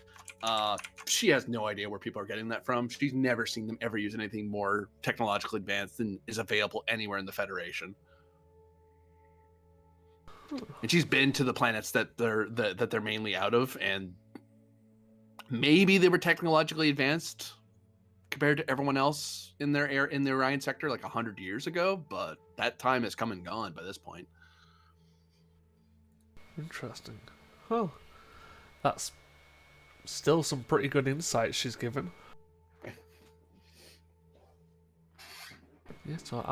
she has no idea where people are getting that from. She's never seen them ever use anything more technologically advanced than is available anywhere in the Federation. And she's been to the planets that they're mainly out of, and maybe they were technologically advanced compared to everyone else in the Orion sector like 100 years ago, but that time has come and gone by this point. Interesting. Well, that's still some pretty good insights she's given. Yeah, so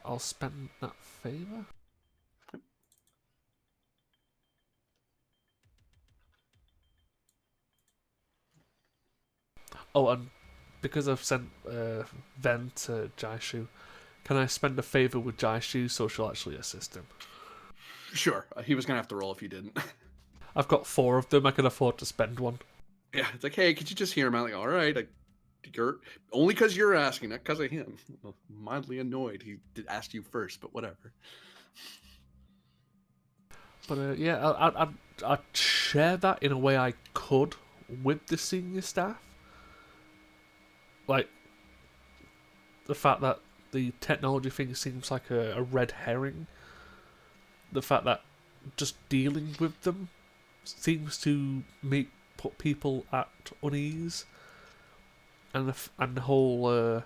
I'll spend that favor. Oh, and because I've sent Ven to Jaishu, can I spend a favor with Jaishu so she'll actually assist him? Sure. He was gonna have to roll if you didn't. I've got 4 of them. I can afford to spend one. Yeah, it's like, hey, could you just hear him out? Like, all right, you're only because you're asking, not because of him. Mildly annoyed. He did ask you first, but whatever. But yeah, I'd share that in a way I could with the senior staff. Like, the fact that the technology thing seems like a red herring. The fact that just dealing with them seems to put people at unease. And the whole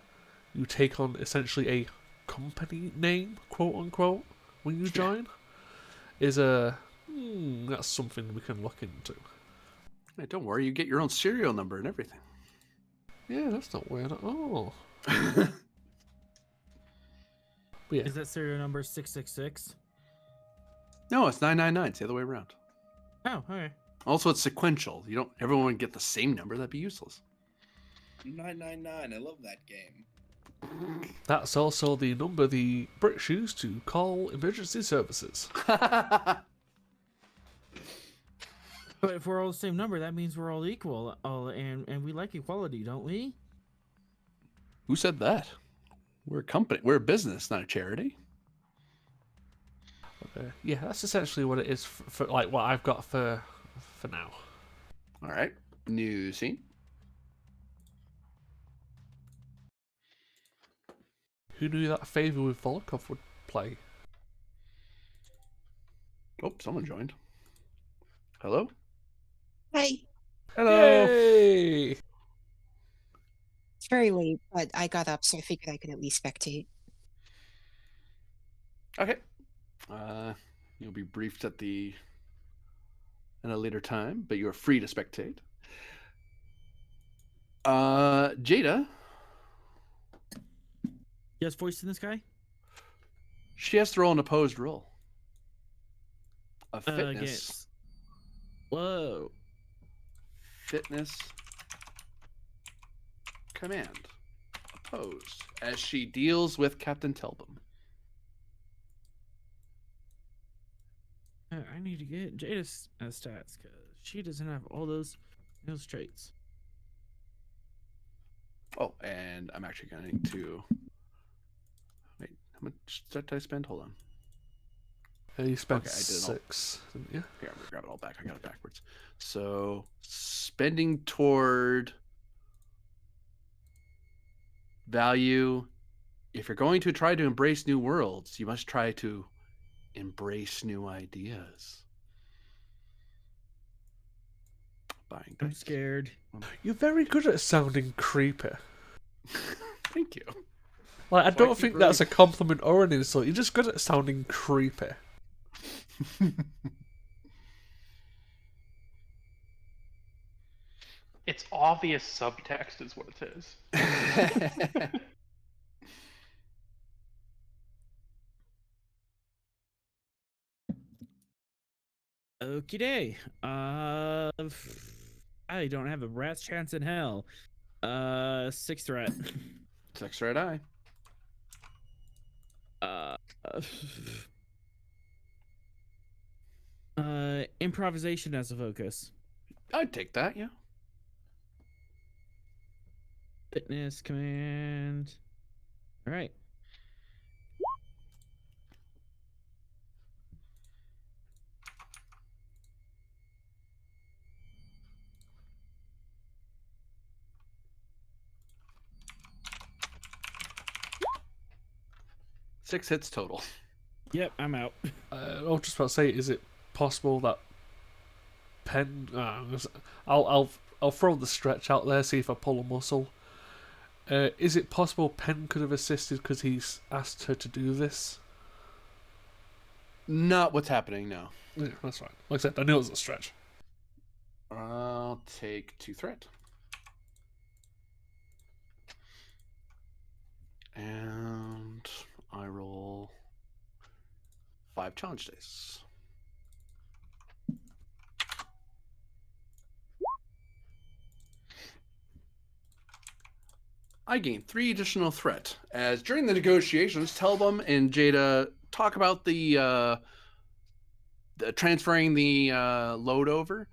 you take on essentially a company name, quote unquote, when you join, is that's something we can look into. Hey, don't worry, you get your own serial number and everything. Yeah, that's not weird at all. But yeah, Is that serial number 666? No, it's 999. It's the other way around. Oh, okay. Also, it's sequential. You don't. Everyone would get the same number. That'd be useless. 999. I love that game. that's also the number the British use to call emergency services. But if we're all the same number, that means we're all equal. And we like equality, don't we? Who said that? We're a company. We're a business, not a charity. Yeah, that's essentially what it is for like what I've got for now. All right. New scene. Who knew that a favor with Volkov would play? Oh, someone joined. Hello. Hi. Hello. Yay! It's very late, but I got up, so I figured I could at least spectate. Okay. You'll be briefed at a later time, but you're free to spectate. Jada. You guys voice in this guy? She has to roll an opposed roll. A fitness. Against. Whoa. Fitness. Command. Opposed. As she deals with Captain Telbum. I need to get Jada's stats because she doesn't have all those traits. Oh, and I'm actually going to need to. Wait, how much did I spend? Hold on. You spent Okay, I did it all. 6, didn't you? Here, I'm going to grab it all back. I got it backwards. So, spending toward value. If you're going to try to embrace new worlds, you must try to embrace new ideas. Buying I'm dice. scared. You're very good at sounding creepy. Thank you. Like, I That's why I don't keep think that's a rolling. compliment or an insult. You're just good at sounding creepy. It's obvious subtext is what it is. Okie day. I don't have a rat's chance in hell. 6 threat. 6 red eye. Uh, improvisation as a focus. I'd take that, yeah. Fitness command. All right. Six hits total. Yep, I'm out. I was just about to say, is it possible that Penn? I'll throw the stretch out there, see if I pull a muscle. Is it possible Penn could have assisted because he's asked her to do this? Not what's happening now. Yeah, that's right. Like I said, I knew it was a stretch. I'll take 2 threat. And I roll 5 challenge dice. I gain 3 additional threat. As during the negotiations, Telbum and Jada talk about the transferring the load over,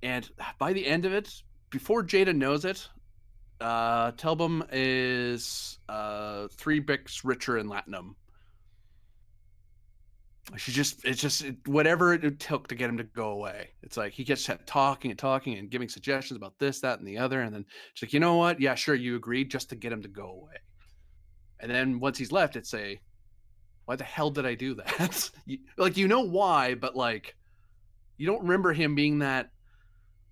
and by the end of it, before Jada knows it, Telbum is 3 bricks richer in Latinum. Whatever it took to get him to go away. It's like he gets talking and talking and giving suggestions about this, that, and the other, and then she's like, you know what? Yeah, sure, you agreed, just to get him to go away. And then once he's left, it's why the hell did I do that? You know why, but like, you don't remember him being that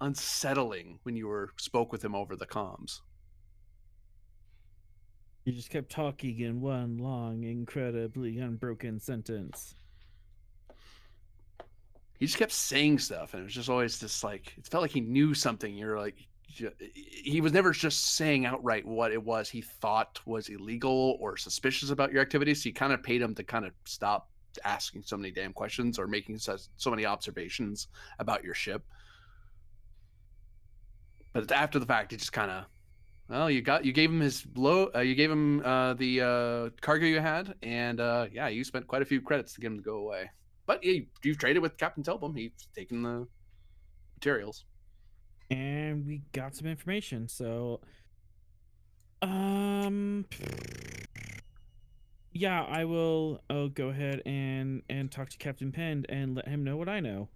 unsettling when you spoke with him over the comms. You just kept talking in one long, incredibly unbroken sentence. He just kept saying stuff, and it was just always this like, it felt like he knew something. You're like, he was never just saying outright what it was he thought was illegal or suspicious about your activities. So you kind of paid him to kind of stop asking so many damn questions or making so many observations about your ship. But after the fact, he just kind of, well, you gave him his you gave him the cargo you had, and yeah, you spent quite a few credits to get him to go away. But you've traded with Captain Telbum. He's taken the materials. And we got some information, so yeah, I'll go ahead and talk to Captain Penn and let him know what I know.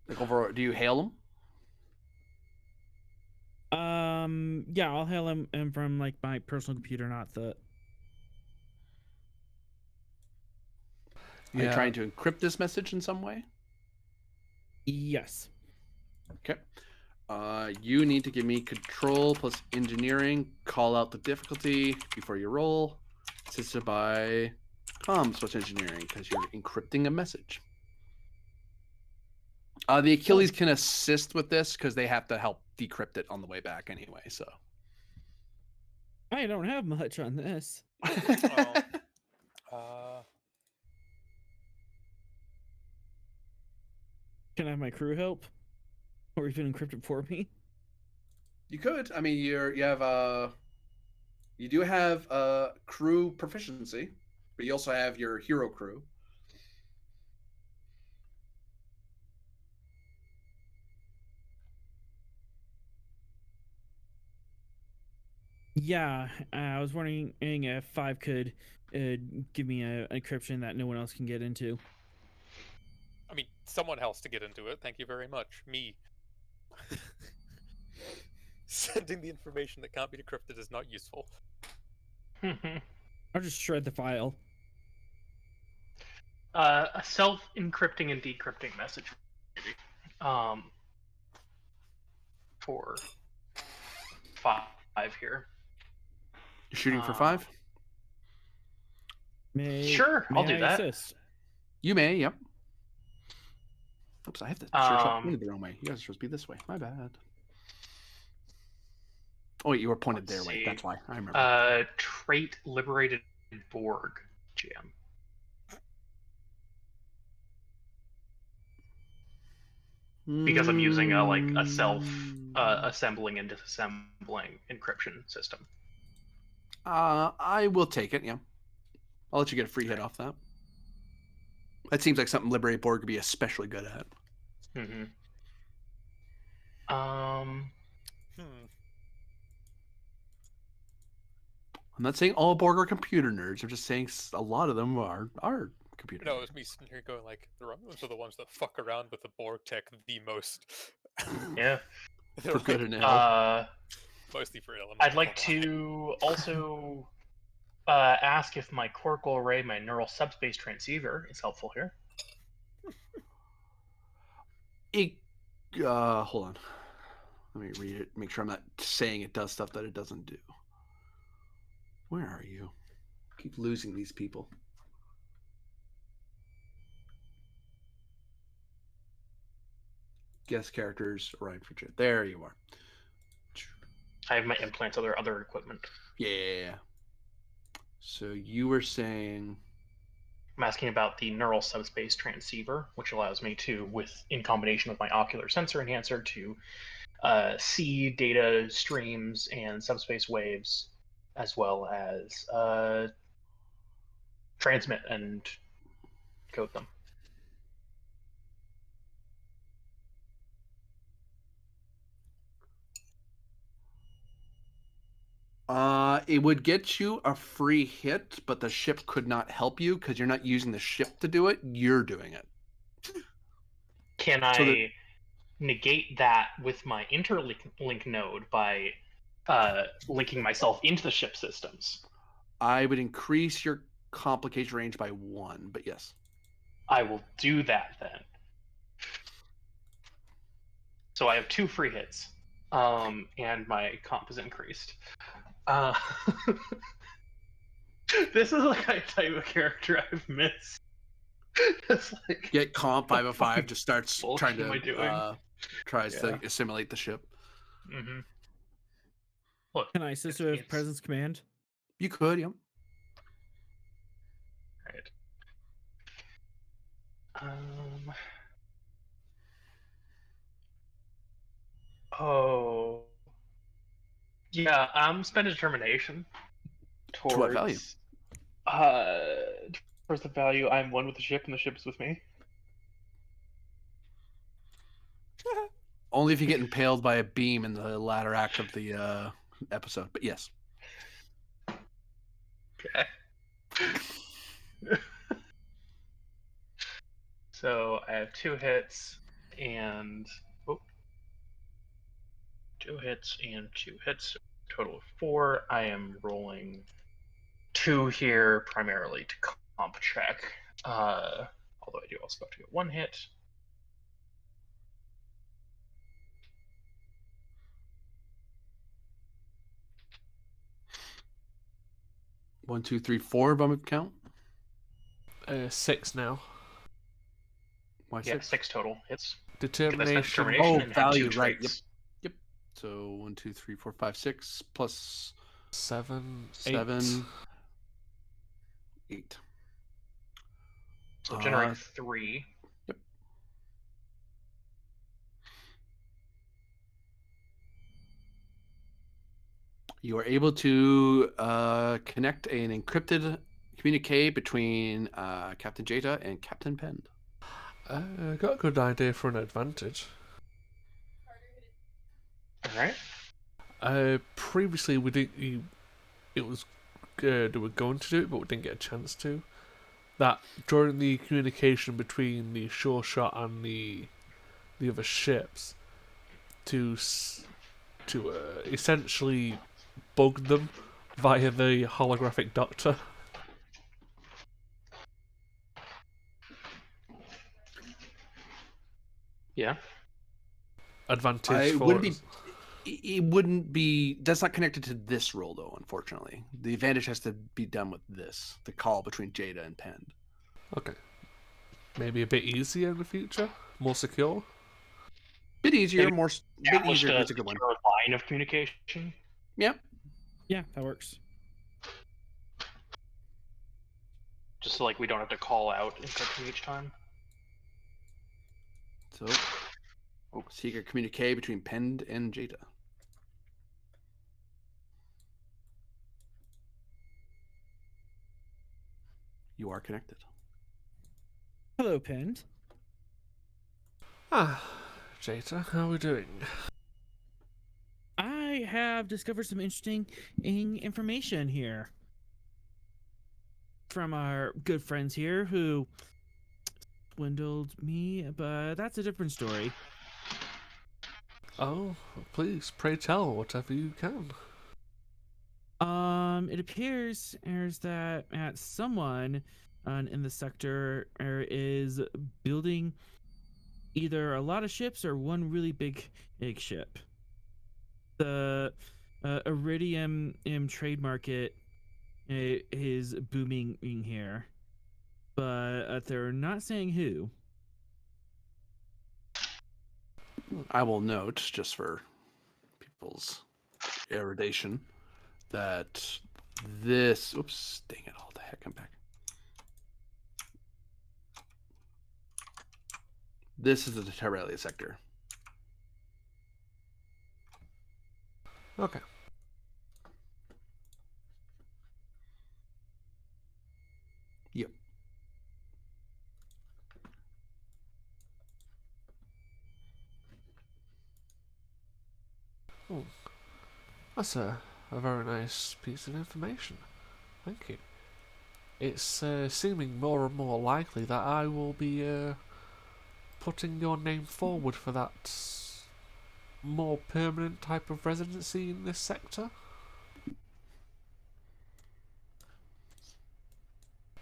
Like, over, do you hail him? Yeah, I'll hail him from like my personal computer, not the. Are you trying to encrypt this message in some way? Yes. Okay. You need to give me control plus engineering. Call out the difficulty before you roll. Assisted by comms plus engineering, because you're encrypting a message. The Achilles can assist with this because they have to help decrypt it on the way back anyway. So I don't have much on this. Can I have my crew help, or even encrypt it for me? You could. I mean, you do have crew proficiency, but you also have your hero crew. Yeah, I was wondering if Five could give me an encryption that no one else can get into. I mean, someone else to get into it. Thank you very much. Me. Sending the information that can't be decrypted is not useful. I'll just shred the file. A self-encrypting and decrypting message, maybe. For 5 here. You're shooting for 5? Sure, I'll do that. Assist? You may, yep. Oops, I have the shot pointed the wrong way. You guys are supposed to be this way. My bad. Oh, wait, you were pointed their way. That's why. I remember. Trait liberated Borg, GM. Because I'm using a self assembling and disassembling encryption system. I will take it, yeah. I'll let you get a free hit off that. That seems like something Liberate Borg could be especially good at. Mm-hmm. I'm not saying all Borg are computer nerds. I'm just saying a lot of them are computer nerds. No, it's me sitting here going like, the Romulans are the ones that fuck around with the Borg tech the most. Yeah. For good and ill. Mostly for ill. I'd like to also ask if my cortical array, my neural subspace transceiver, is helpful here. Hold on. Let me read it. Make sure I'm not saying it does stuff that it doesn't do. Where are you? Keep losing these people. Guest characters, Orion feature. There you are. I have my implants, other equipment. Yeah. So you were saying... I'm asking about the neural subspace transceiver, which allows me to, in combination with my ocular sensor enhancer, to sea data streams and subspace waves, as well as transmit and code them. It would get you a free hit, but the ship could not help you because you're not using the ship to do it. You're doing it. Can So that I negate that with my interlink node by linking myself into the ship systems? I would increase your complication range by 1, but yes. I will do that then. So I have 2 free hits, and my comp is increased. Uh, this is like a type of character I've missed. It's like, Get comp what the 505 fucking just starts bullshit trying am I doing? to tries Yeah. to assimilate the ship. Mm-hmm. Look, Can I assist with presence command? You could, yep. Right. Oh. Yeah, spend a determination To what value? towards the value I'm one with the ship and the ship is with me. Only if you get impaled by a beam in the latter act of the episode, but yes. Okay. So I have 2 hits and 2 hits and 2 hits, total of 4. I am rolling 2 here primarily to comp check. Although I do also have to get 1 hit. One, two, three, 4 by my count. 6 now. Why Yeah, 6? 6 total hits. Determination. Determination Oh, and value, have 2 right? traits. Yep. So 1, 2, 3, 4, 5, 6 plus 7, 7, 8. So generate 3. Yep. You are able to connect an encrypted communique between Captain Jeta and Captain Pend. Got a good idea for an advantage. Alright. Previously, we didn't. It was they were going to do it, but we didn't get a chance to. That during the communication between the Sure Shot and the other ships, to essentially bug them via the holographic doctor. Yeah. Advantage It for wouldn't us. it wouldn't be. That's not connected to this roll, though. Unfortunately, the advantage has to be done with this. The call between Jada and Pend. Okay. Maybe a bit easier in the future, more secure. Bit easier, Maybe bit easier. a That's a good one. secure line of communication. Yep. Yeah, that works. Just so like we don't have to call out encryption each time. So, secret communique between Pend and Jada. You are connected. Hello, Pend. Jada, how are we doing? I have discovered some interesting information here from our good friends here who swindled me, but that's a different story. Oh, please, pray tell whatever you can. It appears as that someone in the sector is building either a lot of ships or one really big ship. The iridium trade market is booming in here, but they're not saying who. I will note, just for people's erudition, that this. Oops, dang it! All the heck, I'm back. This is the Terralia sector. Okay. Yep. Oh, that's a very nice piece of information. Thank you. It's seeming more and more likely that I will be putting your name forward for that more permanent type of residency in this sector.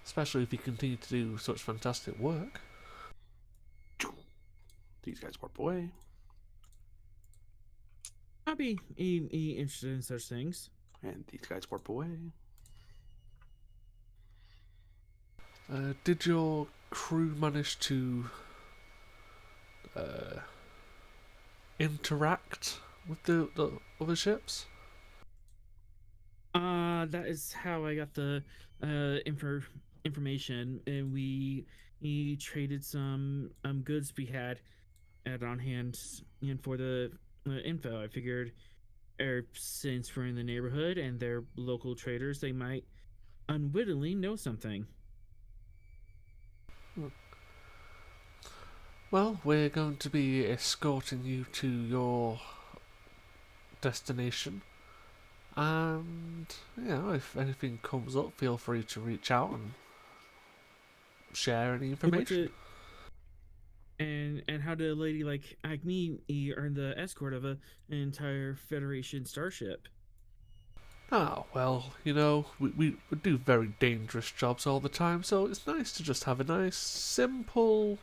Especially if you continue to do such fantastic work. These guys warp away. I'd be interested in such things. And these guys warp away. Did your crew manage to interact with the other ships? That is how I got the information, and we traded some goods we had on hand, and for the info, I figured, since we're in the neighborhood and they're local traders, they might unwittingly know something. Well, we're going to be escorting you to your destination. And, if anything comes up, feel free to reach out and share any information. And how did a lady like me earn the escort of an entire Federation starship? Ah, well, we do very dangerous jobs all the time, so it's nice to just have a nice, simple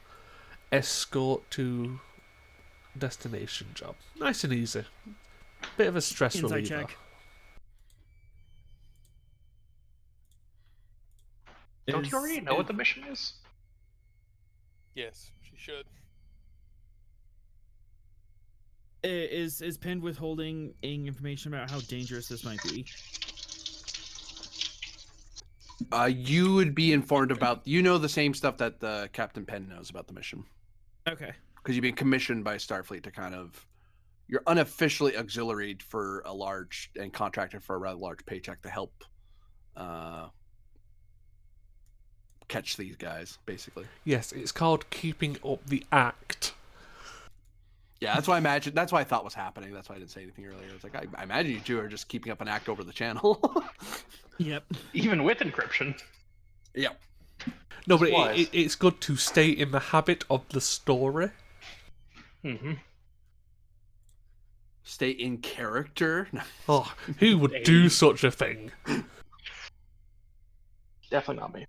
escort to destination job. Nice and easy. Bit of a stress Inside reliever. check. Don't you already know what the mission is? Yes, she should. Is Penn withholding information about how dangerous this might be? You would be informed about, the same stuff that Captain Penn knows about the mission. Okay. Because you've been commissioned by Starfleet to kind of, you're unofficially auxiliaried for a large and contracted for a rather large paycheck to help catch these guys, basically. Yes, it's called keeping up the act. Yeah, that's why I imagine. That's why I thought was happening. That's why I didn't say anything earlier. It's like I imagine you two are just keeping up an act over the channel. Yep. Even with encryption. Yep. No, but Wise. it's good to stay in the habit of the story. Mm-hmm. Stay in character. Oh, who would do such a thing? Definitely not me.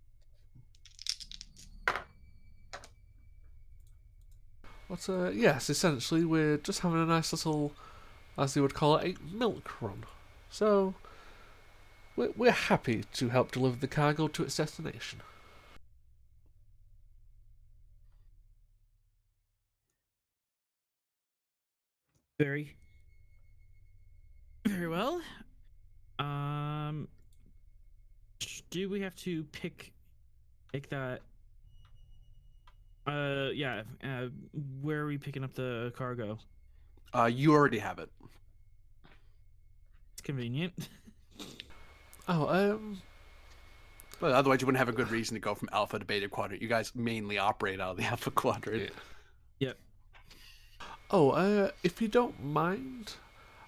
But yes, essentially we're just having a nice little, as they would call it, a milk run. So we're happy to help deliver the cargo to its destination. Very well. Do we have to pick that? Yeah. Where are we picking up the cargo? You already have it. It's convenient. Oh, But otherwise, you wouldn't have a good reason to go from Alpha to Beta Quadrant. You guys mainly operate out of the Alpha Quadrant. yeah. Yep. Oh, if you don't mind,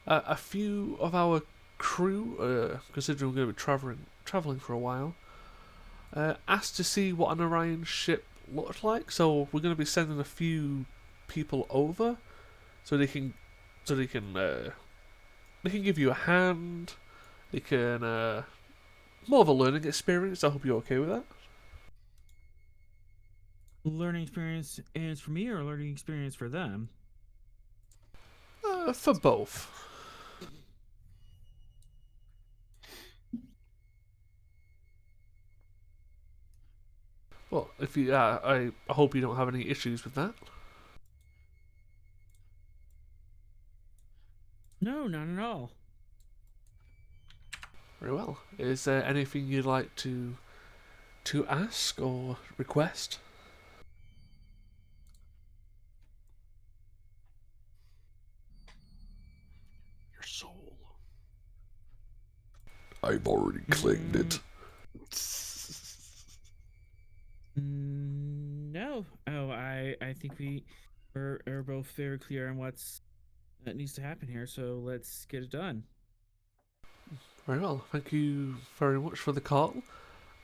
a few of our crew, considering we're going to be traveling for a while, asked to see what an Orion ship looked like. So we're going to be sending a few people over, so they can give you a hand. They can more of a learning experience. I hope you're okay with that. Learning experience is for me, or learning experience for them? For both. Well, if you, I hope you don't have any issues with that. No, not at all. Very well. Is there anything you'd like to ask or request? Your soul. I've already claimed it. No. Oh, I think are both very clear on what's that needs to happen here. So let's get it done. Very well. Thank you very much for the call,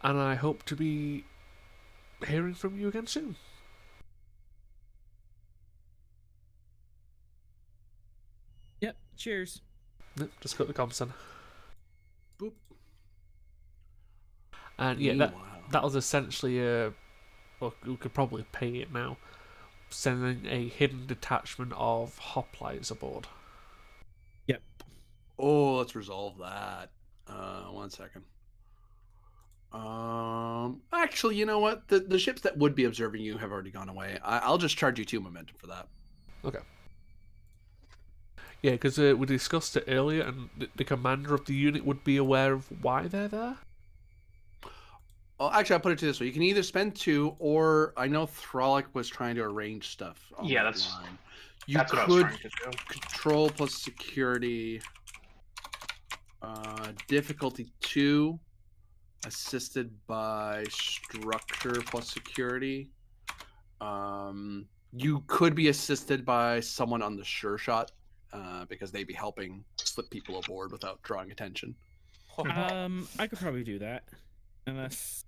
and I hope to be hearing from you again soon. Yep. Cheers. Yep, just got the comms then. Boop. And yeah, Meanwhile, that was essentially well, we could probably pay it now. Sending a hidden detachment of hoplites aboard. Yep. oh, let's resolve that. 1 second. Actually, you know what? The ships that would be observing you have already gone away. I'll just charge you 2 momentum for that. Okay. Yeah, because we discussed it earlier, and the commander of the unit would be aware of why they're there. Well, actually, I'll put it to this way: you can either spend 2, or I know Throlic was trying to arrange stuff on Yeah, that that's line. You what I was could trying to do. control plus security, difficulty 2, assisted by structure plus security. You could be assisted by someone on the sure shot, because they'd be helping slip people aboard without drawing attention. I could probably do that, unless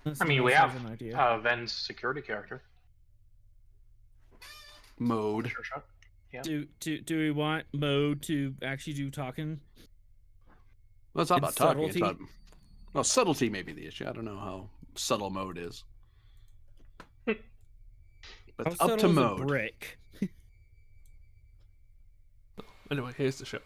I someone mean, we else have has an idea. Ven's security character. Mode. Sure shot. Yeah. Do we want Mode to actually do talking? Well, it's not And about talking. It's subtlety? about, well, subtlety may be the issue. I don't know how subtle Mode is, but How it's up to subtle is a Mode. brick? Anyway, here's the ship.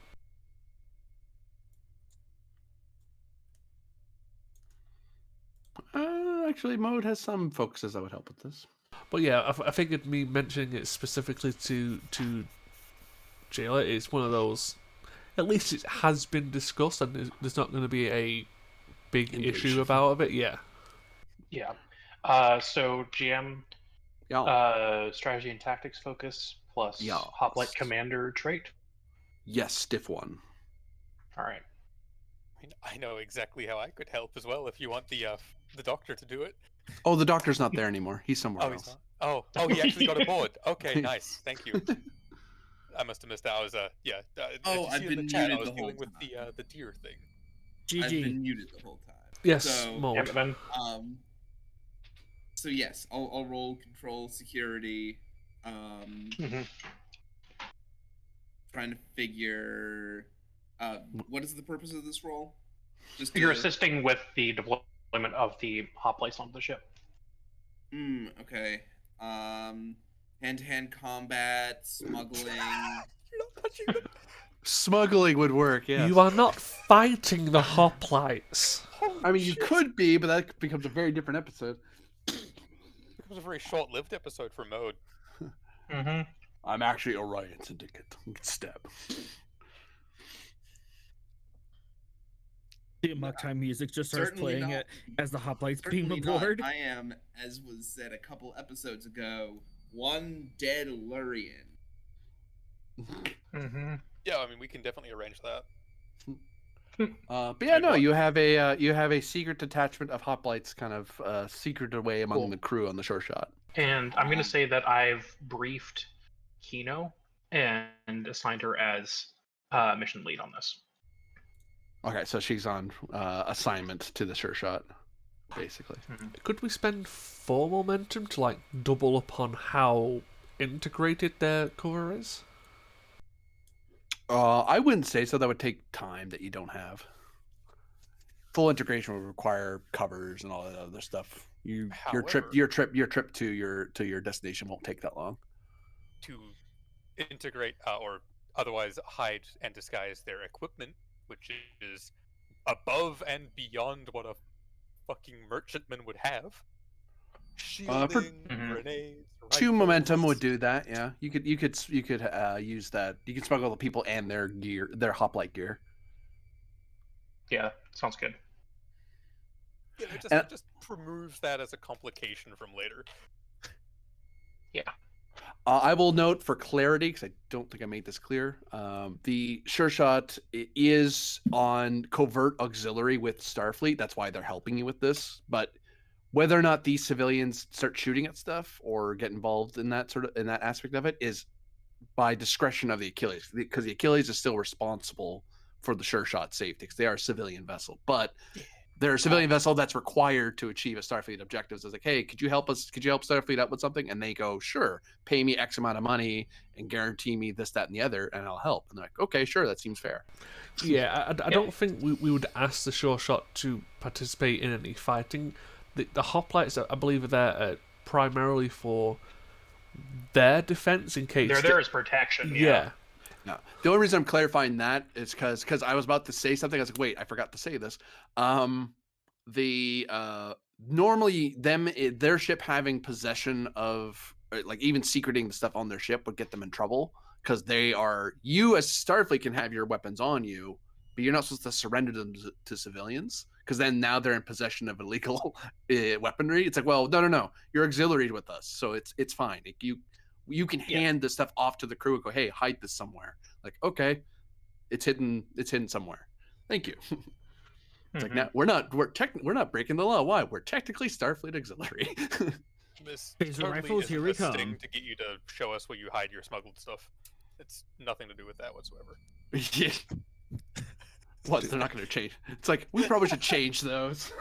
Actually, Mode has some focuses that would help with this. But yeah, I figured me mentioning it specifically to Jayla is one of those. At least it has been discussed, and there's not going to be a big Engaged. issue about it. Yeah. Yeah. So GM, strategy and tactics focus plus Yeah. hoplite commander trait. Yes, stiff 1. All right. I mean, I know exactly how I could help as well if you want the doctor to do it. Oh, the doctor's not there anymore. He's somewhere Oh, else. he's not. Oh, he actually got aboard. Okay, nice. Thank you. I must have missed out. I was yeah. Oh, if you I've see in been the chat, I muted was the whole dealing with time. the deer thing. I've GG. been muted the whole time. Yes, So, Mode. Yeah, but then So yes, I'll roll control security. Mhm. Trying to figure. What is the purpose of this roll? Just you're to- assisting with the deployment of the hoplites onto the ship. Okay. Hand-to-hand combat, smuggling. You're not touching them. Smuggling would work, yes. You are not fighting the hoplites. Holy I mean, you shit. could be, but that becomes a very different episode. It was a very short-lived episode for Mode. Mm-hmm. I'm actually Orion Syndicate. Step. The amok time music just starts Certainly playing not. it as the hoplites beam Certainly not. aboard. I am, as was said a couple episodes ago, one dead Lurian. Mm-hmm. Yeah, I mean, we can definitely arrange that. But yeah, no, you have a secret detachment of hoplites kind of secreted away among Cool. the crew on the shore shot. And I'm going to say that I've briefed Kino and assigned her as mission lead on this. Okay, so she's on assignment to the sure shot, basically. Could we spend 4 momentum to like double upon how integrated their cover is? I wouldn't say so. That would take time that you don't have. Full integration would require covers and all that other stuff. Your trip to your destination won't take that long. To integrate or otherwise hide and disguise their equipment, which is above and beyond what a fucking merchantman would have. Shielding, grenades, 2 momentum rifles. would do that. Yeah, you could use that. You could smuggle the people and their gear, their hoplite gear. Yeah, sounds good. Yeah, it just removes that as a complication from later. Yeah. I will note for clarity, because I don't think I made this clear, the Sure Shot is on covert auxiliary with Starfleet. That's why they're helping you with this. But whether or not these civilians start shooting at stuff or get involved in that aspect of it is by discretion of the Achilles, because the Achilles is still responsible for the Sure Shot safety, because they are a civilian vessel. But they're a civilian vessel that's required to achieve a Starfleet objectives. It's like, hey, could you help us? Could you help Starfleet out with something? And they go, sure, pay me X amount of money and guarantee me this, that, and the other, and I'll help. And they're like, okay, sure, that seems fair. Yeah, I don't think we would ask the Sure Shot to participate in any fighting. The hoplites, I believe, are there primarily for their defense in case. They're there as protection. Yeah. No. The only reason I'm clarifying that is because I was about to say something. I was like, wait, I forgot to say this. Normally their ship having possession of, like, even secreting the stuff on their ship would get them in trouble, because you as Starfleet can have your weapons on you, but you're not supposed to surrender them to civilians, because then now they're in possession of illegal weaponry. It's like, well, no, you're auxiliary with us, so it's fine. Like, you can hand this stuff off to the crew and go, hey, hide this somewhere. Like, okay, it's hidden somewhere. Thank you. It's like, now we're not breaking the law. Why? We're technically Starfleet auxiliary. This Phaser totally rifles, isn't here we a sting come. to get you to show us where you hide your smuggled stuff. It's nothing to do with that whatsoever. Yeah. What? They're not going to change. It's like, we probably should change those.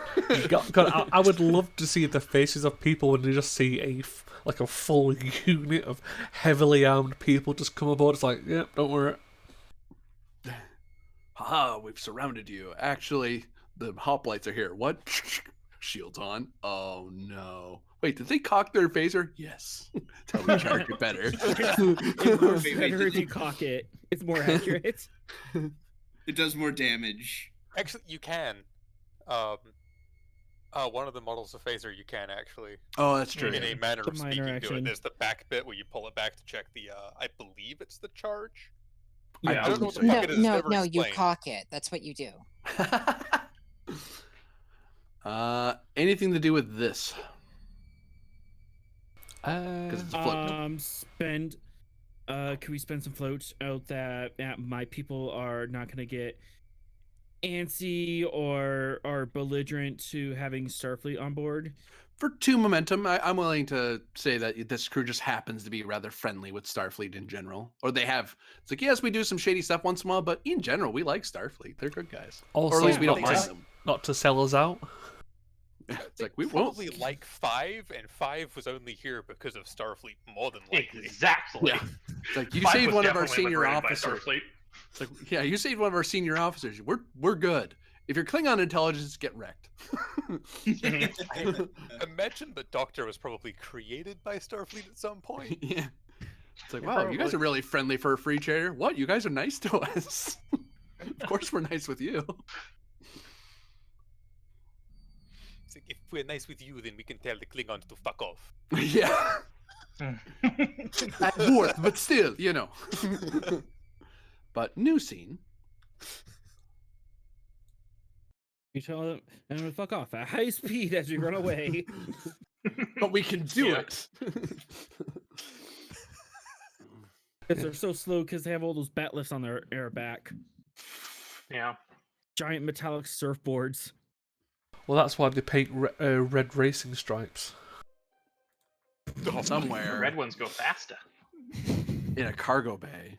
God, I would love to see the faces of people when they just see a full unit of heavily armed people just come aboard. It's like, yep, don't worry. Haha, we've surrounded you. Actually, the hoplites are here. What? Shields on. Oh no. Wait, did they cock their phaser? Yes. Tell me character better. It works better if you cock it. It's more accurate. It does more damage. Actually, you can. One of the models of phaser you can actually. Oh, that's true. In a manner The of minor speaking, do action. it. There's the back bit where you pull it back to check the. I believe it's the charge. Yeah. I don't know what the No, fuck it is. no, Never no, you explained. cock it. That's what you do. Anything to do with this? Because it's a float. Can we spend some floats out that my people are not going to get antsy or belligerent to having Starfleet on board? For 2 momentum, I'm willing to say that this crew just happens to be rather friendly with Starfleet in general. Or it's like, yes, we do some shady stuff once in a while, but in general, we like Starfleet. They're good guys. Also, or at least we don't Yeah, mind just- them. not to sell us out. It's They like, we won't. probably like 5, and 5 was only here because of Starfleet, more than likely. Exactly. Yeah. It's like, you Five saved was one of our definitely senior liberated by officers. Starfleet. It's like, yeah, you saved one of our senior officers. We're good. If you're Klingon intelligence, get wrecked. Imagine the Doctor was probably created by Starfleet at some point. Yeah. It's like, Yeah, wow, you guys probably. are really friendly for a free trader. What? You guys are nice to us. Of course we're nice with you. It's like, if we're nice with you, then we can tell the Klingons to fuck off. Yeah. At Worth, but still, you know. But new scene. You tell them to fuck off at high speed as we run away. But we can do Yeah. it. Because they're so slow because they have all those bat lifts on their back. Yeah. Giant metallic surfboards. Well, that's why they paint red racing stripes. The Somewhere red ones go faster. in a cargo bay.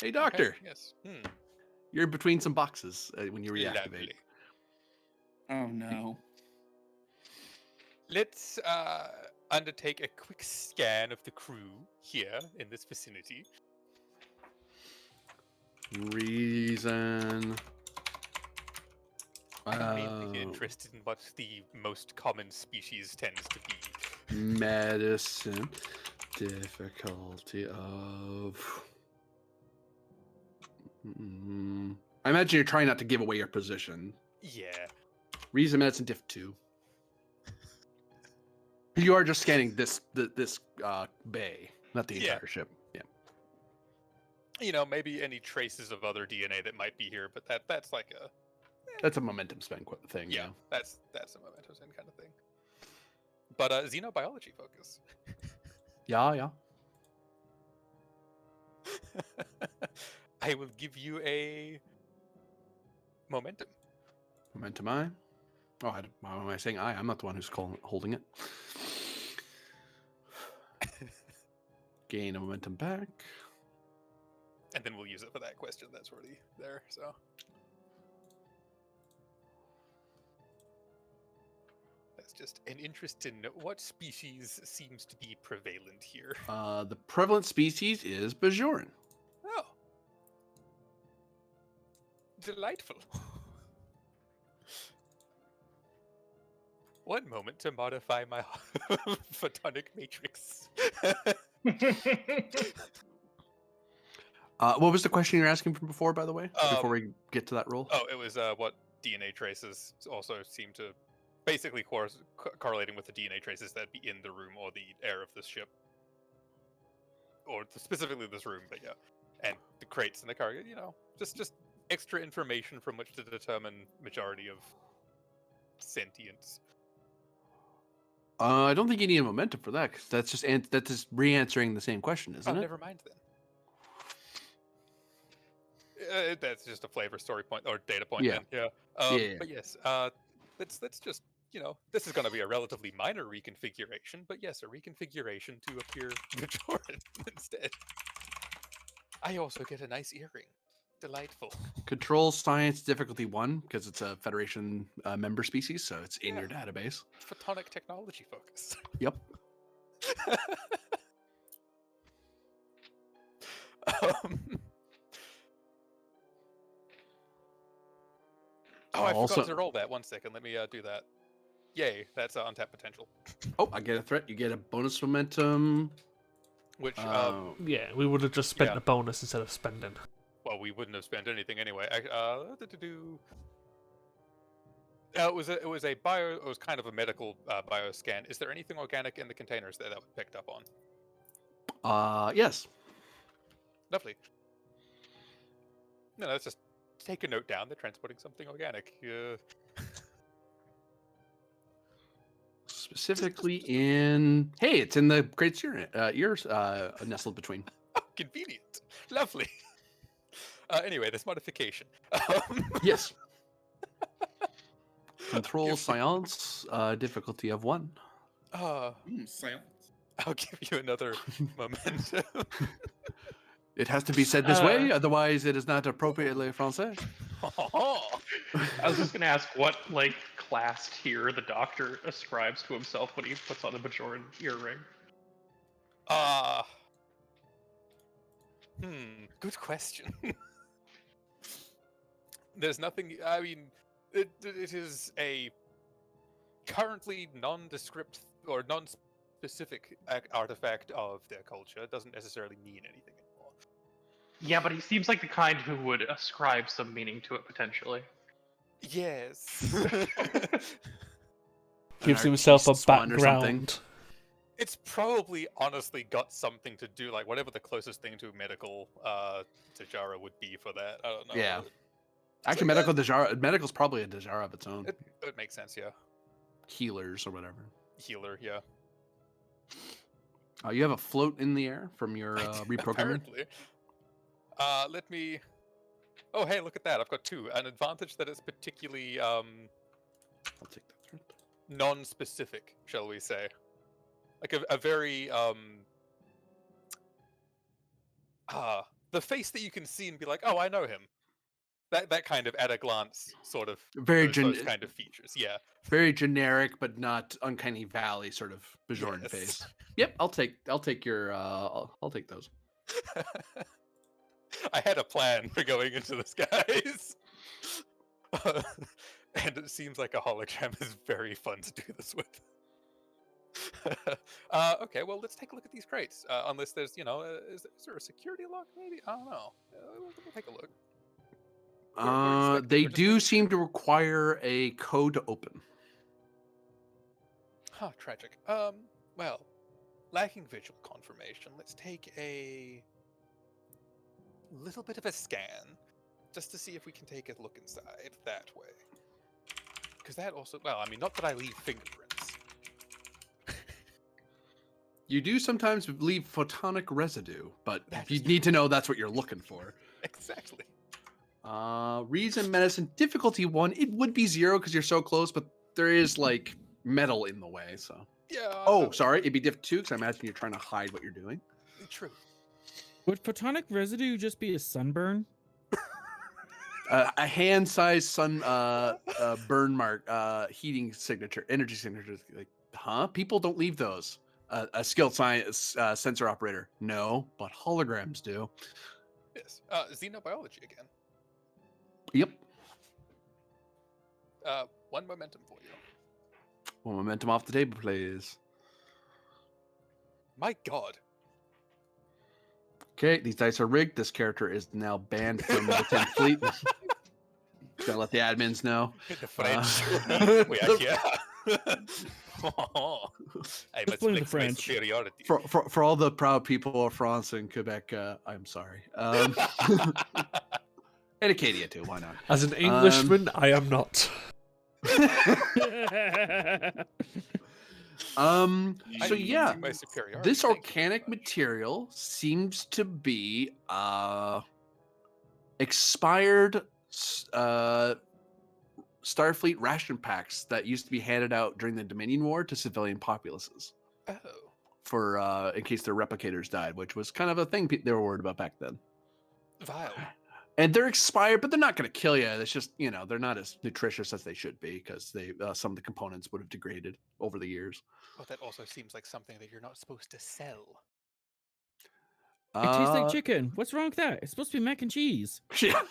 Hey, Doctor. Okay, yes. You're between some boxes when you reactivate. Lovely. Oh no. Let's undertake a quick scan of the crew here in this vicinity. Reason. I'm mainly interested in what the most common species tends to be. Medicine. Difficulty of. I imagine you're trying not to give away your position. Yeah. Reason medicine diff 2. You are just scanning this bay, not the Yeah. entire ship. Yeah. You know, maybe any traces of other DNA that might be here, but that's like a That's a momentum spend thing. yeah, that's a momentum spend kind of thing. but xenobiology focus. Yeah. I will give you a momentum. Momentum I. Oh, why am I saying I? I'm not the one who's holding it. Gain a momentum back. And then we'll use it for that question that's already there, so. That's just an interest in what species seems to be prevalent here. The prevalent species is Bajoran. Oh. Delightful. One moment to modify my photonic matrix. What was the question you were asking from before, by the way? Before Um, we get to that rule? Oh, it was what DNA traces also seem to basically correlating with the DNA traces that be in the room or the air of this ship. Or specifically this room, but yeah. And the crates and the cargo, you know, just extra information from which to determine majority of sentience. I don't think you need a momentum for that, because that's just re-answering the same question, isn't Oh, it? never mind then. That's just a flavor story point or data point. Yeah. Then, Yeah. But yes, let's just, you know, this is going to be a relatively minor reconfiguration, but yes, a reconfiguration to appear Bajoran instead. I also get a nice earring. Delightful. Control science difficulty 1, because it's a Federation member species, so it's in Yeah. your database. Photonic technology focus. Yep. Oh, I Also- forgot to roll that. 1 second. Let me do that. Yay, that's untapped potential. Oh, I get a threat. You get a bonus momentum. Which, Yeah, we would have just spent Yeah. the bonus instead of spending. well, we wouldn't have spent anything anyway. It was a bio. It was kind of a medical bio scan. Is there anything organic in the containers that we picked up on? Yes. Lovely. No, let's just take a note down. They're transporting something organic. Specifically in... Hey, it's in the great ears nestled between. Oh, convenient. Lovely. Anyway, this modification. Yes. Control Give me- science, difficulty of 1. Silence. I'll give you another momentum. It has to be said this way, otherwise it is not appropriately français. I was just gonna ask what like class tier the doctor ascribes to himself when he puts on a Bajoran earring. Good question. There's nothing. I mean, it is a currently nondescript or non-specific artifact of their culture. It doesn't necessarily mean anything anymore. Yeah, but he seems like the kind who would ascribe some meaning to it potentially. Yes. Gives An himself a artiste swan or something. background. It's probably honestly got something to do, like whatever the closest thing to medical Tajara would be for that. I don't know. Yeah. Actually, medical's probably a Dajara of its own. It makes sense, yeah. Healers or whatever. Healer, yeah. You have a float in the air from your reprogramming. Apparently. Let me. Oh, hey, look at that! I've got 2. An advantage that is particularly I'll take that threat. non-specific, shall we say? Like a very the face that you can see and be like, oh, I know him. That kind of at a glance sort of those kind of features. Yeah. Very generic, but not uncanny valley sort of Bajoran Yes. face. Yep, I'll take your I'll take those. I had a plan for going into this, guys. And it seems like a hologram is very fun to do this with. Okay, well, let's take a look at these crates. Unless there's, you know, is there a security lock maybe? I don't know. We'll take a look. They do seem to require a code to open. Huh, tragic. Well, lacking visual confirmation, let's take a little bit of a scan just to see if we can take a look inside that way. Because that also, well, I mean, not that I leave fingerprints. You do sometimes leave photonic residue, but That you is need to know that's what you're looking for. Exactly. Reason, medicine, difficulty 1. It would be 0 because you're so close, but there is like metal in the way. So. Yeah. Oh, sorry. It'd be diff 2 because I imagine you're trying to hide what you're doing. True. Would photonic residue just be a sunburn? A hand-sized sun burn mark, heating signature, energy signature. Like, huh? People don't leave those. A skilled science sensor operator. No, but holograms do. Yes. Xenobiology again. Yep. 1 momentum for you. Well, momentum off the table, please. My God. Okay, these dice are rigged. This character is now banned from the 10th fleet. Gotta let the admins know. The French. We are here. I must blame the flex my French. superiority. For all the proud people of France and Quebec, I'm sorry. And Acadia too. Why not? As an Englishman, I am not. So yeah, flexing my superiority. this Thank you organic very much. material seems to be expired Starfleet ration packs that used to be handed out during the Dominion War to civilian populaces Oh. for in case their replicators died, which was kind of a thing they were worried about back then. Vile. And they're expired, but they're not going to kill you. It's just, they're not as nutritious as they should be because they some of the components would have degraded over the years. Well, that also seems like something that you're not supposed to sell. It tastes like chicken. What's wrong with that? It's supposed to be mac and cheese. Yeah.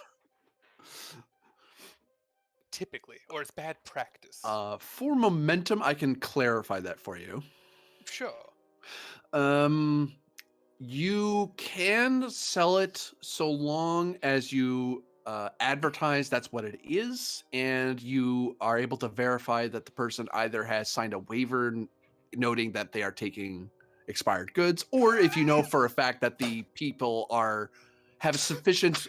Typically, or it's bad practice. For momentum, I can clarify that for you. Sure. You can sell it so long as you advertise that's what it is, and you are able to verify that the person either has signed a waiver noting that they are taking expired goods, or if you know for a fact that the people have sufficient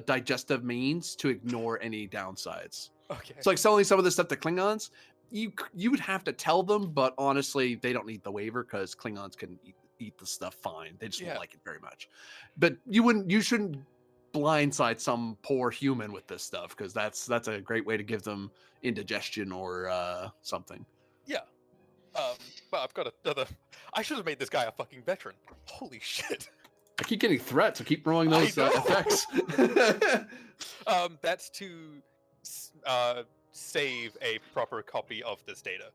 digestive means to ignore any downsides. Okay. It's like selling some of this stuff to Klingons. You would have to tell them, but honestly, they don't need the waiver because Klingons can eat the stuff fine. They just won't like it very much. But you shouldn't blindside some poor human with this stuff because that's a great way to give them indigestion or something. Yeah. But I've got another. I should have made this guy a fucking veteran. Holy shit. I keep getting threats. I keep rolling those effects. That's to save a proper copy of this data.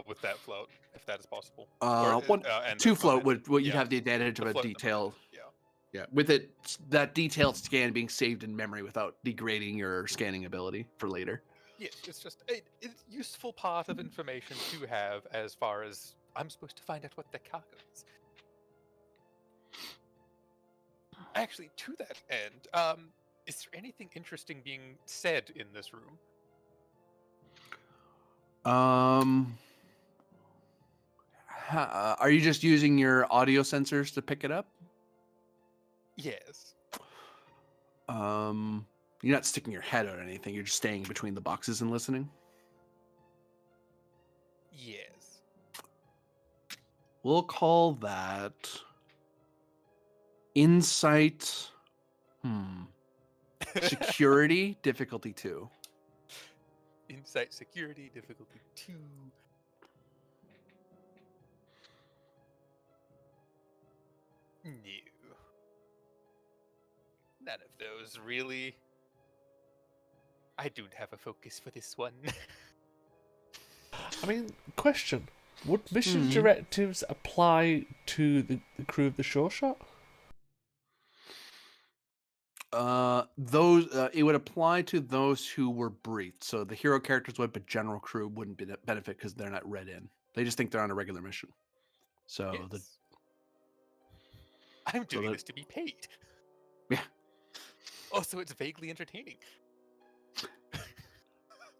With that float, if that is possible. Two float you'd yeah. have the advantage of The a float and the detailed. Yeah. Yeah, with that detailed scan being saved in memory without degrading your scanning ability for later. Yes, it's just a useful part of information to have as far as I'm supposed to find out what the cargo is. Actually, to that end, is there anything interesting being said in this room? Are you just using your audio sensors to pick it up? Yes. You're not sticking your head out or anything. You're just staying between the boxes and listening. Yes. We'll call that insight. Security difficulty 2. Insight security difficulty 2. No. None of those, really. I don't have a focus for this one. I mean, question. Would mission directives apply to the crew of the Sure Shot? It would apply to those who were briefed. So the hero characters would, but general crew wouldn't benefit because they're not read in. They just think they're on a regular mission. So yes. I'm doing this to be paid. Yeah. Also, it's vaguely entertaining.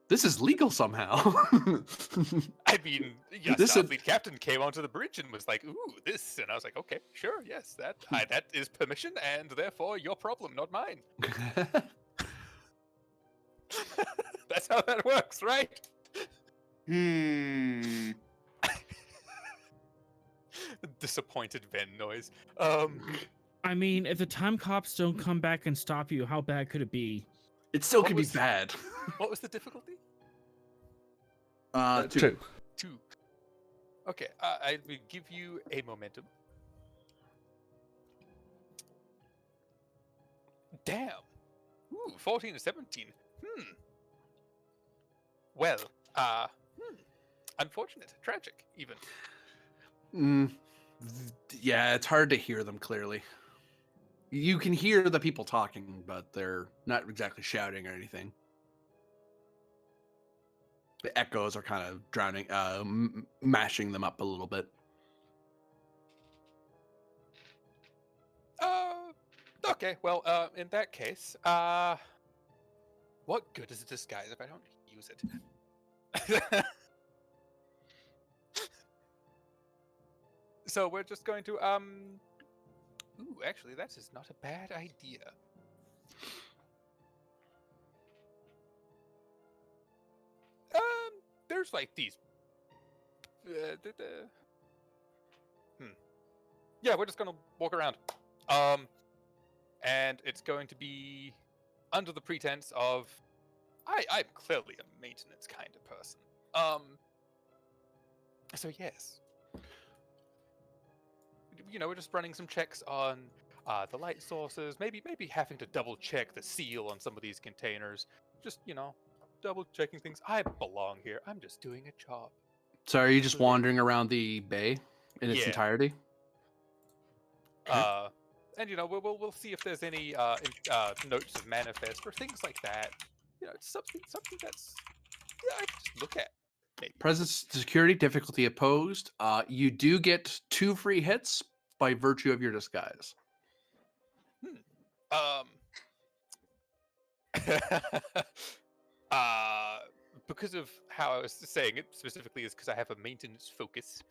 This is legal somehow. I mean, yeah, This Starfleet captain came onto the bridge and was like, "Ooh, this," and I was like, "Okay, sure, yes, that is permission, and therefore your problem, not mine." That's how that works, right? Disappointed Ven noise. I mean, if the time cops don't come back and stop you, how bad could it be? It still What could be was- bad. What was the difficulty? Two. 2. 2. Okay, I will give you a momentum. Damn. Ooh, 14 to 17. Well, unfortunate, tragic, even. Mm, yeah, it's hard to hear them clearly. You can hear the people talking, but they're not exactly shouting or anything. The echoes are kind of drowning, mashing them up a little bit. Okay, well, in that case, what good is a disguise if I don't use it? So we're just going to, ooh, actually, that is not a bad idea. There's like these, yeah, we're just gonna walk around. And it's going to be under the pretense of I'm clearly a maintenance kind of person. So yes. You know, we're just running some checks on the light sources, maybe having to double check the seal on some of these containers. Just, you know, double checking things. I belong here. I'm just doing a job. So are you just So, yeah. wandering around the bay in its Yeah. entirety? Okay. And you know, we'll see if there's any notes of manifest or things like that. You know, it's something that's I can just look at. Maybe. Presence security difficulty opposed. You do get 2 free hits by virtue of your disguise. Because of how I was saying it specifically is because I have a maintenance focus.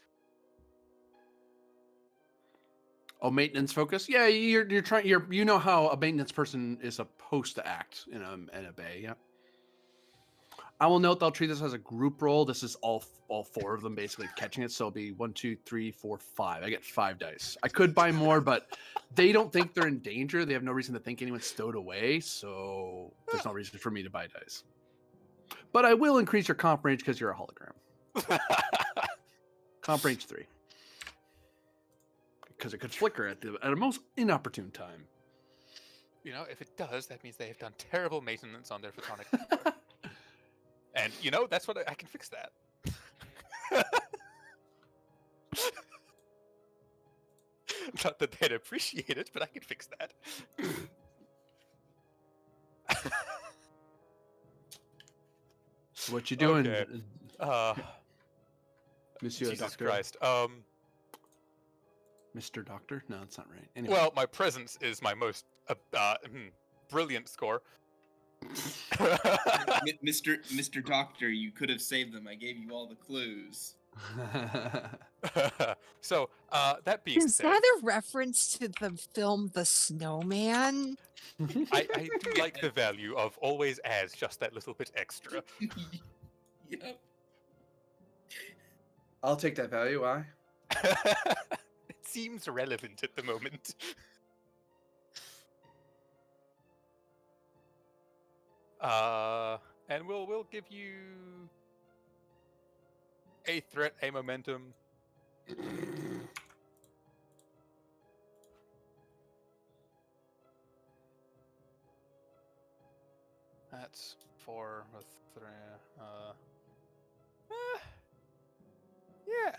Oh, maintenance focus. Yeah, you're trying. You know how a maintenance person is supposed to act in a bay. Yeah. I will note they'll treat this as a group roll. This is all 4 of them basically catching it. So it'll be 1, 2, 3, 4, 5. I get 5 dice. I could buy more, but they don't think they're in danger. They have no reason to think anyone's stowed away. So there's no reason for me to buy dice. But I will increase your comp range because you're a hologram. Comp range 3. Because it could flicker at a most inopportune time. You know, if it does, that means they have done terrible maintenance on their photonic. And you know, that's what I can fix that. Not that they'd appreciate it, but I can fix that. What you doing, Okay. Monsieur Jesus Doctor? Christ. Mr. Doctor? No, that's not right. Anyway. Well, my presence is my most brilliant score. Mr. Doctor, you could have saved them. I gave you all the clues. So, that being Is said, that a reference to the film The Snowman? I do like the value of always as just that little bit extra. Yep. I'll take that value. Why? It seems relevant at the moment. And we'll give you a threat, a momentum. That's 4 with 3. Yeah.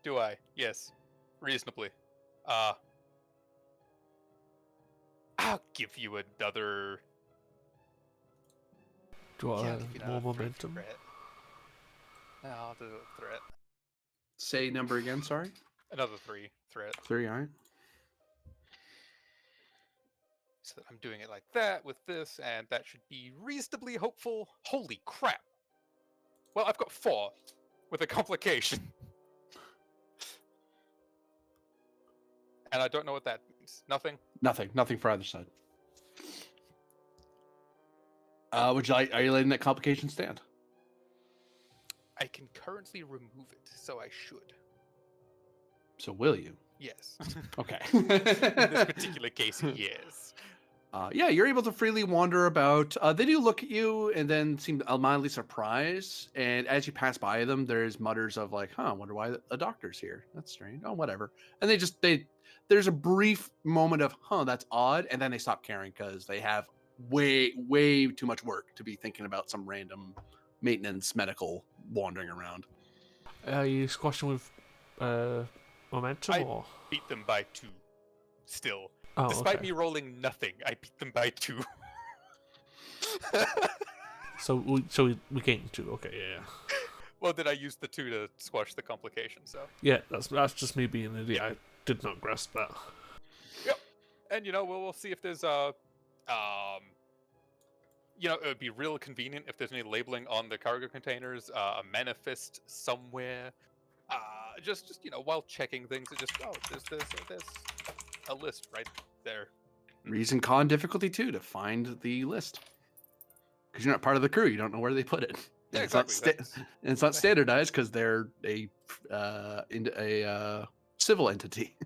Do I? Yes. Reasonably. I'll give you another. Do you Yeah, I'll want give you more another free momentum? threat. No, I'll do a threat. Say number again. Sorry. Another 3 threat. 3. All right. So that I'm doing it like that with this, and that should be reasonably hopeful. Holy crap! Well, I've got 4 with a complication. And I don't know what that means. Nothing? Nothing for either side. Would you like? Are you letting that complication stand? I can currently remove it, so I should. So will you? Yes. Okay. In this particular case, yes. Yeah, you're able to freely wander about. They do look at you and then seem mildly surprised. And as you pass by them, there's mutters of like, "Huh, wonder why a doctor's here. That's strange. Oh, whatever." And there's a brief moment of, "Huh, that's odd," and then they stop caring because they have way too much work to be thinking about some random maintenance medical wandering around. Are you squashing with momentum I or? beat them by 2. Still. Oh, Despite okay. me rolling nothing, I beat them by 2. So we gained 2. Okay, yeah. Well, did I use the 2 to squash the complication, so. Yeah, that's just me being an idiot. I did not grasp that. Yep. And, we'll see if there's it would be real convenient if there's any labeling on the cargo containers, a manifest somewhere. Just while checking things, it just there's a list right there. Reason con difficulty 2 to find the list. Because you're not part of the crew, you don't know where they put it. Yeah, And exactly. it's not standardized because they're a civil entity.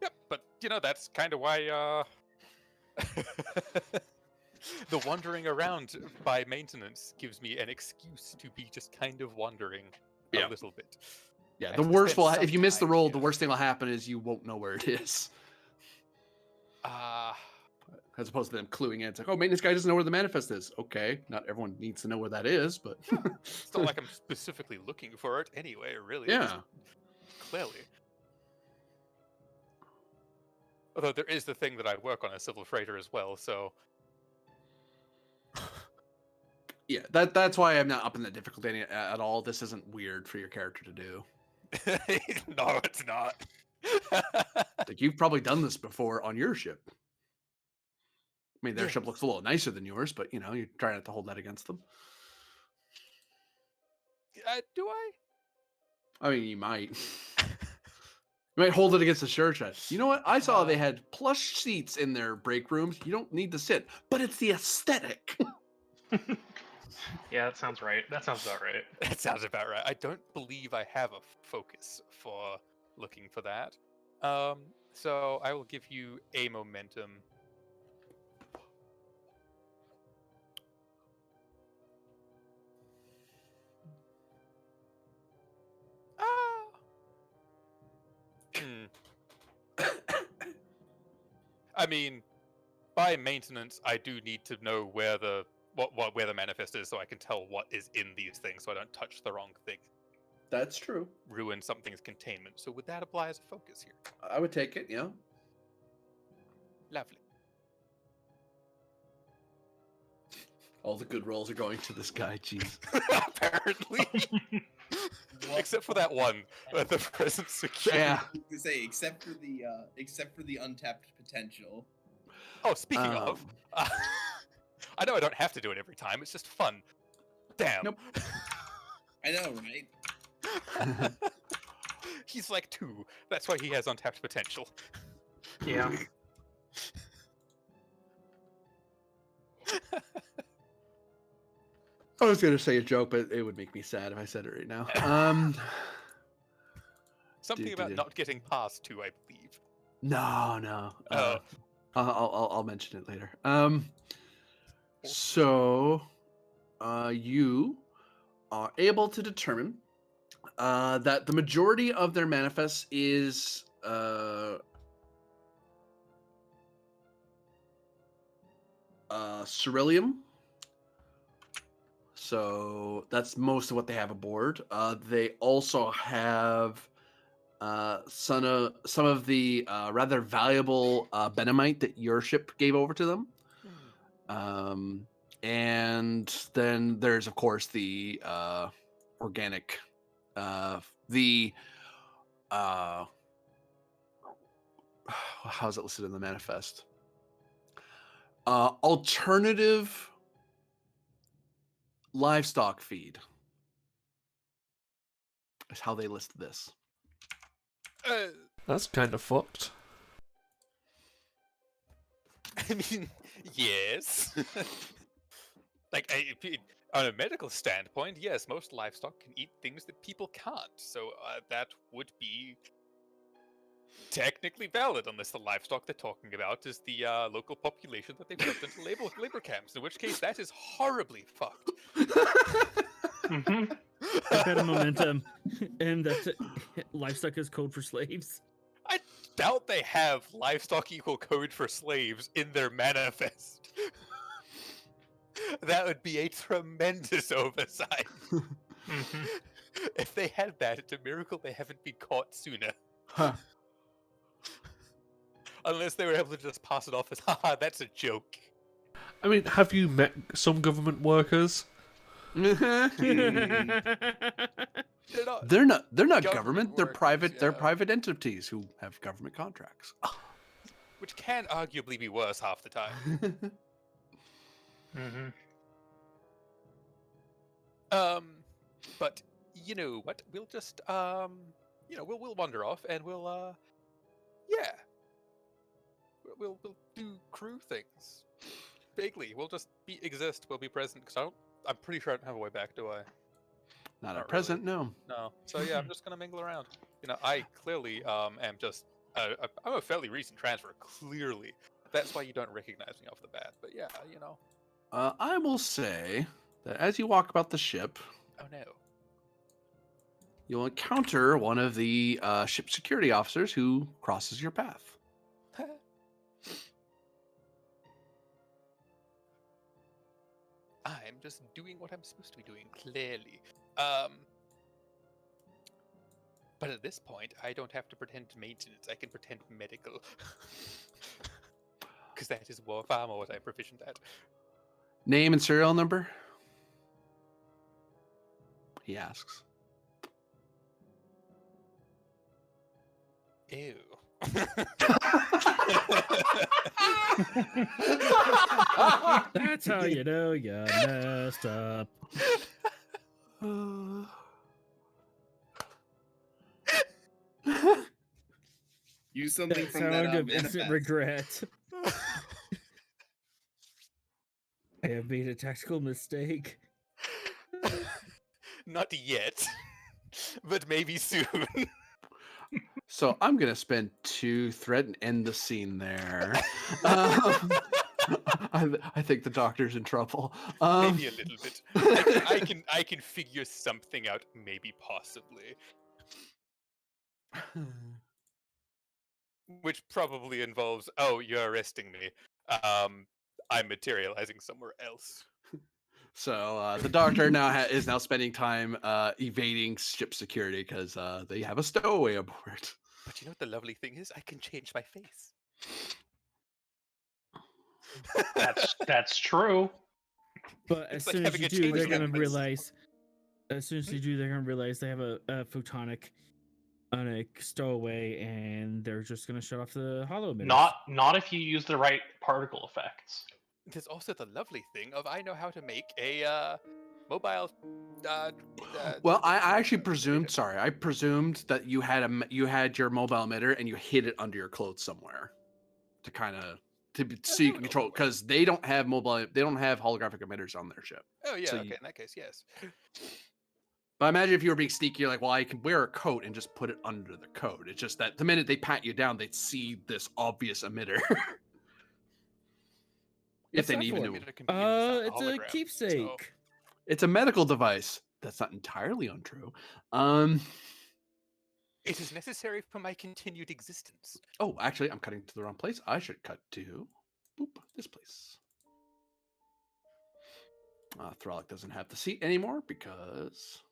Yep, but that's kind of why the wandering around by maintenance gives me an excuse to be just kind of wandering a Yeah. little bit. Yeah, I the have to worst spend will some if you miss the time roll, here. the worst thing will happen is you won't know where it is. As opposed to them cluing in. It's like, oh, maintenance guy doesn't know where the manifest is. Okay, not everyone needs to know where that is, but It's not like I'm specifically looking for it anyway, really. yeah. Just clearly. Although there is the thing that I work on a civil freighter as well, so Yeah, that's why I'm not up in the difficulty at all. This isn't weird for your character to do. no, it's not. Like you've probably done this before on your ship. I mean, their ship Yes. looks a little nicer than yours, but you try not to hold that against them. Do I? I mean, you might. You might hold it against the shirt chest. You know what? I saw they had plush seats in their break rooms. You don't need to sit, but it's the aesthetic. Yeah, that sounds right. That sounds about right. That sounds about right. I don't believe I have a focus for looking for that. So I will give you a momentum. I mean, by maintenance, I do need to know where the where the manifest is, so I can tell what is in these things, so I don't touch the wrong thing. That's true. Ruin something's containment. So would that apply as a focus here? I would take it. Yeah. Lovely. All the good rolls are going to this guy. Jeez. Apparently. Except for that one, the present security. Yeah. To say, except for the untapped potential. Oh, speaking of, I know I don't have to do it every time. It's just fun. Damn. Nope. I know, right? He's like 2. That's why he has untapped potential. Yeah. I was gonna say a joke, but it would make me sad if I said it right now. Something about not getting past 2, I believe. No. Oh. I'll mention it later. So, you are able to determine that the majority of their manifest is Ceruleum. So that's most of what they have aboard. They also have some of the rather valuable Benamite that your ship gave over to them. And then there's, of course, the organic, how's it listed in the manifest? Alternative livestock feed is how they list this. That's kind of fucked. I mean, yes. Like, On a medical standpoint, yes, most livestock can eat things that people can't. So that would be technically valid, unless the livestock they're talking about is the local population that they've shoved into labor camps. In which case, that is horribly fucked. Hmm. I bet a momentum, and that livestock is code for slaves. I doubt they have livestock equal code for slaves in their manifest. That would be a tremendous oversight. Hmm. If they had that, it's a miracle they haven't been caught sooner. Huh. Unless they were able to just pass it off as, haha, that's a joke. I mean, have you met some government workers? They're not. They're not Government government. They're workers, private. They're yeah. private entities who have government contracts. Which can arguably be worse half the time. Hmm. But you know what? We'll just we'll wander off and we'll yeah. We'll do crew things. Vaguely. We'll just exist, we'll be present, because I'm pretty sure I don't have a way back, do I? Not Not at present, no. No. So yeah, I'm just gonna mingle around. I clearly am just I'm a fairly recent transfer, clearly. That's why you don't recognize me off the bat. But yeah, I will say that as you walk about the ship, oh no. you'll encounter one of the ship security officers who crosses your path. I'm just doing what I'm supposed to be doing, clearly. But at this point, I don't have to pretend maintenance. I can pretend medical. Because that is far more what I'm proficient at. Name and serial number? He asks. Ew. That's how you know you messed up. Use something That from sound that of instant manifest. regret. I have made a tactical mistake. Not yet, but maybe soon. So I'm gonna spend 2 threat and end the scene there. I think the doctor's in trouble. Maybe a little bit. I can figure something out, maybe possibly. Which probably involves, oh, you're arresting me. I'm materializing somewhere else. So the doctor is now spending time evading ship security because they have a stowaway aboard. But you know what the lovely thing is? I can change my face. That's true. But as It's like soon as having you a do, they're changeling gonna face. realize. As soon as you do, they're gonna realize they have a photonic on a stowaway, and they're just gonna shut off the hollow emitters. Not if you use the right particle effects. There's also the lovely thing of I know how to make a mobile. Well, I actually presumed. Sorry, I presumed that you had your mobile emitter and you hid it under your clothes somewhere, to kind of so you can control, because they don't have holographic emitters on their ship. Oh yeah, So okay. In that case, yes. But imagine if you were being sneaky, you're like, well, I can wear a coat and just put it under the coat. It's just that the minute they pat you down, they'd see this obvious emitter. If What's they that even for? knew. It's a keepsake. It's a medical device. That's not entirely untrue. It is necessary for my continued existence. Oh, actually, I'm cutting to the wrong place. I should cut to this place. Thralic doesn't have the seat anymore because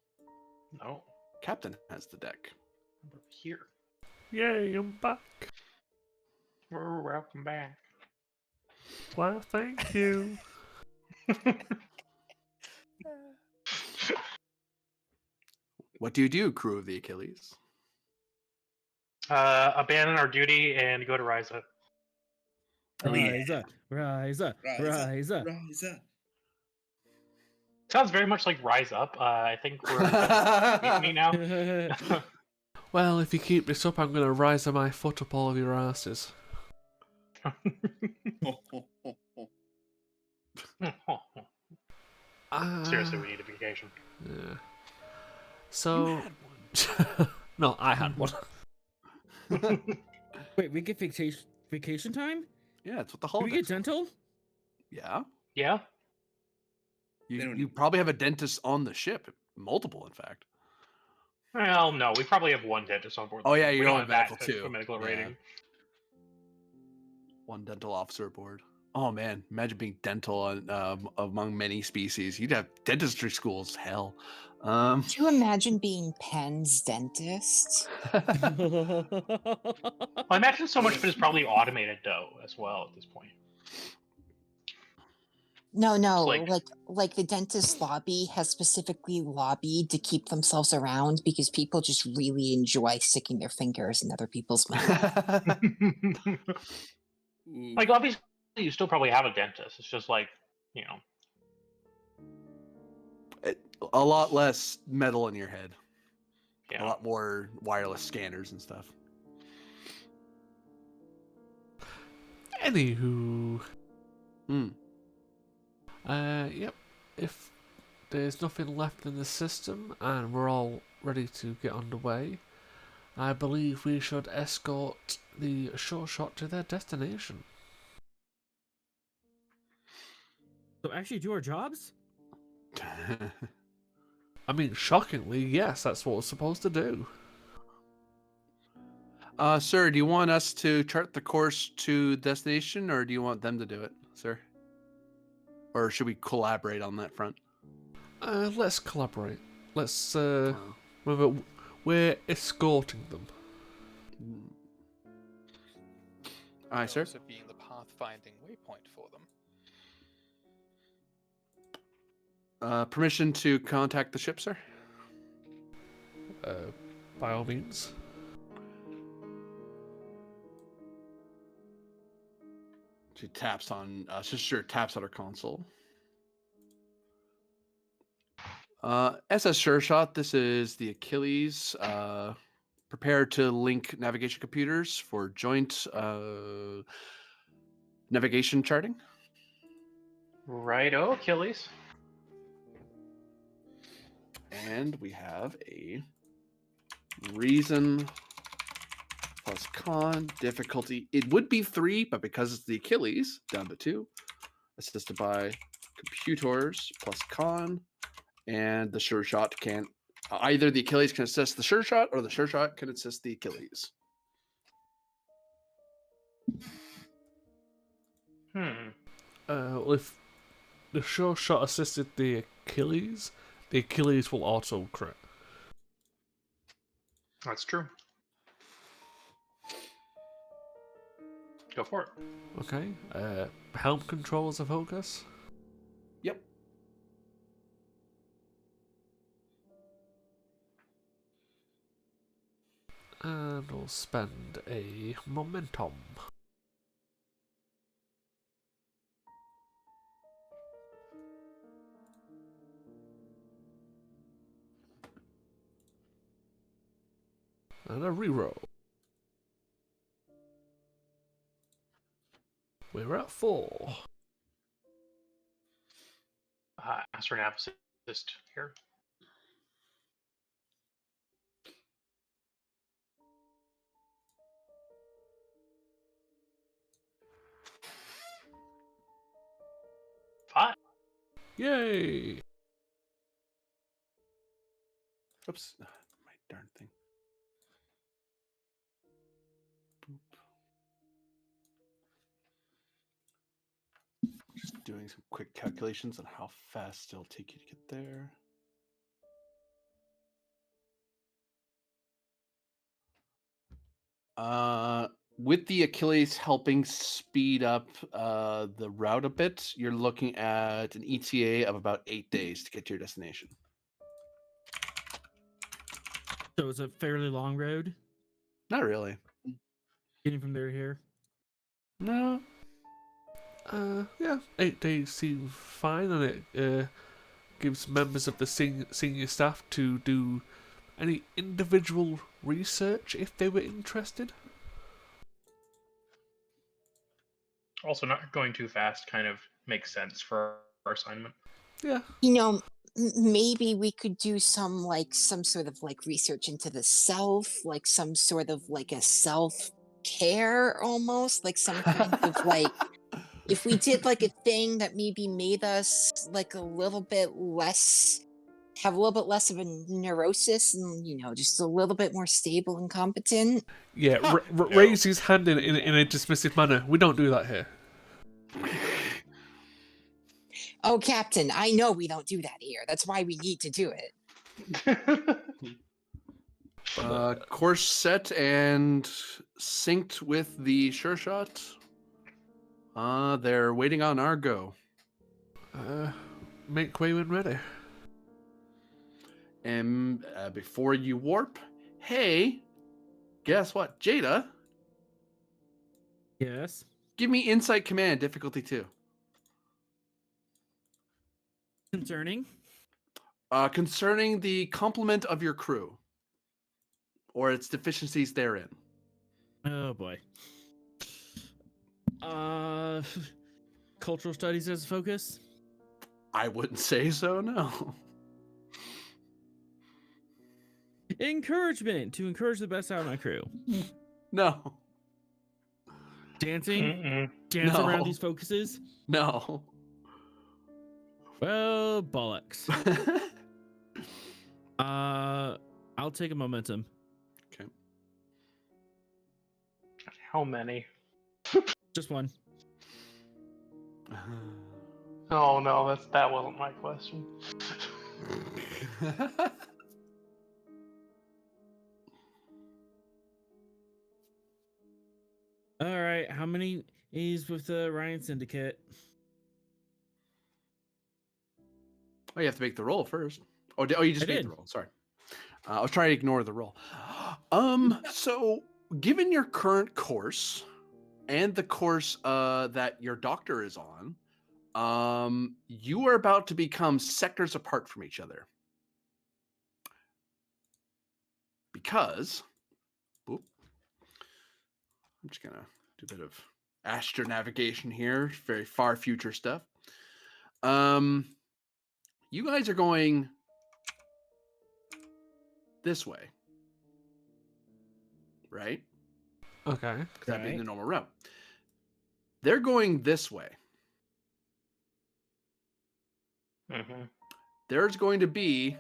No, Captain has the deck. we're here. Yay, I'm back. Welcome back. Well, thank you. What do you do, crew of the Achilles? Abandon our duty and go to Ryza. Rise up, rise up, Rise rise up. Rise up. Sounds very much like Rise Up. I think we're me now. Well, if you keep this up, I'm going to rise my foot up all of your asses. Seriously, we need a vacation. Yeah. You So, had one. no, I had one. Wait, we get vacation time? Yeah, it's what the Do we get holodeck's for. dental? Yeah. Yeah. They You don't you probably have a dentist on the ship. Multiple, in fact. Well, no, we probably have one dentist on board. Oh, The yeah, ship. We you're don't going have medical, that too. a medical Yeah. rating. One dental officer aboard. Oh man, imagine being dental among many species. You'd have dentistry schools. Hell. Do you imagine being Penn's dentist? Well, I imagine so much of it is probably automated though, as well at this point. No, no, like- like the dentist lobby has specifically lobbied to keep themselves around because people just really enjoy sticking their fingers in other people's mouth. Ooh. Like obviously, you still probably have a dentist. It's just like, you know, A lot less metal in your head. A yeah. lot more wireless scanners and stuff. Anywho, Hmm. yep. If there's nothing left in the system and we're all ready to get underway, I believe we should escort the short shot to their destination. So actually do our jobs? I mean, shockingly, yes, that's what we're supposed to do. Sir, do you want us to chart the course to destination, or do you want them to do it, sir? Or should we collaborate on that front? Let's collaborate. Let's, Oh. we're escorting them. Aye, sir. Also being the pathfinding waypoint for them. Permission to contact the ship, sir? By all means. She taps on, taps on her console. SS Sure Shot, this is the Achilles. Prepare to link navigation computers for joint navigation charting. Righto, Achilles. And we have a reason plus con difficulty. It would be 3, but because it's the Achilles, down to 2. Assisted by computers plus con. And the Sure Shot can either the Achilles can assist the Sure Shot or the Sure Shot can assist the Achilles. If the sure shot assisted the Achilles will auto crit. That's true. Go for it. Okay. Helm control as a focus. Yep. And we'll spend a momentum. And a reroll. We're at 4. Astronav assist here. Five. Yay! Oops. My darn thing. Boop. Just doing some quick calculations on how fast it'll take you to get there. With the Achilles helping speed up the route a bit, you're looking at an ETA of about 8 days to get to your destination. So it's a fairly long road Not really. getting from there to here. No. Yeah, 8 days seem fine, and it gives members of the senior staff to do any individual research if they were interested. Also, not going too fast kind of makes sense for our assignment. Yeah. Maybe we could do some sort of research into the self, like some sort of a self care almost, like some kind of if we did a thing that maybe made us a little bit less have a little bit less of a neurosis and just a little bit more stable and competent. Yeah, No. raise his hand in a dismissive manner. We don't do that here. Oh, Captain, I know we don't do that here. That's why we need to do it. Course set and synced with the sure shot. They're waiting on our go. Make way when ready. And before you warp, hey, guess what? Jada, Yes. give me Insight Command, difficulty 2. Concerning. Concerning the complement of your crew or its deficiencies therein. Oh boy. Cultural studies as a focus. I wouldn't say so, no. Encouragement to encourage the best out of my crew. No. Dancing. Mm-mm. Dance No. around these focuses. No. Well, bollocks. I'll take a momentum. Okay. How many? Just one. Oh no, that wasn't my question. All right. How many is with the Ryan Syndicate? Oh, you have to make the roll first. Oh, you just I made did. the roll. Sorry. I was trying to ignore the roll. So given your current course and the course that your doctor is on, you are about to become sectors apart from each other. Because, I'm just gonna do a bit of astronavigation here, very far future stuff. You guys are going this way, right? Okay. That being the Right. normal route. They're going this way. Mm-hmm. There's going to be,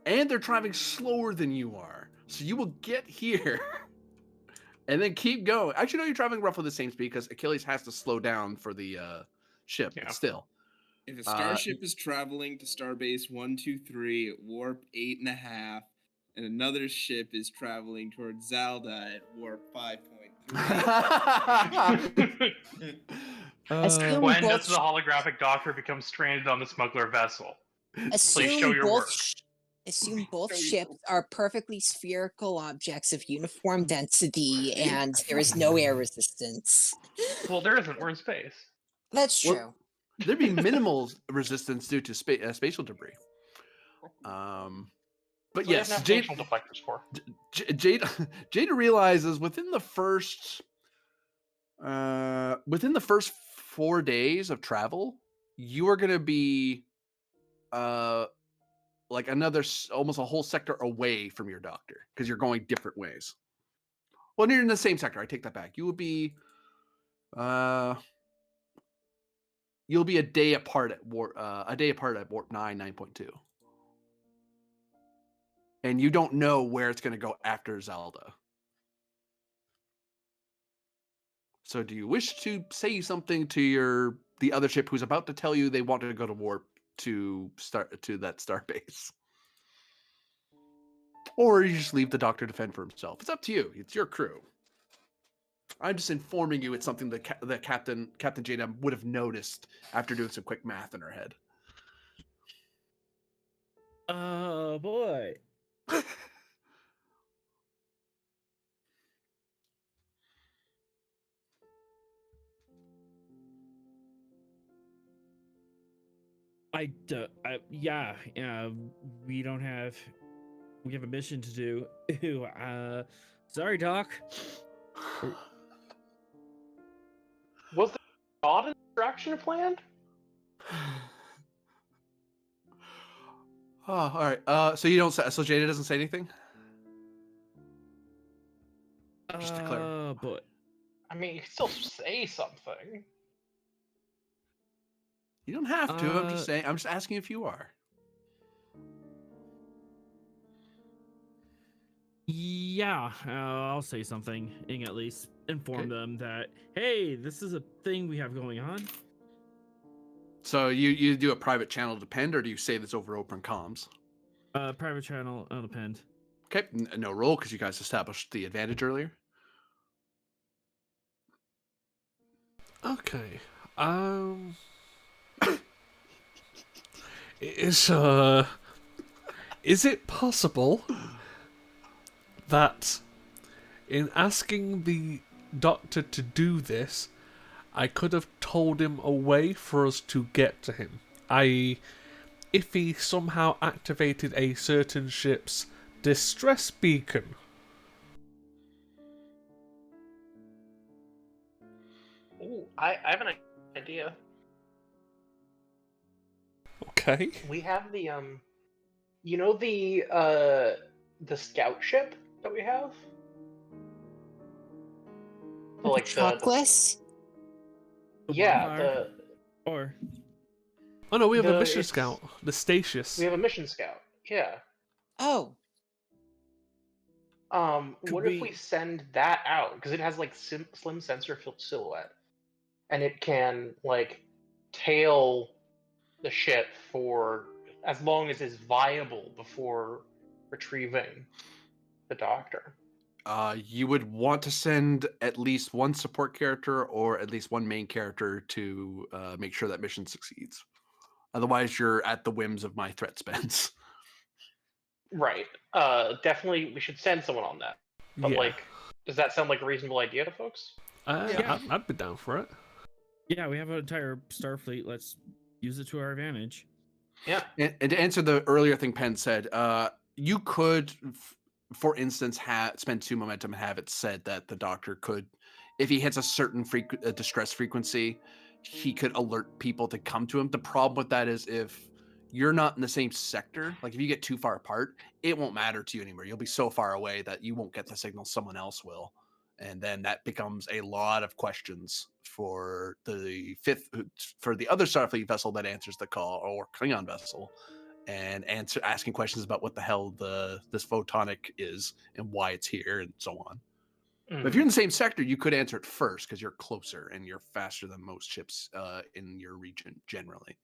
and they're traveling slower than you are. So you will get here and then keep going. Actually, no, you're traveling roughly the same speed because Achilles has to slow down for the ship, Yeah. but still. If a starship is traveling to Starbase 123 at warp 8.5, and another ship is traveling towards Zalda at warp 5.3. Assume When both does the holographic doctor become stranded on the smuggler vessel? Please assume show your both work. assume both Show your ships are perfectly spherical objects of uniform density and there is no air resistance. Well, there isn't. We're in space. That's Well, true. There'd be minimal resistance due to spatial debris. But So we yes, have Jade, navigation deflectors for. Jada realizes within the first 4 days of travel, you are going to be like almost a whole sector away from your doctor because you're going different ways. Well, you're in the same sector. I take that back. You will be you'll be a day apart at warp 9.2. And you don't know where it's going to go after Zelda. So do you wish to say something to the other ship who's about to tell you they want to go to warp to that star base? Or you just leave the doctor to fend for himself? It's up to you. It's your crew. I'm just informing you it's something that Captain Jada would have noticed after doing some quick math in her head. Oh boy. Yeah. We don't have. We have a mission to do. Ew, sorry, Doc. Was there not an extraction planned? Oh, all right. So you don't say, so Jada doesn't say anything? Just to clarify. But I mean, you can still say something. You don't have to. I'm Uh, just saying. I'm just asking if you are. yeah, I'll say something and at least inform Okay. them that, hey, this is a thing we have going on. So you do a private channel to Pend, or do you say this over open comms? Private channel on the pen. Okay, no roll because you guys established the advantage earlier. Okay. Is it possible that in asking the doctor to do this, I could have told him a way for us to get to him? I.e., if he somehow activated a certain ship's distress beacon. Ooh, I have an idea. Okay. We have the you know the scout ship that we have? The, like the Patroclus? The yeah, bonfire? Or Oh no, we have a mission it's scout, the we Statius. have a mission scout. Yeah. Oh, could What if we we? send that out because it has like slim sensor silhouette, and it can like tail the ship for as long as is viable before retrieving the doctor. You would want to send at least one support character or at least one main character to make sure that mission succeeds. Otherwise, you're at the whims of my threat spends. Right. Definitely, we should send someone on that. But Yeah. like, does that sound like a reasonable idea to folks? Yeah. I'd be down for it. Yeah, we have an entire Starfleet. Let's use it to our advantage. Yeah. And to answer the earlier thing Penn said, you could, for instance, spend 2 momentum and have it said that the doctor could, if he hits a certain distress frequency, he could alert people to come to him. The problem with that is if you're not in the same sector, like if you get too far apart, it won't matter to you anymore. You'll be so far away that you won't get the signal, someone else will. And then that becomes a lot of questions for the other Starfleet vessel that answers the call, or Klingon vessel, and asking questions about what the hell this photonic is and why it's here and so on. But if you're in the same sector, you could answer it first because you're closer and you're faster than most ships in your region generally.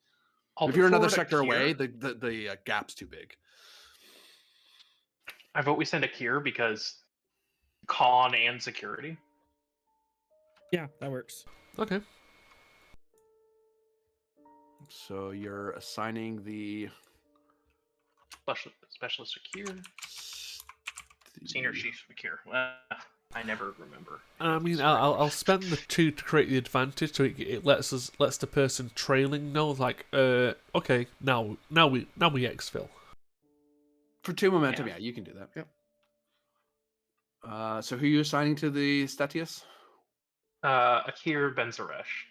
I'll If you're another forward a sector away, Kier. the gap's too big. I vote we send a Kier because con and security. Yeah, that works. Okay. So you're assigning the Specialist Kier. Senior Chief Kier. Well, I never remember. I mean, I'll spend the 2 to create the advantage, so it lets the person trailing know, like, okay, now we exfil. For 2 momentum. Yeah. Yeah, you can do that. Yep. So who are you assigning to the Statius? Akir Benzaresh.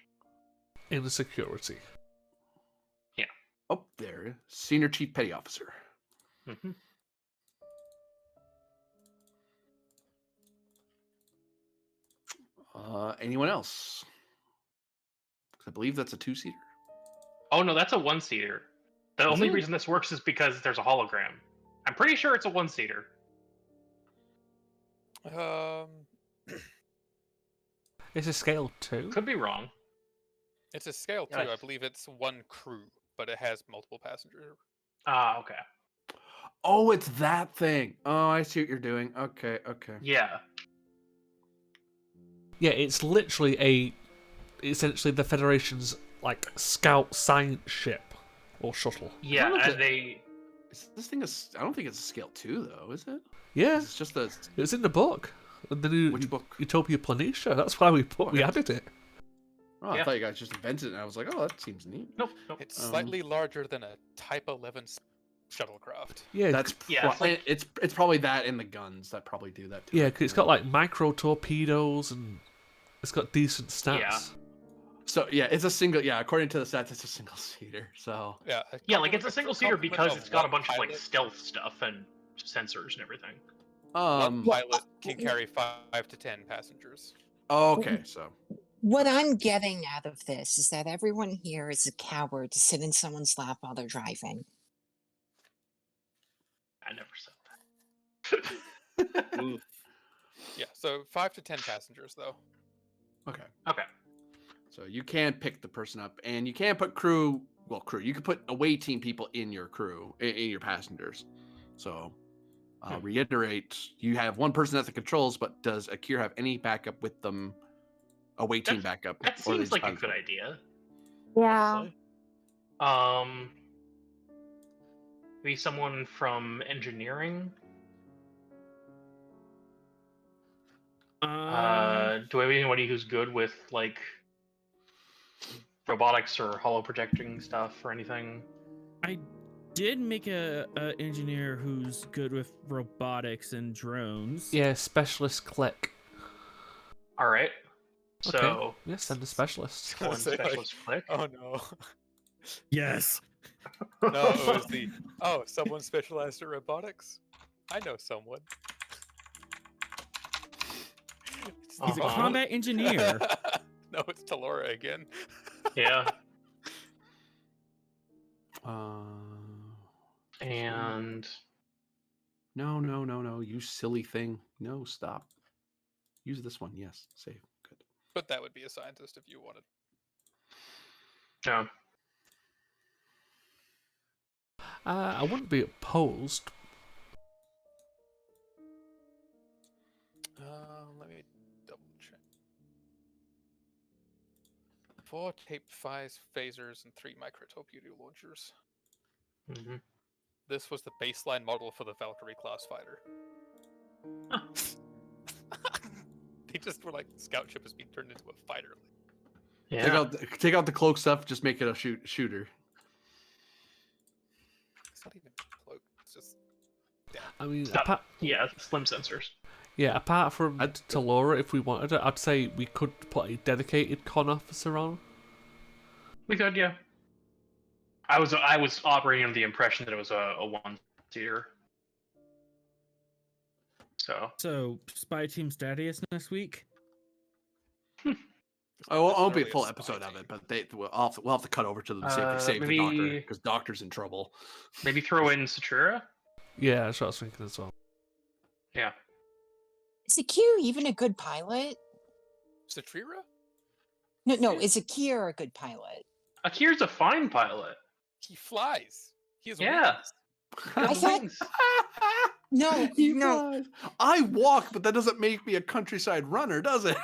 In the security. Oh, there, Senior Chief Petty Officer. Mm-hmm. Anyone else? 'Cause I believe that's a 2-seater. Oh no, that's a one-seater. The Is only it? reason this works is because there's a hologram. I'm pretty sure it's a one-seater. It's a scale 2. Could be wrong. It's a scale 2. Nice. I believe it's 1 crew, but it has multiple passengers. Ah, okay. Oh, it's that thing. Oh, I see what you're doing. Okay. Yeah. Yeah, it's literally essentially the Federation's like scout science ship or shuttle. Yeah, Look and at- they This thing is. I don't think it's a scale 2 though, is it? Yeah, It's just a. it's in the book. The new Which book? Utopia Planitia. That's why we Okay. added it. Oh, I Yeah. thought you guys just invented it. And I was like, oh, that seems neat. nope. It's slightly larger than a Type 11 shuttlecraft. Yeah, That's Yeah, it's it's probably that in the guns that probably do that. To yeah, it, 'cause it's got like micro torpedoes and it's got decent stats. Yeah. So yeah, it's a single. Yeah, according to the stats, it's a single seater. So Yeah, Yeah, like it's a single seater because it's got a bunch of like pilot. stealth stuff and sensors and everything. One Well, pilot can carry 5 to 10 passengers. okay, so what I'm getting out of this is that everyone here is a coward to sit in someone's lap while they're driving. I never said that. Oof. Yeah, so 5 to 10 passengers though. okay. Okay. So you can pick the person up, and you can put crew. Well, crew. You can put away team people in your crew, in your passengers. So, reiterate: you have one person at the controls, but does Akir have any backup with them? Away team backup. That or they seems just like a find good someone? idea. Yeah. honestly. Maybe someone from engineering. Do we have anybody who's good with like robotics or holo projecting stuff or anything? I did make a engineer who's good with robotics and drones. Yeah, specialist click. All right. Okay. So Yes, send a specialist. one Say, like, specialist click. Oh no. Yes. No, it was the someone specialized in robotics? I know someone. He's a Uh-huh. combat engineer. No, it's Talora again. Yeah. And no, you silly thing. No, stop. Use this one. Yes, save. Good. But that would be a scientist if you wanted. Yeah. I wouldn't be opposed. Let me double check. 4 tape phasers and 3 microtorpedo launchers. Mm-hmm. This was the baseline model for the Valkyrie class fighter. They just were like, scout ship is being turned into a fighter. Yeah. Take out the cloak stuff. Just make it a shooter. It's not even cloak. It's just. I mean, Yeah, slim sensors. yeah, apart from Talora, if we wanted it, I'd say we could put a dedicated con officer on. We could, yeah. I was operating under the impression that it was a one-seater. So, spy team status next week. I won't be a necessarily full spy episode of team. it, but we'll have to cut over to them to see if they save the maybe- doctor, because doctor's in trouble. Maybe throw in Satura? Yeah, that's what I was thinking as well. Yeah. Is Akir even a good pilot? Satrira? No, is Akir a good pilot? Akir's a fine pilot. He flies. He has Yeah. wings. I thought no. I walk, but that doesn't make me a countryside runner, does it?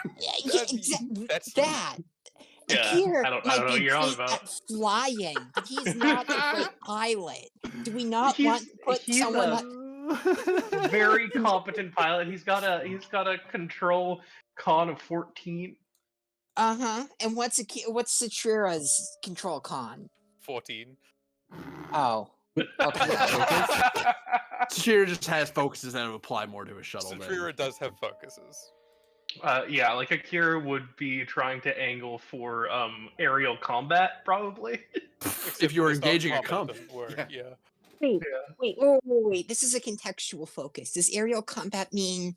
That's that. Yeah, Akir I don't might know be what you're on great about. at flying, but he's not a great pilot. Do we not want to put he's someone a very competent pilot. He's got a control con of 14. And what's Satrira's control con? 14. Oh. Okay. Sheer just has focuses that would apply more to a shuttle. Satrira does have focuses. Yeah, like Akira would be trying to angle for aerial combat, probably. If you were Except engaging a combat comp. doesn't work, yeah. Wait. This is a contextual focus. Does aerial combat mean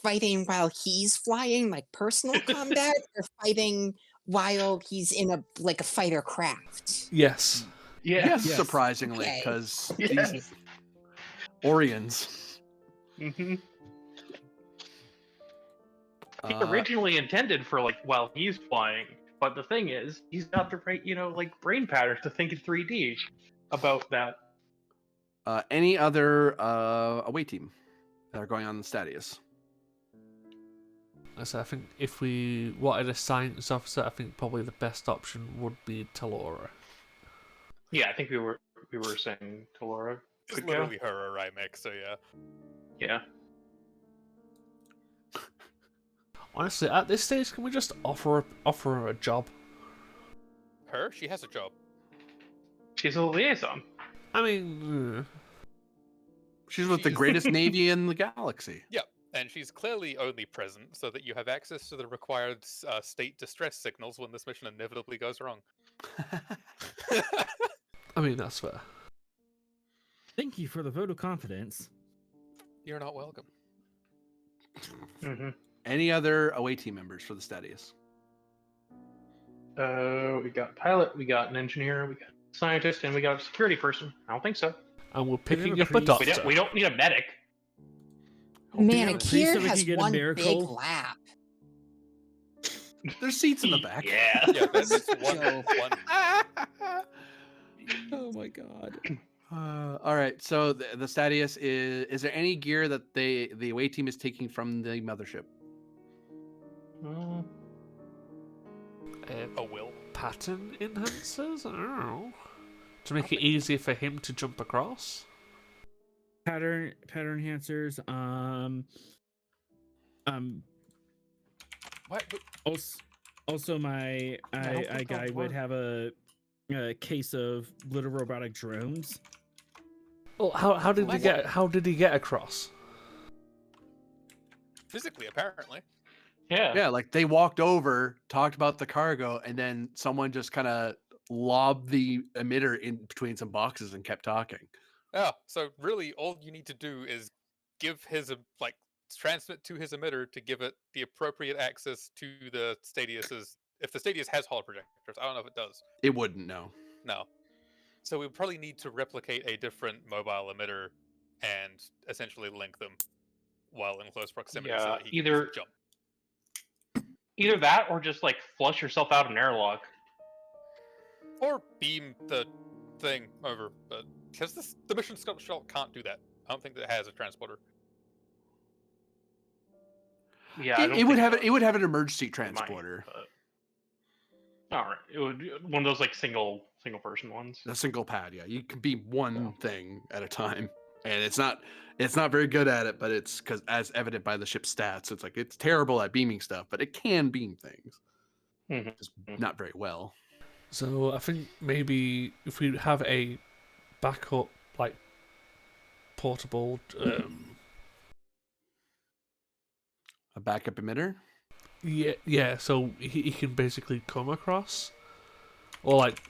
fighting while he's flying, like personal combat, or fighting while he's in a fighter craft? Yes. Yes, Yes. surprisingly, Okay. because Yes. these Orions. Mm-hmm. He Uh, originally intended for while he's flying, but the thing is, he's got the right, brain patterns to think in 3D about that. any other away team that are going on the Stadius? So I think if we wanted a science officer, I think probably the best option would be Talora. Yeah, I think we were saying Talora. It's could go. literally her or Rymek, so yeah. Yeah. Honestly, at this stage, can we just offer her a job? Her? She has a job. She's a liaison. I mean, She's with the greatest navy in the galaxy. Yeah, And she's clearly only present so that you have access to the required state distress signals when this mission inevitably goes wrong. I mean, that's fair. Thank you for the vote of confidence. You're not welcome. Mm-hmm. Any other away team members for the Stadius? We got pilot, we got an engineer, we got a scientist, and we got a security person. I don't think so. And we're Do we have picking a up a priest? doctor. We don't need a medic. Man, Yeah. a Priest Kier so we has can get a one big miracle? lap. There's seats in the back. Yeah. Yeah, that's one. Yo. one. Oh my god. All right. So the Stadius is there any gear that the away team is taking from the mothership? Mm, A will. Pattern enhancers? I don't know. To make it easier for him to jump across? Pattern enhancers. What? Also my don't I think guy that would works. have a case of little robotic drones. Well, how did he get across? Physically, apparently. yeah. Yeah, like they walked over, talked about the cargo, and then someone just kind of lobbed the emitter in between some boxes and kept talking. Yeah. So really, all you need to do is give his transmit to his emitter to give it the appropriate access to the Stadius's. If the Stadius has holo projectors, I don't know if it does. It wouldn't know. No. So we probably need to replicate a different mobile emitter and essentially link them while in close proximity so Yeah, that he can either- just jump. Either that or just like flush yourself out an airlock. Or beam the thing over. But because the mission shuttle can't do that. I don't think that it has a transporter. Yeah, I don't It would think have so. it would have an emergency It might, transporter, but- All right, it would be one of those like single person ones. a single pad. Yeah, you can beam one thing at a time, and it's not very good at it, but it's because as evident by the ship's stats, it's like it's terrible at beaming stuff, but it can beam things, Mhm. just not very well. So I think maybe if we have a backup, like portable, A backup emitter. yeah. So he can basically come across, or like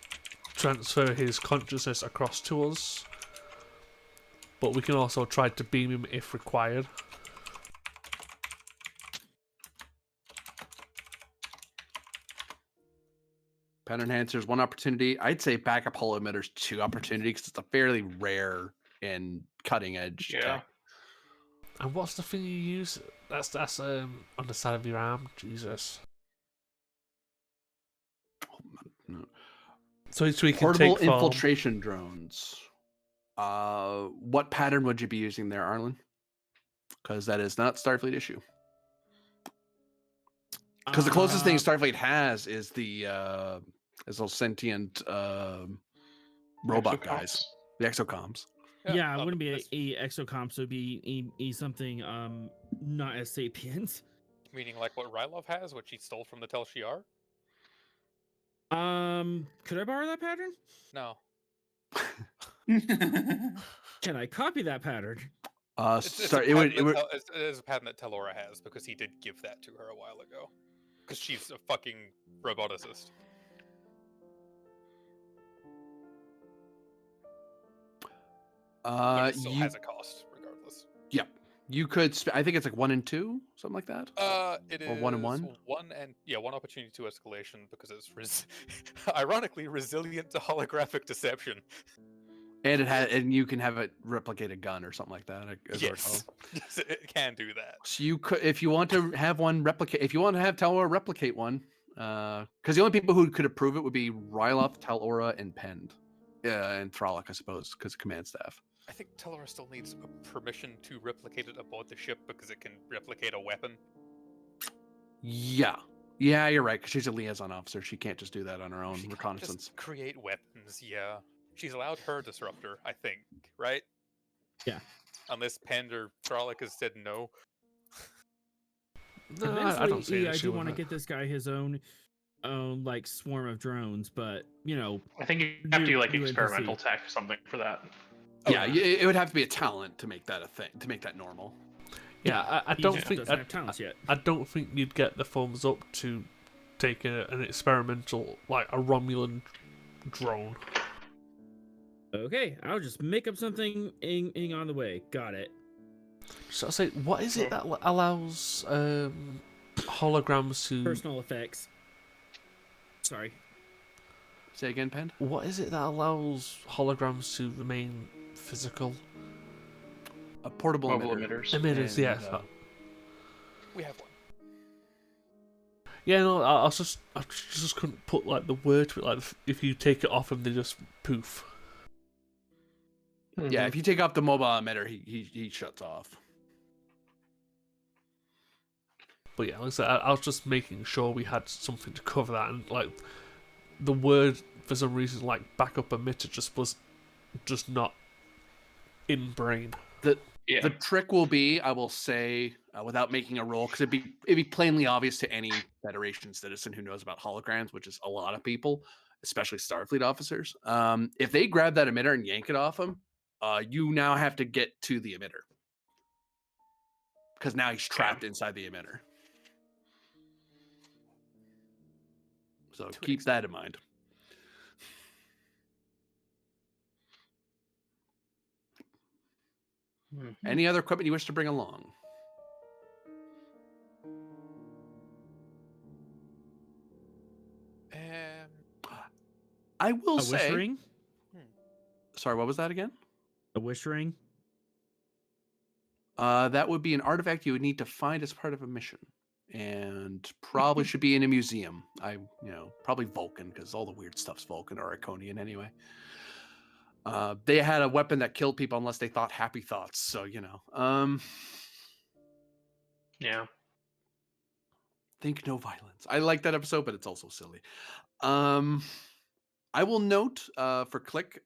transfer his consciousness across to us. But we can also try to beam him if required. Pattern enhancers, one opportunity. I'd say backup holo emitters, two opportunity, because it's a fairly rare and cutting edge Yeah. tech. And what's the thing you use? That's on the side of your arm. Jesus. No. So we can Portable take form. infiltration drones. What pattern would you be using there, Arlen? Because that is not Starfleet issue. Because the closest thing Starfleet has is those sentient robot guys, the exocoms. Yeah, it wouldn't be a exocomp, so it'd be something not as sapiens. Meaning like what Rylov has, which he stole from the Tel Shiar? Could I borrow that pattern? No. Can I copy that pattern? Sorry, it is a pattern that Telora has because he did give that to her a while ago. Because she's a fucking roboticist. But it still has a cost, regardless. Yeah, you could. I think it's like 1 and 2, something like that. It Or is 1 and 1. One opportunity to escalation because it's ironically resilient to holographic deception. And you can have it replicate a gun or something like that. as I recall. Yes, it can do that. So you could, if you want to have one replicate, if you want to have Telora replicate one, because the only people who could approve it would be Ryloth, Telora, and Pend, and Frolic, I suppose, because command staff. I think Telora still needs a permission to replicate it aboard the ship because it can replicate a weapon. Yeah, you're right. Because she's a liaison officer, she can't just do that on her own She can't reconnaissance. just create weapons. Yeah, she's allowed her disruptor, I think, right? Yeah. Unless Pend or Frolic has said no. No, Eventually, I don't see an I issue do with want to that. get this guy his own like swarm of drones, but I think you have to do like New experimental NPC. tech or something for that. Yeah, it would have to be a talent to make that a thing, to make that normal. Yeah, I He don't just think doesn't have talents yet. I don't think you'd get the thumbs up to take an experimental, like a Romulan drone. Okay, I'll just make up something on the way. Got it. So I say, what is it that allows holograms to? Personal effects. Sorry. Say again, Pen. What is it that allows holograms to remain physical? A portable Mobile emitter. emitters. Emitters, And, yes. We have one. Yeah, no, I just couldn't put like the word to it. Like if you take it off and they just poof. Yeah, if you take off the mobile emitter, he shuts off. But yeah, like I said, I was just making sure we had something to cover that, and like the word for some reason, like backup emitter, just was just not in brain. The trick will be, I will say, without making a roll, because it'd be plainly obvious to any Federation citizen who knows about holograms, which is a lot of people, especially Starfleet officers. If they grab that emitter and yank it off him, you now have to get to the emitter, because now he's trapped inside the emitter. So keep that in mind. Any other equipment you wish to bring along? I will A say. wish ring? Sorry, what was that again? A wish ring? That would be an artifact you would need to find as part of a mission, and probably should be in a museum. Probably Vulcan, because all the weird stuff's Vulcan or Iconian anyway. They had a weapon that killed people unless they thought happy thoughts. So Yeah. think no violence. I like that episode, but it's also silly. I will note for Click,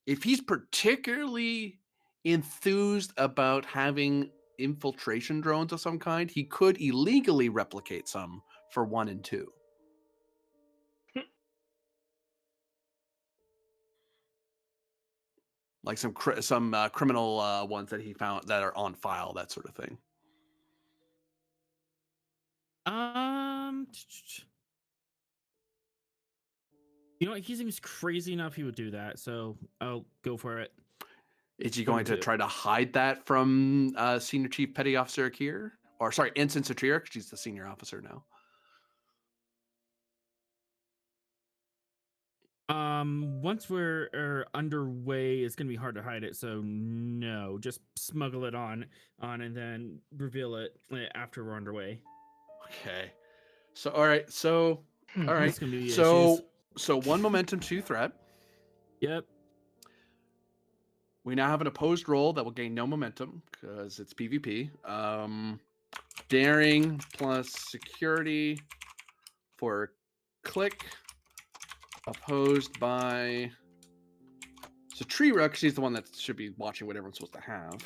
if he's particularly enthused about having infiltration drones of some kind, he could illegally replicate some for 1 and 2. Like some criminal ones that he found that are on file, that sort of thing. You know what? He seems crazy enough he would do that, so I'll go for it. Is he Number going to 2. try to hide that from Senior Chief Petty Officer Akir? Or sorry, Ensign Satria, because she's the senior officer now. Once we're underway, it's gonna be hard to hide it. So no, just smuggle it on, and then reveal it after we're underway. Okay. So all right. So all right. It's gonna be So issues. 1 momentum, 2 threat. Yep. We now have an opposed roll that will gain no momentum because it's PvP. Daring plus security for Click, opposed by Satrira, because she's the one that should be watching what everyone's supposed to have.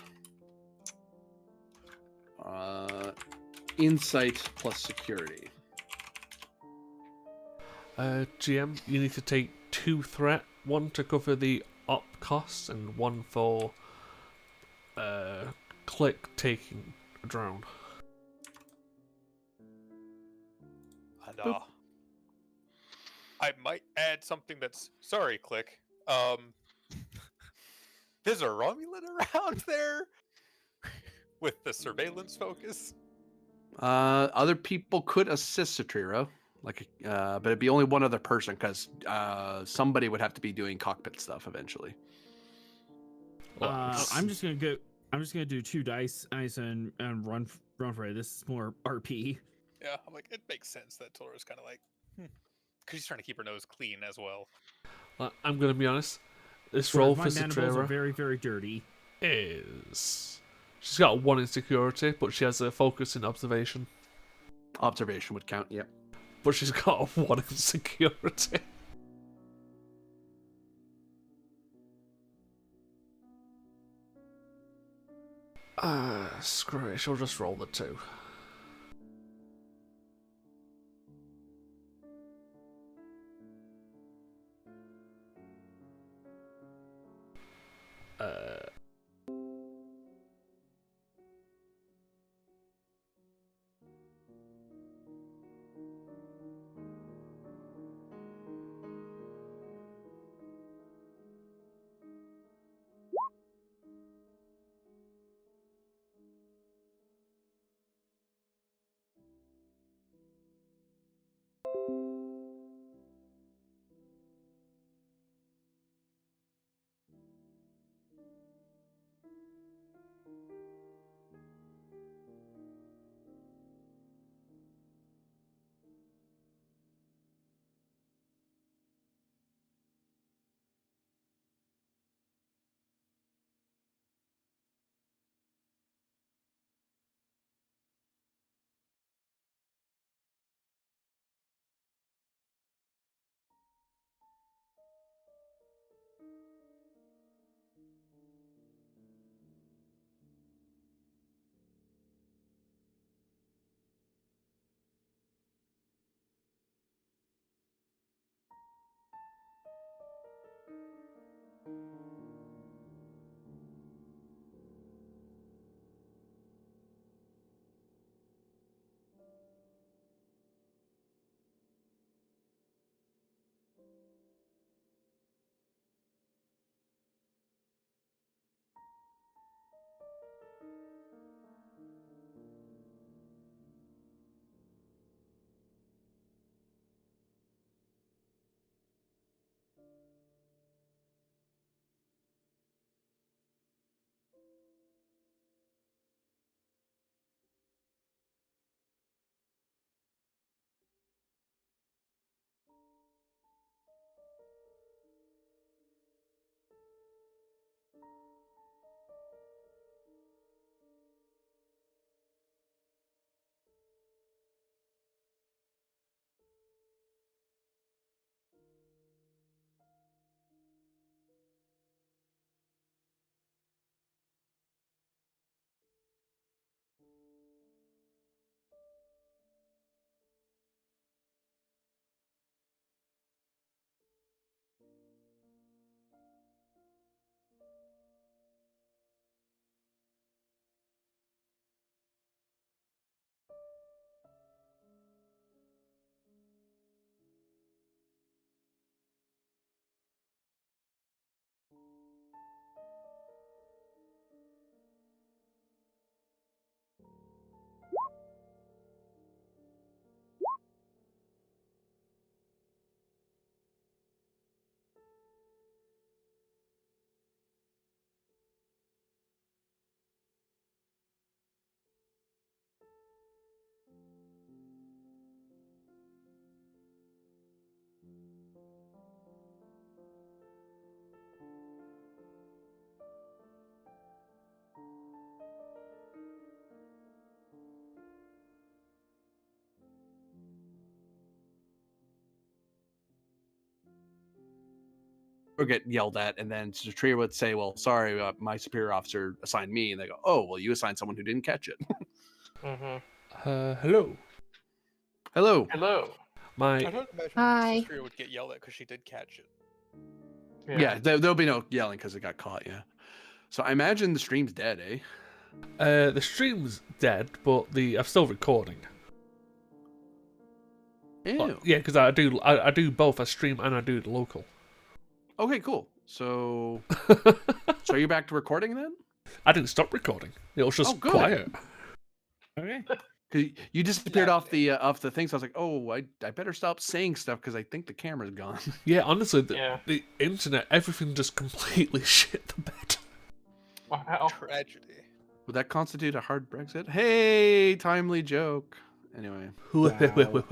Insight plus security. GM, you need to take 2 threat, 1 to cover the op costs, and 1 for Click taking a drone. And I might add something that's sorry, Click. There's a Romulan around there with the surveillance focus. Other people could assist Satrira, but it'd be only one other person because somebody would have to be doing cockpit stuff eventually. I'm just gonna do 2 dice and run for it. This is more RP. Yeah, I'm like, it makes sense that Tora's kind of like, because she's trying to keep her nose clean as well. I'm going to be honest. This Whereas role my for mandibles are Satrira very, very dirty. is... She's got 1 in security, but she has a focus in observation. Observation would count, yep. But she's got a 1 in security. Screw it, she'll just roll the 2. or get yelled at, and then Satria would say, "Well, sorry, my superior officer assigned me," and they go, "Oh, well, you assigned someone who didn't catch it." Hello. Hello. Hello. My I don't imagine Hi. Cistria would get yelled at because she did catch it. Yeah, there'll be no yelling because it got caught. Yeah. So I imagine the stream's dead, eh? the stream's dead, but I'm still recording. Ew. Yeah, because I do both. I stream and I do the local. Okay, cool. So so you're back to recording then? I didn't stop recording. It was just good. quiet. Okay. 'Cause you disappeared off the thing, so I was like, oh, I better stop saying stuff because I think the camera's gone. Yeah, honestly, Yeah. the internet, everything just completely shit the bed. Wow. Tragedy. Would that constitute a hard Brexit? Hey, timely joke. Anyway, Wait. Oof.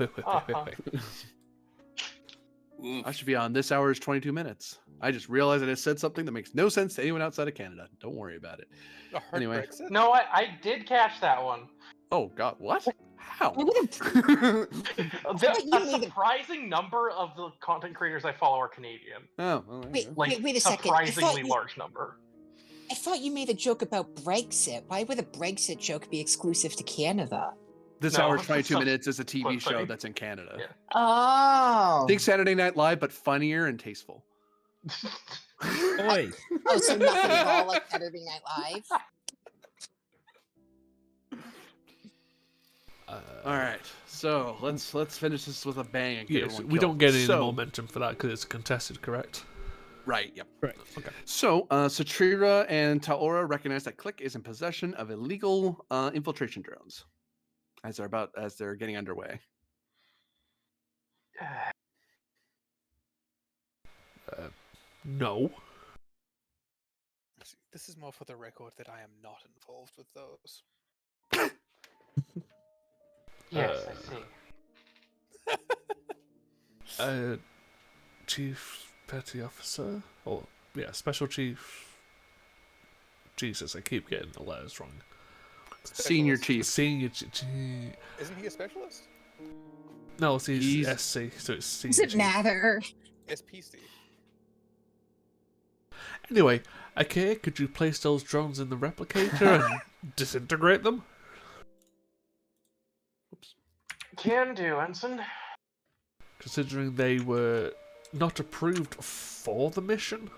I should be on this hour's 22 minutes. I just realized that I said something that makes no sense to anyone outside of Canada. Don't worry about it. A hard Anyway. Brexit? No, I did catch that one. Oh God, what? How? I would've- thought you A made it- surprising number of the content creators I follow are Canadian. Oh, well, there you Wait, go. Like, wait a second. I surprisingly thought, large number. I thought you made a joke about Brexit. Why would a Brexit joke be exclusive to Canada? This No, hour's it's 22 some minutes is a TV flip show thing. that's in Canada. Yeah. Oh. Think Saturday Night Live, but funnier and tasteful. Oi. Oh, so nothing at all like Saturday Night Live. All right, so let's finish this with a bang and get Yes, everyone we killed. don't get any So- momentum for that because it's contested, correct? Right. Yep. Right. Okay. So, Satrira and Taora recognize that Click is in possession of illegal infiltration drones, as they're getting underway. No. This is more for the record that I am not involved with those. Yes, I see. Chief Petty Officer? Or, yeah, Special Chief. Jesus, I keep getting the letters wrong. Senior Specialist. Chief. Senior Isn't he a specialist? No, it's He's- SC, so it's Senior Does it Chief. matter? SPC. Anyway, okay, could you place those drones in the replicator and disintegrate them? Can do, Ensign. Considering they were not approved for the mission?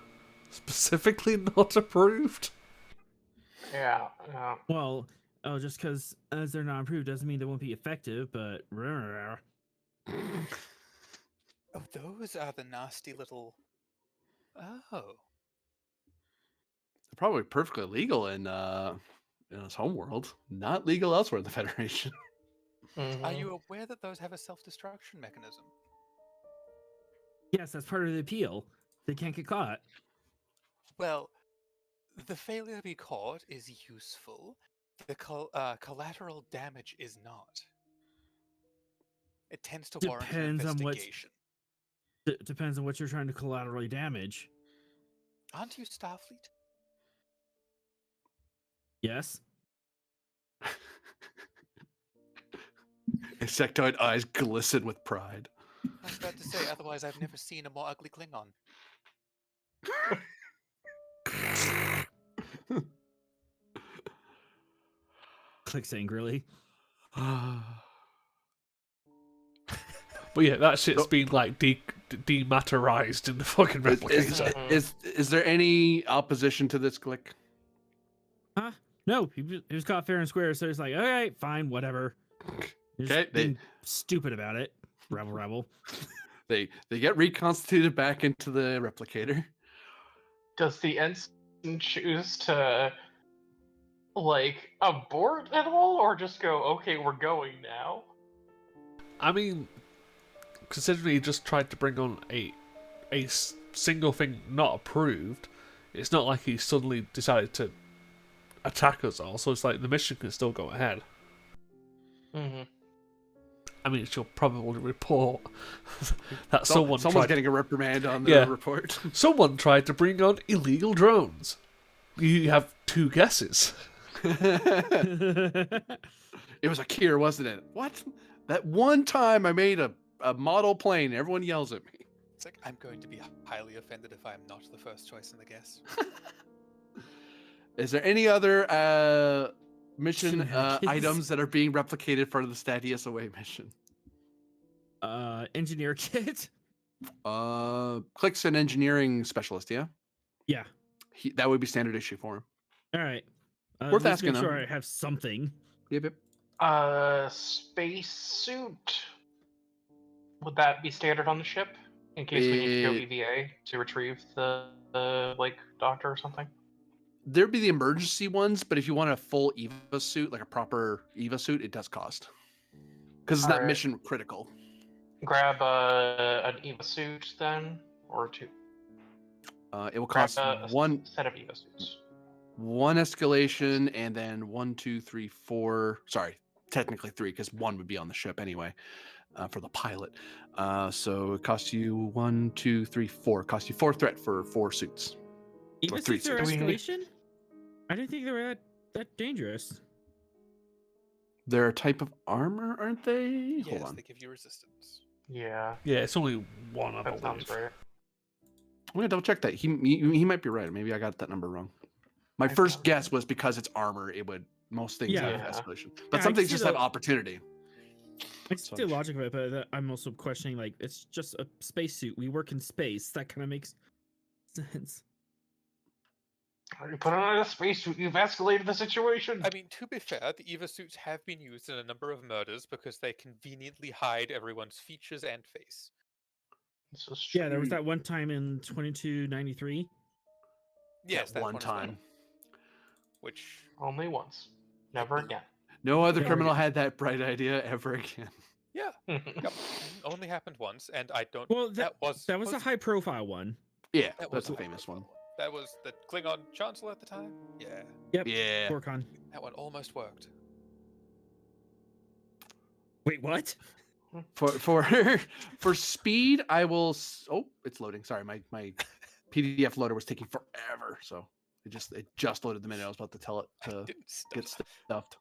Specifically not approved? Yeah. Well, just because as they're not approved doesn't mean they won't be effective, but Oh, those are the nasty little. Oh. They're probably perfectly legal in his home world, not legal elsewhere in the Federation. Are you aware that those have a self-destruction mechanism? yes, that's part of the appeal. They can't get caught. Well, the failure to be caught is useful. The collateral damage is not. It tends to warrant an Depends on what's- investigation. Depends on what you're trying to collaterally damage. Aren't you Starfleet? Yes. Insectoid eyes glisten with pride. I was about to say, otherwise I've never seen a more ugly Klingon. Clicks angrily. But yeah, that shit's been like dematerized in the fucking replicator. Is there any opposition to this Click? No, he was caught fair and square, so he's like, all right, fine, whatever. He's Okay, being stupid about it. Rebel. They get reconstituted back into the replicator. Does the Ensign choose to, like, abort at all, or just go, okay, we're going now? I mean, considering he just tried to bring on a single thing not approved, it's not like he suddenly decided to attack us all, so it's like the mission can still go ahead. Mm-hmm. I mean, she'll probably report that Someone's tried, getting a reprimand on their Yeah. report. someone tried to bring on illegal drones. You have two guesses. It was a Kier, wasn't it? What? That one time I made a model plane, everyone yells at me. It's like, I'm going to be highly offended if I'm not the first choice in the guess. Is there any other mission Shenanigans. items that are being replicated for the Statius Away mission? Engineer kit. Clicks an engineering specialist, yeah? Yeah. That would be standard issue for him. All right. Worth Let's asking, make sure though. I have something. Yep. Spacesuit. Would that be standard on the ship in case we need to go EVA to retrieve the like doctor or something? There'd be the emergency ones, but if you want a full EVA suit, like a proper EVA suit, it does cost. Because it's not Alright. mission critical. Grab an EVA suit then, or two. It will Grab cost a one set of EVA suits. escalation, and then 1, 2, 3, 4. Sorry, technically 3, because 1 would be on the ship anyway for the pilot. So it costs you 1, 2, 3, 4. It costs you 4 threat for 4 suits. Even three since they're suits. Do we need- escalation, I didn't think they were that dangerous. They're a type of armor, aren't they? Hold Yes, on. they give you resistance. Yeah, Yeah, it's only one, I that sounds believe. right. I'm gonna double check that. He might be right. Maybe I got that number wrong. My I first don't guess was because it's armor, it would most things Yeah. have Yeah. escalation, but Yeah, I some can things see just have the- opportunity. I see the logic of it, but I'm also questioning, like, it's just a spacesuit. We work in space. That kind of makes sense. You put on a spacesuit, you've escalated the situation. I mean, to be fair, the EVA suits have been used in a number of murders because they conveniently hide everyone's features and face. This is Yeah, there was true. that one time in 2293. Yes, that one one as well, time. which Only once, never again. No other Yeah. criminal had that bright idea ever again. yeah, yep, only happened once, and I don't. Well, that was was a high-profile one. Yeah, That that's was a famous one. That was the Klingon Chancellor at the time. Yeah, Yep. Yeah. Torcon. that one almost worked. Wait, what? For for speed, I will. Oh, it's loading. Sorry, my PDF loader was taking forever, so it just loaded the minute I was about to tell it to Didn't stop. get stuffed.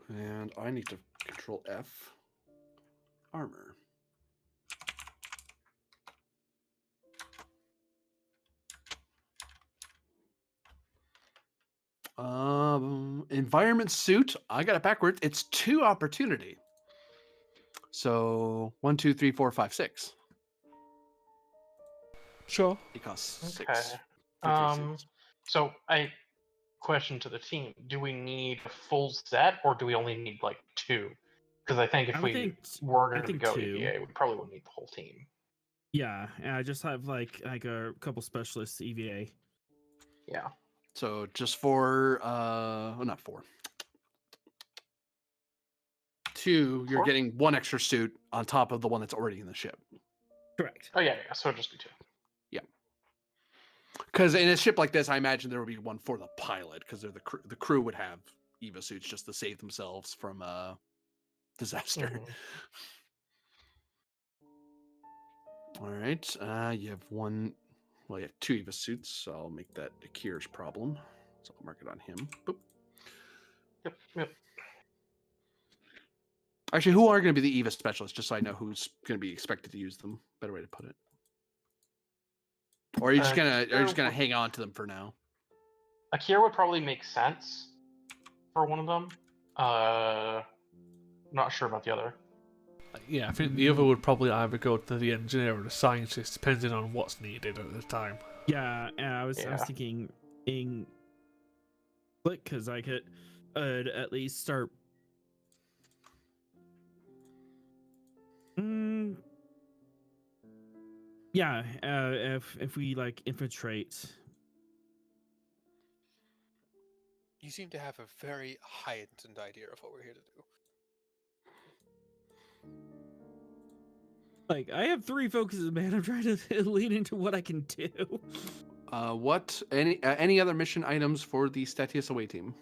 And I need to control F. Armor. Environment suit. I got it backwards. It's 2 opportunity. So 1, 2, 3, 4, 5, 6. Sure. It costs 6. Okay. for 3 suits. So I question to the team: do we need a full set, or do we only need like 2? Because I think if I would we think were I going to think go 2. EVA, we probably would need the whole team. Yeah, and I just have like a couple specialists EVA. Yeah. So just for well, not 4. 2, you're 4? getting 1 extra suit on top of the one that's already in the ship. Correct. Oh yeah. So it'd just be 2. Because in a ship like this, I imagine there would be one for the pilot, because they're the crew would have EVA suits just to save themselves from disaster. Mhm. All right, you have 1. Well, you have 2 EVA suits, so I'll make that Akira's problem. So I'll mark it on him. Boop. Yep. Actually, who are going to be the EVA specialists, just so I know who's going to be expected to use them? Better way to put it. Or are you just gonna hang on to them for now? Akira would probably make sense for one of them. Not sure about the other. Yeah, I think the other would probably either go to the engineer or the scientist, depending on what's needed at the time. Yeah, and I was Yeah. thinking in Click, because I could at least start. Yeah, if we like infiltrate. You seem to have a very heightened idea of what we're here to do. Like, I have 3 focuses, man. I'm trying to lean into what I can do. What any other mission items for the Statius Away team?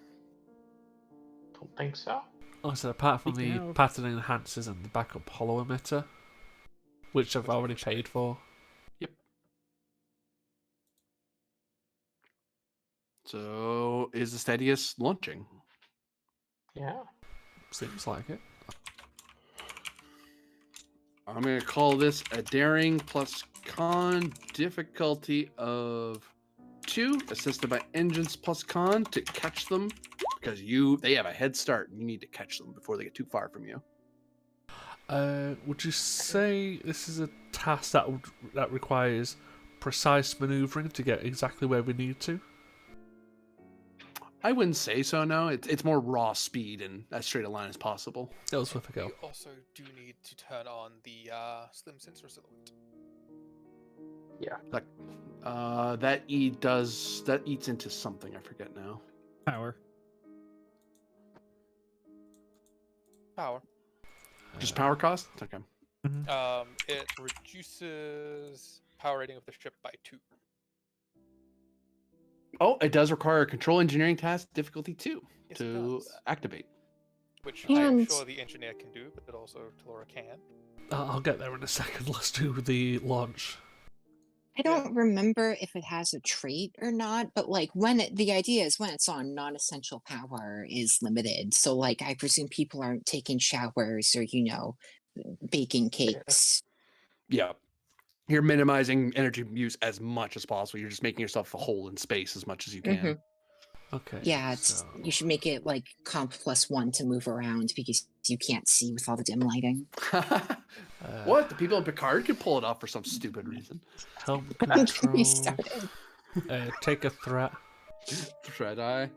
Don't think so. Also, apart from Speaking the of- pattern enhancers and the backup hollow emitter, which I've already paid for. So is the Statius launching? Yeah. Seems like it. I'm going to call this a daring plus con difficulty of 2, assisted by engines plus con to catch them because they have a head start and you need to catch them before they get too far from you. Would you say this is a task that requires precise maneuvering to get exactly where we need to? I wouldn't say so, no. It's more raw speed and as straight a line as possible. That was worth a go. You also do need to turn on the slim sensor silhouette. Like, that eats into something. I forget now. Power. Power. Just power cost? Okay. It reduces power rating of the ship by 2. Oh, it does require a control engineering task difficulty 2 Yes, it to does. activate. Which I am And- sure the engineer can do, but also Talora can. I'll get there in a second. Let's do the launch. I don't remember if it has a trait or not, but like the idea is when it's on, non-essential power is limited. So like I presume people aren't taking showers or, baking cakes. Yeah. You're minimizing energy use as much as possible. You're just making yourself a hole in space as much as you can. Okay. Yeah, so... you should make it like comp +1 to move around because you can't see with all the dim lighting. What? The people in Picard could pull it off for some stupid reason. Helm Don't get control. me started. Take a threat. Threat eye.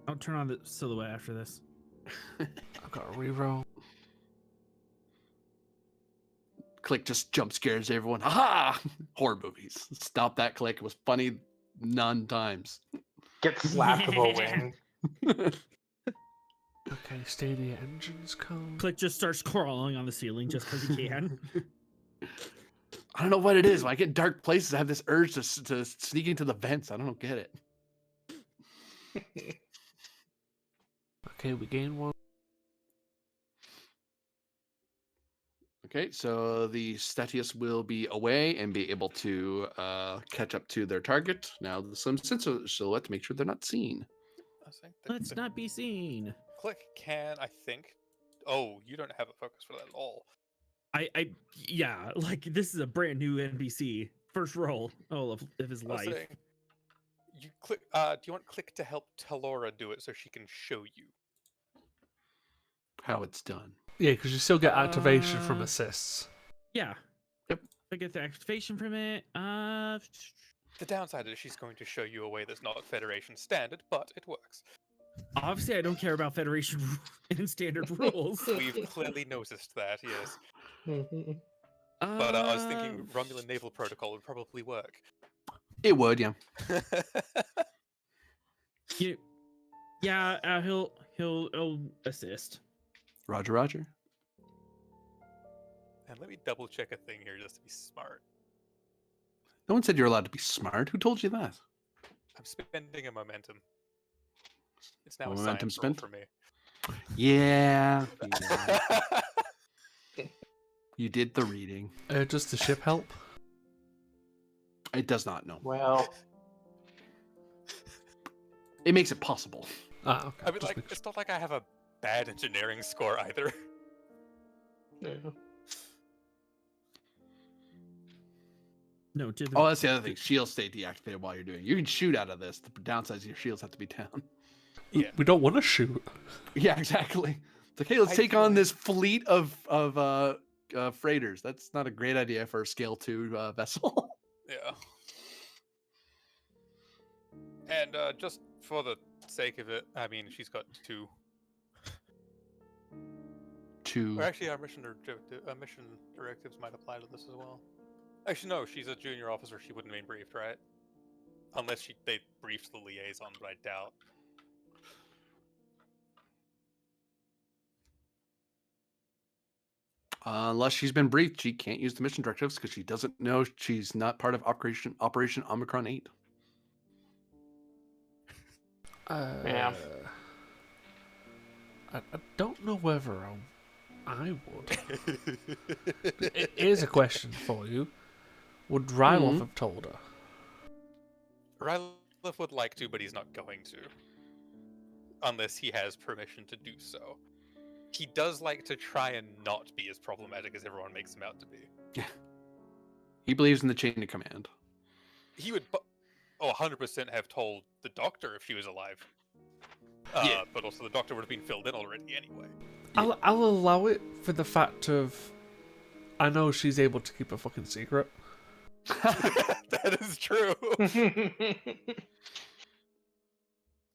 I'll turn on the silhouette after this. I've got a reroll. Click just jump scares everyone. Ha! Horror movies. Stop that click. It was funny none times. Get slapped with a wing. Okay, stadia engines come. Click just starts crawling on the ceiling just because he can. I don't know what it is. When I get in dark places, I have this urge to sneak into the vents. I don't get it. Okay, we gain 1. Okay, so the Statius will be away and be able to catch up to their target. Now the slim sensor silhouette to make sure they're not seen. I think that Let's the not be seen. click can, I think. Oh, you don't have a focus for that at all. Yeah, like this is a brand new NPC. First roll of his I was life. saying, you click. Do you want click to help Talora do it so she can show you? How it's done. Yeah, because you still get activation from Uh, assists. Yeah. Yep. I get the activation from it. The downside is she's going to show you a way that's not Federation standard, but it works. Obviously, I don't care about Federation and standard rules. We've clearly noticed that, yes. But I was thinking Romulan Naval Protocol would probably work. It would, yeah. Yeah, he'll assist. Roger, Roger. And let me double check a thing here just to be smart. No one said you're allowed to be smart. Who told you that? I'm spending a momentum. It's now a Momentum science roll spent? for me. Yeah. You did the reading. Does the ship help? It does not, no. Well, It makes it possible. Ah, okay. I mean, just like, make it's not like I have a bad engineering score either. yeah. No, to the, Oh, that's the other thing. Shields stay deactivated while you're doing it. You can shoot out of this. The downside is your shields have to be down. Yeah. We don't want to shoot. Yeah, exactly. It's like, hey, let's take on this fleet of freighters. That's not a great idea for a scale 2 vessel. Yeah. And just for the sake of it, I mean, she's got 2. Or actually, our mission directives might apply to this as well. Actually, no, she's a junior officer. She wouldn't have been briefed, right? Unless they briefed the liaison, but I doubt. Unless she's been briefed, she can't use the mission directives because she doesn't know she's not part of Operation Omicron 8. Yeah. I don't know whether I would. Here's a question for you. Would Ryloth have told her? Ryloth would like to, but he's not going to. unless he has permission to do so. He does like to try and not be as problematic as everyone makes him out to be. He believes in the chain of command. He would 100% have told the doctor if she was alive. Yeah. But also the doctor would have been filled in already anyway. I'll allow it for the fact of I know she's able to keep a fucking secret. That is true.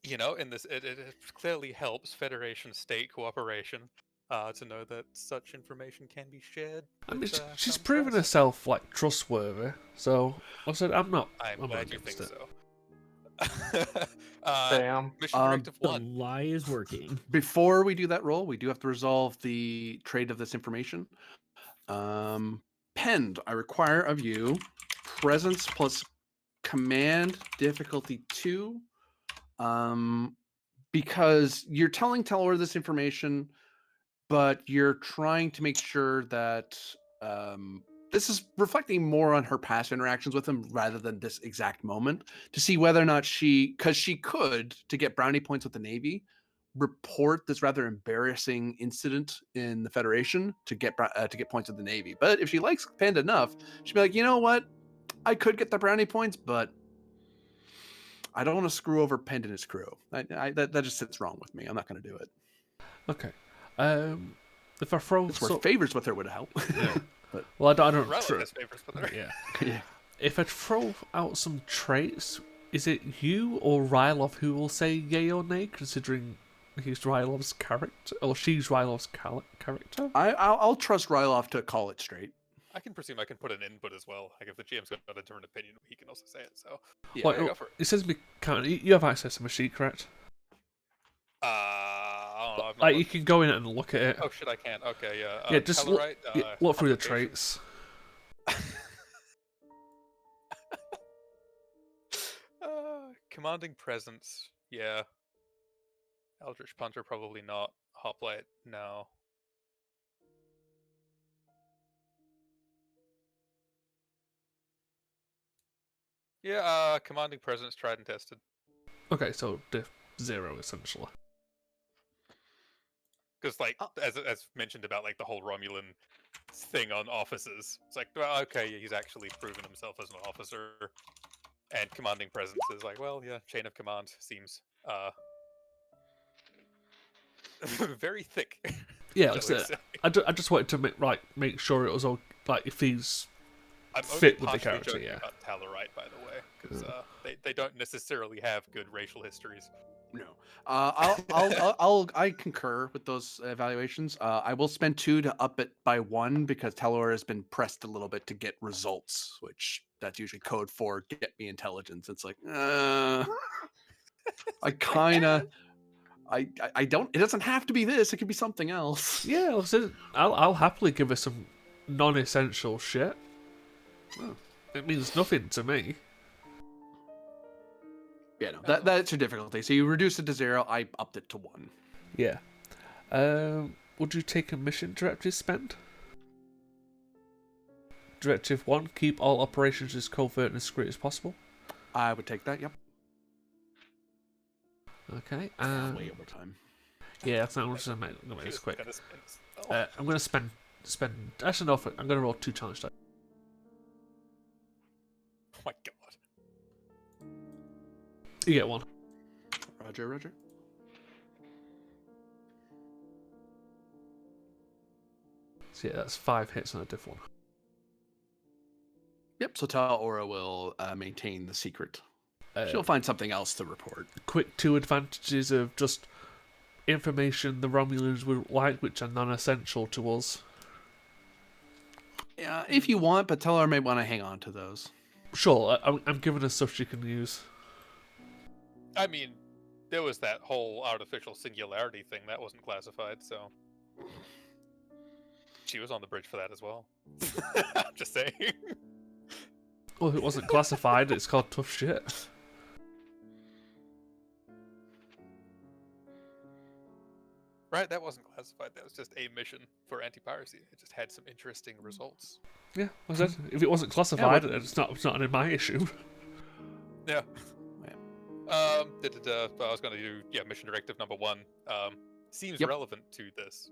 You know, in this, it clearly helps Federation state cooperation to know that such information can be shared. I mean, With, she's some proven press. herself like trustworthy, so I said I'm not I'm glad you against think it. so. Damn. Mission Um, Directive The 1. lie is working. Before we do that roll, we do have to resolve the trade of this information. Penned, I require of you presence plus command difficulty 2. Because you're telling Telor this information, but you're trying to make sure that this is reflecting more on her past interactions with him rather than this exact moment to see whether or not because she could, to get brownie points with the Navy, report this rather embarrassing incident in the Federation to get points with the Navy. But if she likes Pend enough, she'd be like, you know what, I could get the brownie points, but I don't want to screw over Pend and his crew. That just sits wrong with me. I'm not going to do it. Okay. If I throw It's where favors with her would help. yeah. Well, I don't. Relic has favors with her. Yeah. Yeah. If I throw out some traits, is it you or Rylov who will say yay or nay, considering he's Rylov's character or she's Rylov's character? I'll trust Ryloff to call it straight. I can presume I can put an input as well. Like if the GM's got a different opinion, he can also say it. So Yeah. Well, go for it. it says me can't. You have access to my sheet, correct? I don't know. I've not Like you looked. can go in it and look at it. Oh shit, I can't. Okay, yeah. Yeah, just look, Tellarite, look through the application. traits. Commanding presence, yeah. Eldritch Punter, probably not. Hoplite, no. Yeah, commanding presence, tried and tested. Okay, so diff 0 essentially. Because, like, as mentioned about, like, the whole Romulan thing on officers, it's like, well, okay, he's actually proven himself as an officer. And commanding presence is like, well, yeah, chain of command seems, very thick. Yeah, shall we like say. I just wanted to make sure it was all like if he's I'm fit only with the partially character. joking Yeah. about Tallarite, by the way, because they don't necessarily have good racial histories. No. I concur with those evaluations. I will spend 2 to up it by 1 because Telor has been pressed a little bit to get results, which that's usually code for get me intelligence. It's like, I kind of, I don't. It doesn't have to be this. It could be something else. Yeah, I'll happily give her some non-essential shit. Oh. It means nothing to me. Yeah, no, that's your difficulty. So you reduce it to 0. I upped it to 1. Yeah. Would you take a mission directive spend? Directive 1, keep all operations as covert and discreet as possible. I would take that. Yep. Okay. Way over time. Yeah, that's not. I'm just gonna make this quick. Gonna spend spell. I'm gonna spend. Actually, no. I'm gonna roll 2 challenge dice. Oh my god. You get 1. Roger. So yeah, that's 5 hits on a diff 1. Yep. So Tal Aura will maintain the secret. She'll find something else to report. Quick 2 advantages of just information the Romulans would like, which are non-essential to us. Yeah, if you want, but Tellar may want to hang on to those. Sure, I'm giving her stuff she can use. I mean, there was that whole artificial singularity thing that wasn't classified, so she was on the bridge for that as well. Just saying. Well, if it wasn't classified, it's called tough shit. Right, that wasn't classified. That was just a mission for anti-piracy. It just had some interesting results. Yeah, I said, if it wasn't classified, it's not my issue. Yeah. I was going to do mission directive number 1. Seems Yep. relevant to this.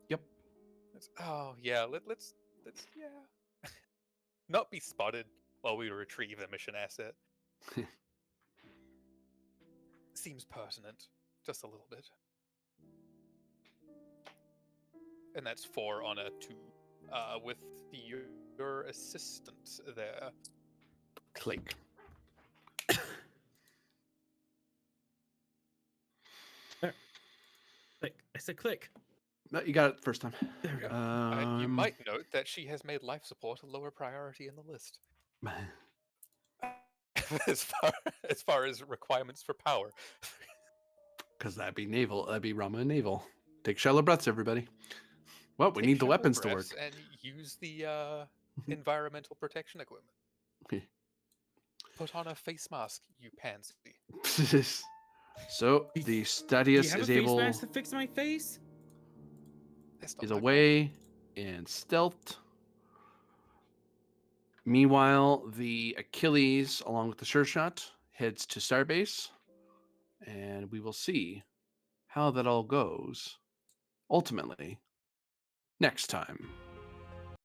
Yep. Oh yeah, let's not be spotted while we retrieve the mission asset. Seems pertinent, just a little bit. And that's 4 on a 2. With your assistant there. Click. Click. I said click. No, you got it first time. There we go. You might note that she has made life support a lower priority in the list. as far as requirements for power. Because that'd be naval. That'd be Rama naval. Take shallow breaths, everybody. Well, we Take need the shallow weapons to work. breaths and use the environmental protection equipment. Put on a face mask, you pansy. So the Do you Stadius have a is face able mask to fix my face? That's not is my away and stealth. Meanwhile, the Achilles, along with the Sure Shot, heads to Starbase, and we will see how that all goes ultimately next time.